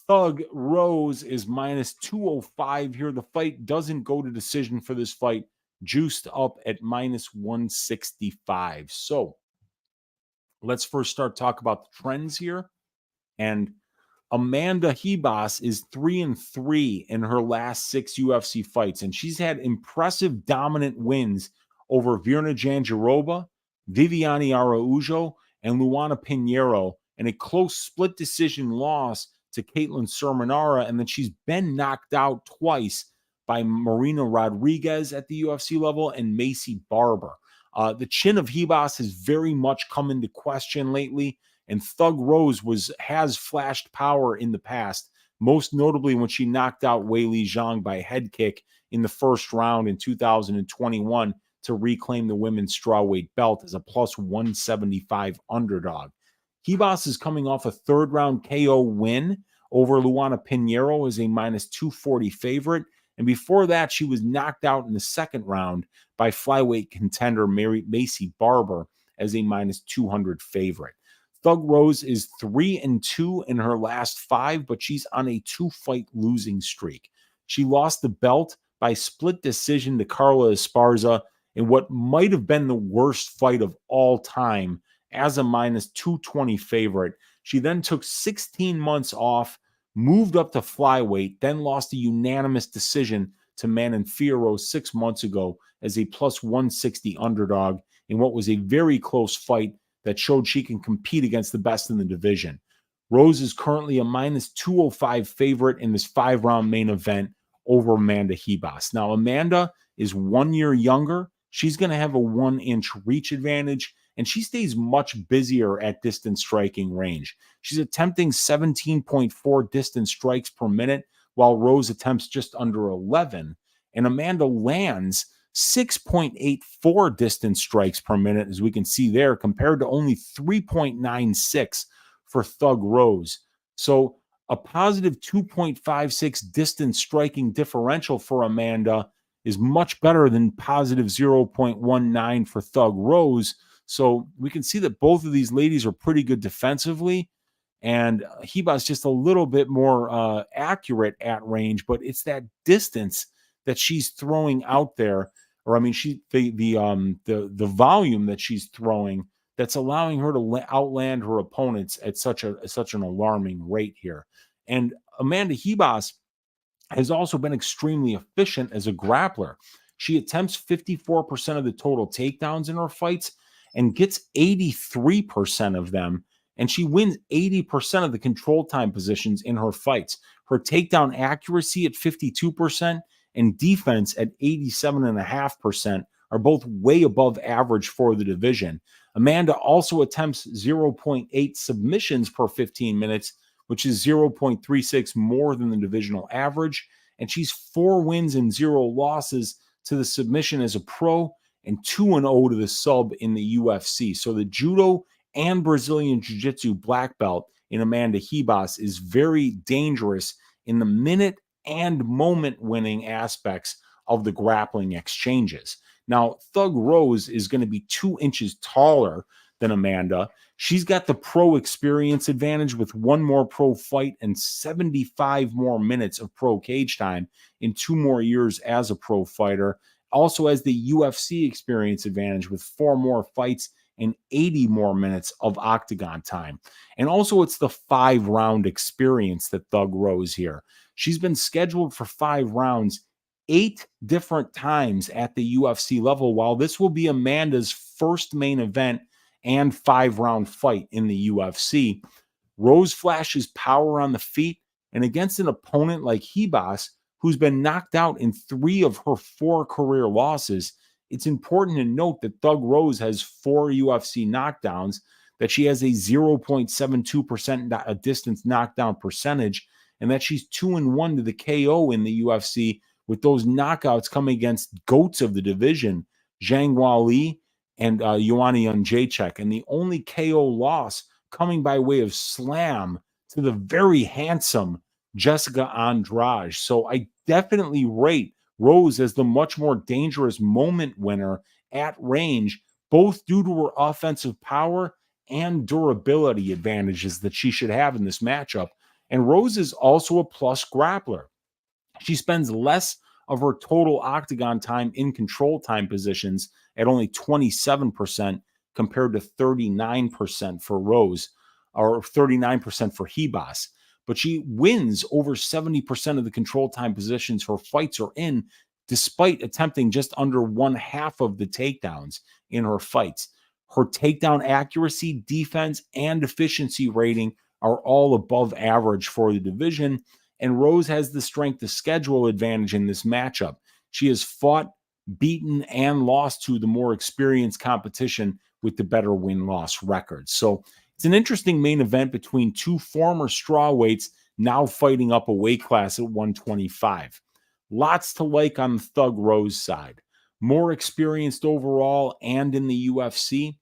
Thug Rose is minus 205 here. The fight doesn't go to decision for this fight. Juiced up at minus 165. So let's first start talk about the trends here. And Amanda Ribas is 3-3 in her last 6 UFC fights, and she's had impressive dominant wins over Virna Jandiroba, Viviane Araújo, and Luana Pinheiro, and a close split decision loss to Caitlin Sermonara, and then she's been knocked out twice by Marina Rodriguez at the UFC level and Macy Barber. The chin of Ribas has very much come into question lately, and Thug Rose has flashed power in the past, most notably when she knocked out Weili Zhang by head kick in the first round in 2021 to reclaim the women's strawweight belt as a plus 175 underdog. Ribas is coming off a third-round KO win over Luana Pinheiro as a minus 240 favorite, and before that, she was knocked out in the second round by flyweight contender Macy Barber as a minus 200 favorite. Thug Rose is 3-2 in her last 5, but she's on a 2-fight losing streak. She lost the belt by split decision to Carla Esparza in what might have been the worst fight of all time as a minus 220 favorite. She then took 16 months off, moved up to flyweight, then lost a unanimous decision to Manon Fiorot 6 months ago as a plus 160 underdog in what was a very close fight that showed she can compete against the best in the division. Rose is currently a minus 205 favorite in this 5-round main event over Amanda Ribas. Now, Amanda is 1 year younger. She's going to have a 1-inch reach advantage, and she stays much busier at distance striking range. She's attempting 17.4 distance strikes per minute, while Rose attempts just under 11. And Amanda lands 6.84 distance strikes per minute, as we can see there, compared to only 3.96 for Thug Rose. So a positive 2.56 distance striking differential for Amanda is much better than positive 0.19 for Thug Rose. So we can see that both of these ladies are pretty good defensively. And Ribas just a little bit more accurate at range, but it's that distance that she's throwing out there, or I mean, the volume that she's throwing that's allowing her to outland her opponents at such an alarming rate here. And Amanda Ribas has also been extremely efficient as a grappler. She attempts 54% of the total takedowns in her fights and gets 83% of them. And she wins 80% of the control time positions in her fights. Her takedown accuracy at 52% and defense at 87.5% are both way above average for the division. Amanda also attempts 0.8 submissions per 15 minutes, which is 0.36 more than the divisional average. And she's 4 wins and 0 losses to the submission as a pro and 2-0 to the sub in the UFC. So the judo and Brazilian Jiu-Jitsu black belt in Amanda Ribas is very dangerous in the minute and moment winning aspects of the grappling exchanges. Now, Thug Rose is going to be 2 inches taller than Amanda. She's got the pro experience advantage with 1 more pro fight and 75 more minutes of pro cage time in 2 more years as a pro fighter. Also has the UFC experience advantage with 4 more fights and 80 more minutes of octagon time. And also it's the 5-round experience that Thug Rose here. She's been scheduled for 5 rounds 8 different times at the UFC level, while this will be Amanda's first main event and 5-round fight in the UFC. Rose flashes power on the feet, and against an opponent like Ribas, who's been knocked out in 3 of her 4 career losses, it's important to note that Thug Rose has 4 UFC knockdowns, that she has a 0.72% distance knockdown percentage, and that she's 2-1 to the KO in the UFC, with those knockouts coming against goats of the division, Zhang Weili and Joanna Jędrzejczyk, and the only KO loss coming by way of slam to the very handsome Jessica Andrade. So I definitely rate Rose as the much more dangerous moment winner at range, both due to her offensive power and durability advantages that she should have in this matchup. And Rose is also a plus grappler. She spends less of her total octagon time in control time positions at only 27% compared to 39% for Rose, or 39% for Ribas. But she wins over 70% of the control time positions her fights are in, despite attempting just under 1/2 of the takedowns in her fights. Her takedown accuracy, defense, and efficiency rating are all above average for the division, and Rose has the strength of schedule advantage in this matchup. She has fought, beaten, and lost to the more experienced competition with the better win-loss records. So it's an interesting main event between 2 former strawweights now fighting up a weight class at 125. Lots to like on the Thug Rose side. More experienced overall and in the UFC.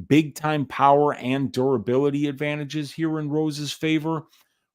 Big-time power and durability advantages here in Rose's favor.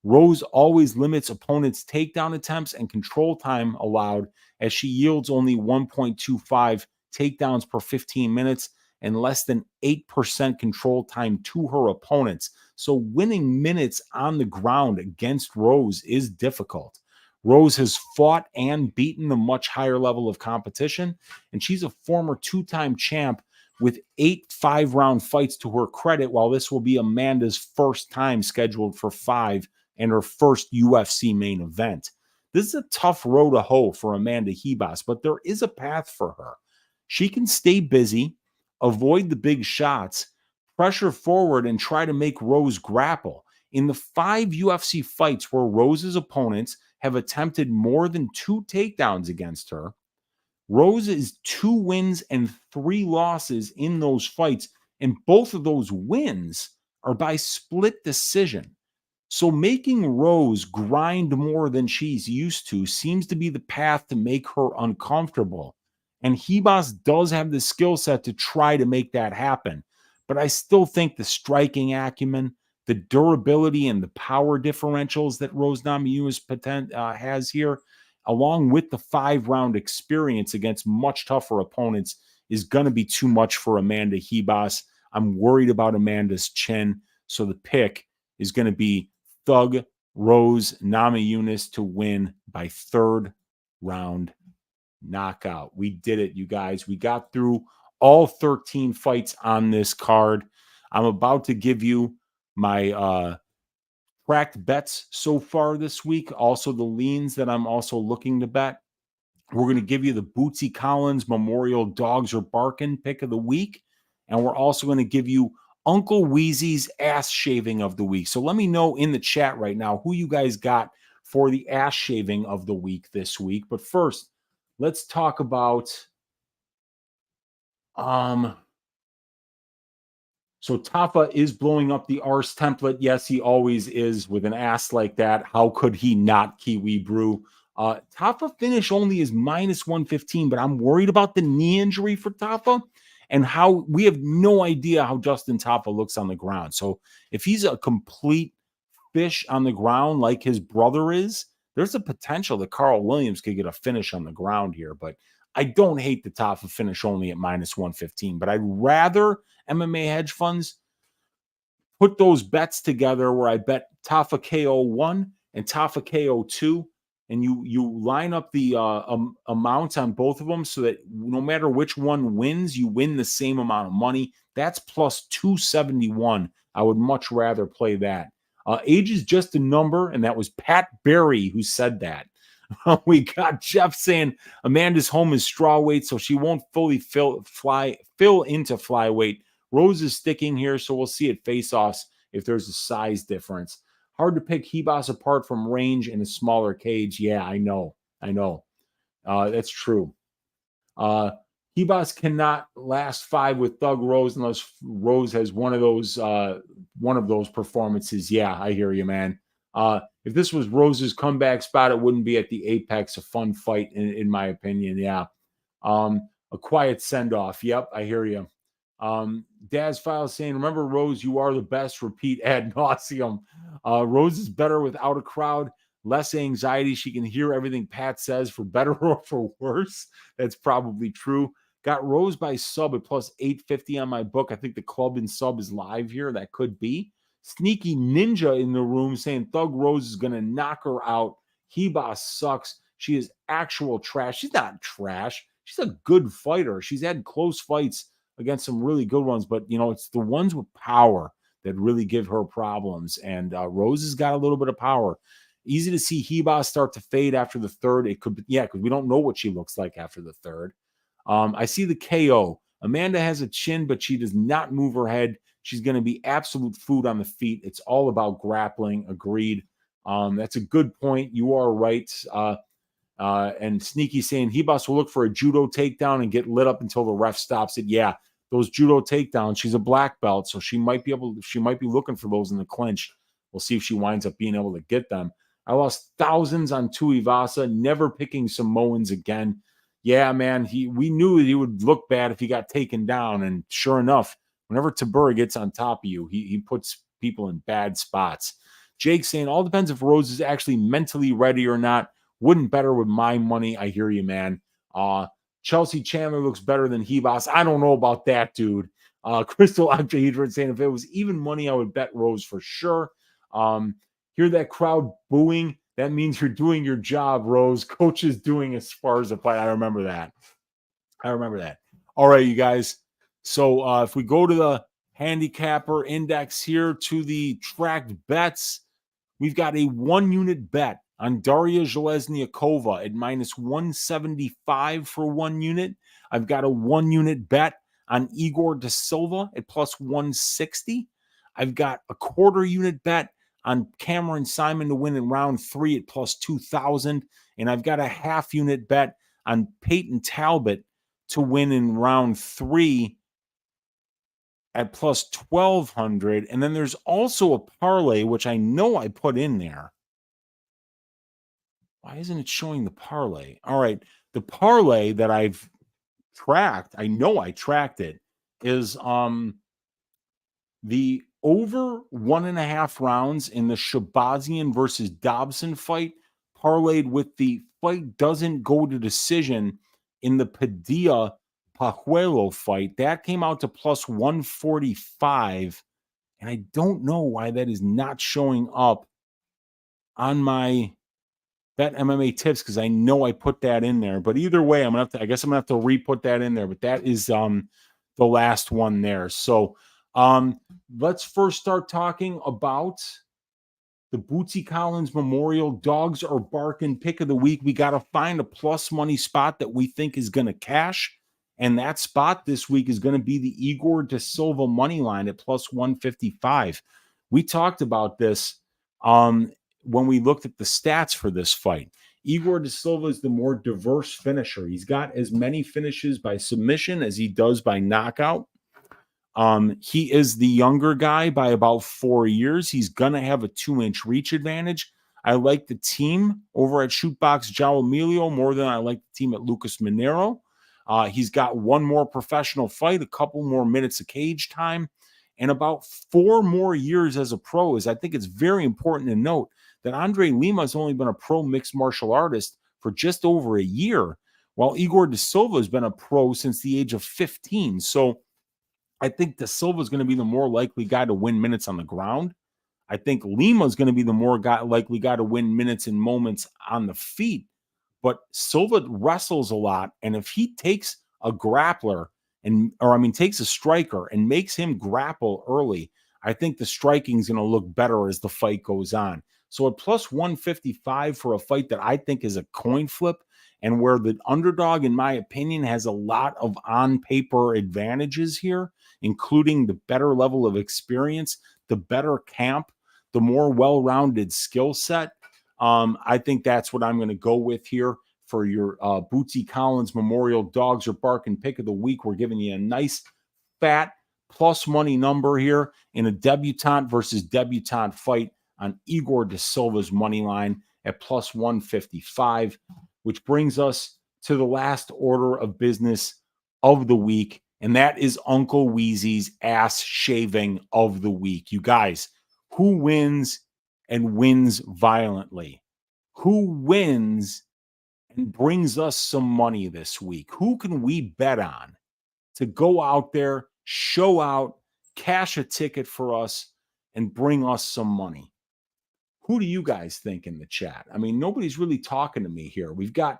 Rose always limits opponents' takedown attempts and control time allowed, as she yields only 1.25 takedowns per 15 minutes and less than 8% control time to her opponents. So winning minutes on the ground against Rose is difficult. Rose has fought and beaten a much higher level of competition, and she's a former 2-time champ with 8 5-round fights to her credit, while this will be Amanda's first time scheduled for 5 and her first UFC main event. This is a tough row to hoe for Amanda Ribas, but there is a path for her. She can stay busy, avoid the big shots, pressure forward, and try to make Rose grapple. In the 5 UFC fights where Rose's opponents have attempted more than 2 takedowns against her, Rose is 2 wins and 3 losses in those fights, and both of those wins are by split decision. So making Rose grind more than she's used to seems to be the path to make her uncomfortable. And Ribas does have the skill set to try to make that happen. But I still think the striking acumen, the durability and the power differentials that Rose Namajunas has here, along with the 5-round experience against much tougher opponents, is going to be too much for Amanda Ribas. I'm worried about Amanda's chin. So the pick is going to be Thug Rose Namajunas to win by 3rd round knockout. We did it, you guys. We got through all 13 fights on this card. I'm about to give you my tracked bets so far this week. Also the leans that I'm also looking to bet. We're going to give you the Bootsy Collins Memorial Dogs or Parkin pick of the week. And we're also going to give you Uncle Weezy's ass shaving of the week. So let me know in the chat right now who you guys got for the ass shaving of the week this week. But first, let's talk about so Tafa is blowing up the arse template. Yes, he always is with an ass like that. How could he not, Kiwi Brew? Tafa finish only is -115, but I'm worried about the knee injury for Tafa and how we have no idea how Justin Tafa looks on the ground. So if he's a complete fish on the ground like his brother is, there's a potential that Carl Williams could get a finish on the ground here. But I don't hate the Tafa finish only at -115, but I'd rather MMA hedge funds put those bets together where I bet Tafa KO1 and Tafa KO2, and you line up the amounts on both of them so that no matter which one wins, you win the same amount of money. That's plus 271. I would much rather play that. Age is just a number, and that was Pat Berry who said that. We got Jeff saying Amanda's home is straw weight, so she won't fully fill into flyweight. Rose is sticking here, so we'll see at face-offs if there's a size difference. Hard to pick Ribas apart from range in a smaller cage. Yeah, I know. That's true. Ribas cannot last 5 with Thug Rose unless Rose has one of those performances. Yeah, I hear you, man. If this was Rose's comeback spot, it wouldn't be at the apex. A fun fight, in my opinion. Yeah. A quiet send-off. Yep, I hear you. Daz File saying, remember, Rose, you are the best. Repeat ad nauseum. Rose is better without a crowd. Less anxiety. She can hear everything Pat says, for better or for worse. That's probably true. Got Rose by sub at plus 850 on my book. I think the club and sub is live here. That could be. Sneaky Ninja in the room saying Thug Rose is going to knock her out. Ribas sucks. She is actual trash. She's not trash. She's a good fighter. She's had close fights against some really good ones, but it's the ones with power that really give her problems. And Rose has got a little bit of power. Easy to see Ribas start to fade after the third. It could be, because we don't know what she looks like after the third. I see the KO. Amanda has a chin, but she does not move her head. She's going to be absolute food on the feet. It's all about grappling. Agreed. That's a good point. You are right. And Sneaky saying Ribas will look for a judo takedown and get lit up until the ref stops it. Yeah, those judo takedowns. She's a black belt, so she might be looking for those in the clinch. We'll see if she winds up being able to get them. I lost thousands on Tuivasa, never picking Samoans again. Yeah, man, we knew he would look bad if he got taken down, and sure enough, whenever Tabura gets on top of you, he puts people in bad spots. Jake saying all depends if Rose is actually mentally ready or not. Wouldn't better with my money. I hear you, man. Chelsea Chandler looks better than Ribas. I don't know about that, dude. Crystal Octahedron saying if it was even money, I would bet Rose for sure. Hear that crowd booing? That means you're doing your job, Rose. Coach is doing as far as the fight. I remember that. All right, you guys. So if we go to the handicapper index here to the tracked bets, we've got a 1-unit bet on Daria Zhelezniakova at -175 for 1 unit. I've got a 1-unit bet on Igor de Silva at plus 160. I've got a 1/4-unit bet on Cameron Simon to win in round 3 at plus 2,000. And I've got a 1/2-unit bet on Peyton Talbot to win in round 3 at plus 1,200. And then there's also a parlay, which I know I put in there. Why isn't it showing the parlay? All right. The parlay that I've tracked, I know I tracked it, is the over 1.5 rounds in the Shabazian versus Dobson fight, parlayed with the fight doesn't go to decision in the Padilla Pajuelo fight. That came out to plus 145. And I don't know why that is not showing up on my Bet MMA tips, because I know I put that in there. But either way, I guess I'm gonna have to re-put that in there. But that is the last one there. So let's first start talking about the Bootsy Collins Memorial Dogs Are Barking pick of the week. We got to find a plus money spot that we think is going to cash. And that spot this week is going to be the Igor de Silva money line at plus 155. We talked about this when we looked at the stats for this fight. Igor de Silva is the more diverse finisher. He's got as many finishes by submission as he does by knockout. He is the younger guy by about 4 years. He's going to have a 2-inch reach advantage. I like the team over at Shootbox João Emilio more than I like the team at Lucas Mineiro. He's got one more professional fight, a couple more minutes of cage time, and about 4 more years as a pro. I think it's very important to note that Andre Lima has only been a pro mixed martial artist for just over a year, while Igor de Silva has been a pro since the age of 15. So I think De Silva is going to be the more likely guy to win minutes on the ground. I think Lima is going to be the more likely guy to win minutes and moments on the feet. But Silva wrestles a lot, and if he takes a grappler takes a striker and makes him grapple early, I think the striking is going to look better as the fight goes on. So at plus 155 for a fight that I think is a coin flip, and where the underdog, in my opinion, has a lot of on-paper advantages here, including the better level of experience, the better camp, the more well-rounded skill set. I think that's what I'm going to go with here for your Bootsy Collins Memorial Dogs Are Barking pick of the week. We're giving you a nice, fat, plus money number here in a debutante versus debutante fight on Igor de Silva's money line at plus 155, which brings us to the last order of business of the week, and that is Uncle Weezy's ass shaving of the week. You guys, who wins and wins violently? Who wins and brings us some money this week? Who can we bet on to go out there, show out, cash a ticket for us, and bring us some money? Who do you guys think in the chat? I mean, nobody's really talking to me here. We've got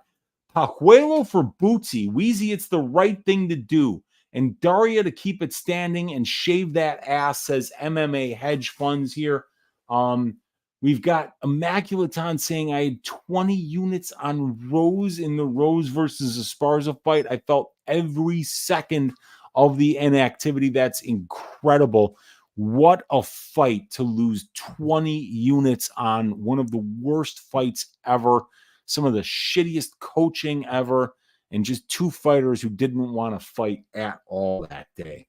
Pajuelo for Bootsy. Weezy, it's the right thing to do. And Daria to keep it standing and shave that ass, says MMA Hedge Funds here. We've got Immaculaton saying I had 20 units on Rose in the Rose versus Esparza fight. I felt every second of the inactivity. That's incredible. What a fight to lose 20 units on. One of the worst fights ever. Some of the shittiest coaching ever. And just 2 fighters who didn't want to fight at all that day.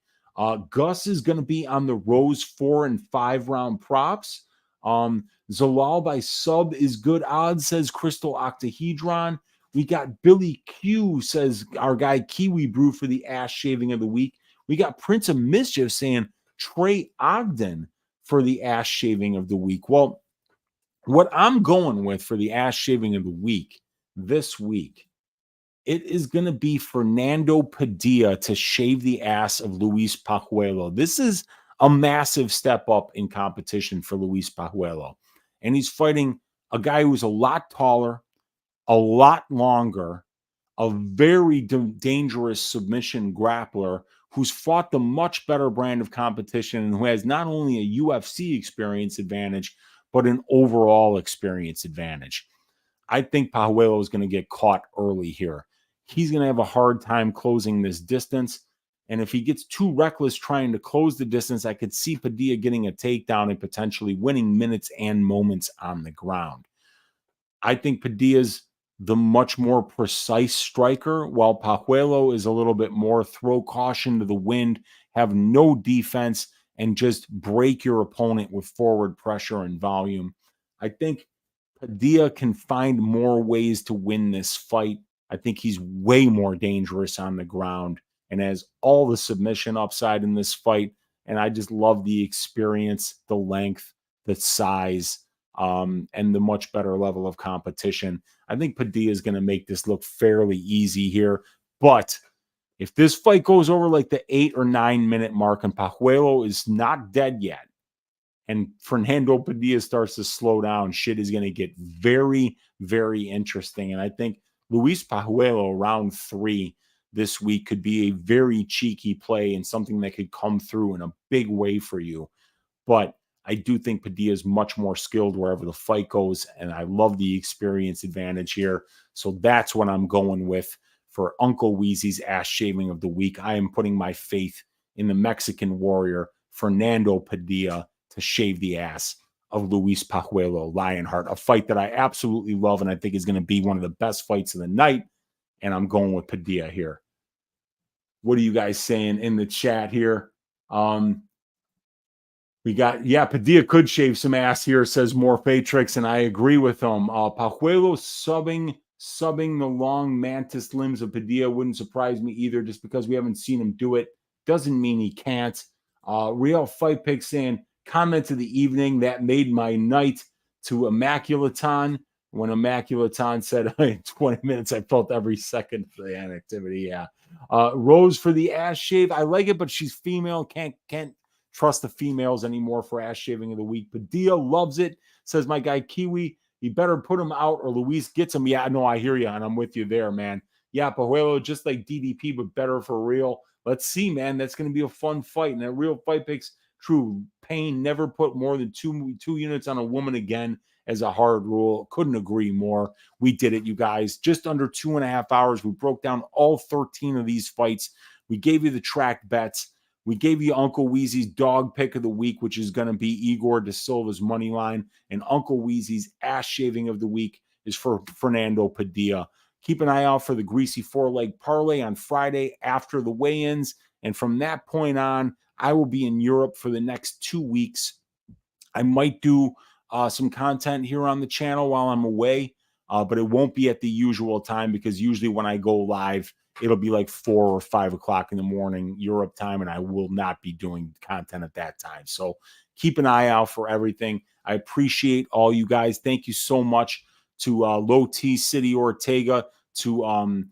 Gus is going to be on the Rose 4 and 5 round props. Zalal by sub is good odds, says Crystal Octahedron. We got Billy Q, says our guy Kiwi Brew, for the ass shaving of the week. We got Prince of Mischief saying Trey Ogden for the ass shaving of the week. Well, what I'm going with for the ass shaving of the week this week, it is going to be Fernando Padilla to shave the ass of Luis Pajuelo. This is a massive step up in competition for Luis Pajuelo. And he's fighting a guy who's a lot taller, a lot longer, a very dangerous submission grappler who's fought the much better brand of competition and who has not only a UFC experience advantage, but an overall experience advantage. I think Pajuelo is going to get caught early here. He's going to have a hard time closing this distance. And if he gets too reckless trying to close the distance, I could see Padilla getting a takedown and potentially winning minutes and moments on the ground. I think Padilla's the much more precise striker, while Pajuelo is a little bit more throw caution to the wind, have no defense, and just break your opponent with forward pressure and volume. I think Padilla can find more ways to win this fight. I think he's way more dangerous on the ground and has all the submission upside in this fight And I just love the experience, the length, the size, and the much better level of competition. I think Padilla is going to make this look fairly easy here. But if this fight goes over like the 8 or 9 minute mark and Pajuelo is not dead yet, and Fernando Padilla starts to slow down, shit is going to get very, very interesting. And I think Luis Pajuelo round 3 this week could be a very cheeky play and something that could come through in a big way for you. But I do think Padilla is much more skilled wherever the fight goes, and I love the experience advantage here. So that's what I'm going with for Uncle Weezy's ass shaving of the week. I am putting my faith in the Mexican warrior, Fernando Padilla, to shave the ass of Luis Pajuelo Lionheart, a fight that I absolutely love and I think is going to be one of the best fights of the night, and I'm going with Padilla here. What are you guys saying in the chat here? We got, Padilla could shave some ass here, says Morphatrix, and I agree with him. Pajuelo subbing the long mantis limbs of Padilla wouldn't surprise me either, just because we haven't seen him do it. Doesn't mean he can't. Real Fight Pick saying, comment of the evening, that made my night, to Immaculaton. When Immaculaton said, in 20 minutes, I felt every second for the activity. Yeah. Rose for the ass shave. I like it, but she's female. Can't trust the females anymore for ass shaving of the week. Padilla loves it, says my guy Kiwi. You better put him out or Luis gets him. Yeah, no, I hear you, and I'm with you there, man. Yeah, Pajuelo, just like DDP, but better for real. Let's see, man. That's going to be a fun fight. And that Real Fight Picks, true. Payne never put more than two units on a woman again as a hard rule. Couldn't agree more. We did it, you guys. Just under 2.5 hours. We broke down all 13 of these fights. We gave you the track bets. We gave you Uncle Weezy's dog pick of the week, which is going to be Igor de Silva's money line. And Uncle Weezy's ass shaving of the week is for Fernando Padilla. Keep an eye out for the Greasy 4-leg parlay on Friday after the weigh-ins. And from that point on, I will be in Europe for the next 2 weeks. I might do some content here on the channel while I'm away, but it won't be at the usual time, because usually when I go live, it'll be like 4 or 5 o'clock in the morning Europe time, and I will not be doing content at that time. So keep an eye out for everything. I appreciate all you guys. Thank you so much to Low T City Ortega, to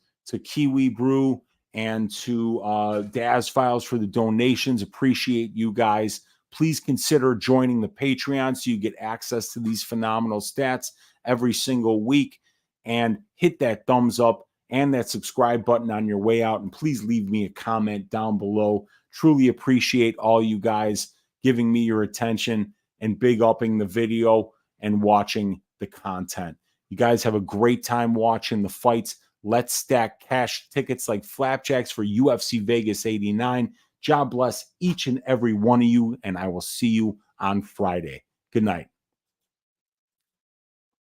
Kiwi Brew, and to Daz Files for the donations. Appreciate you guys. Please consider joining the Patreon so you get access to these phenomenal stats every single week, and hit that thumbs up and that subscribe button on your way out. And please leave me a comment down below. Truly appreciate all you guys giving me your attention and big upping the video and watching the content. You guys have a great time watching the fights. Let's stack cash tickets like flapjacks for UFC Vegas 89. God bless each and every one of you, and I will see you on Friday. Good night.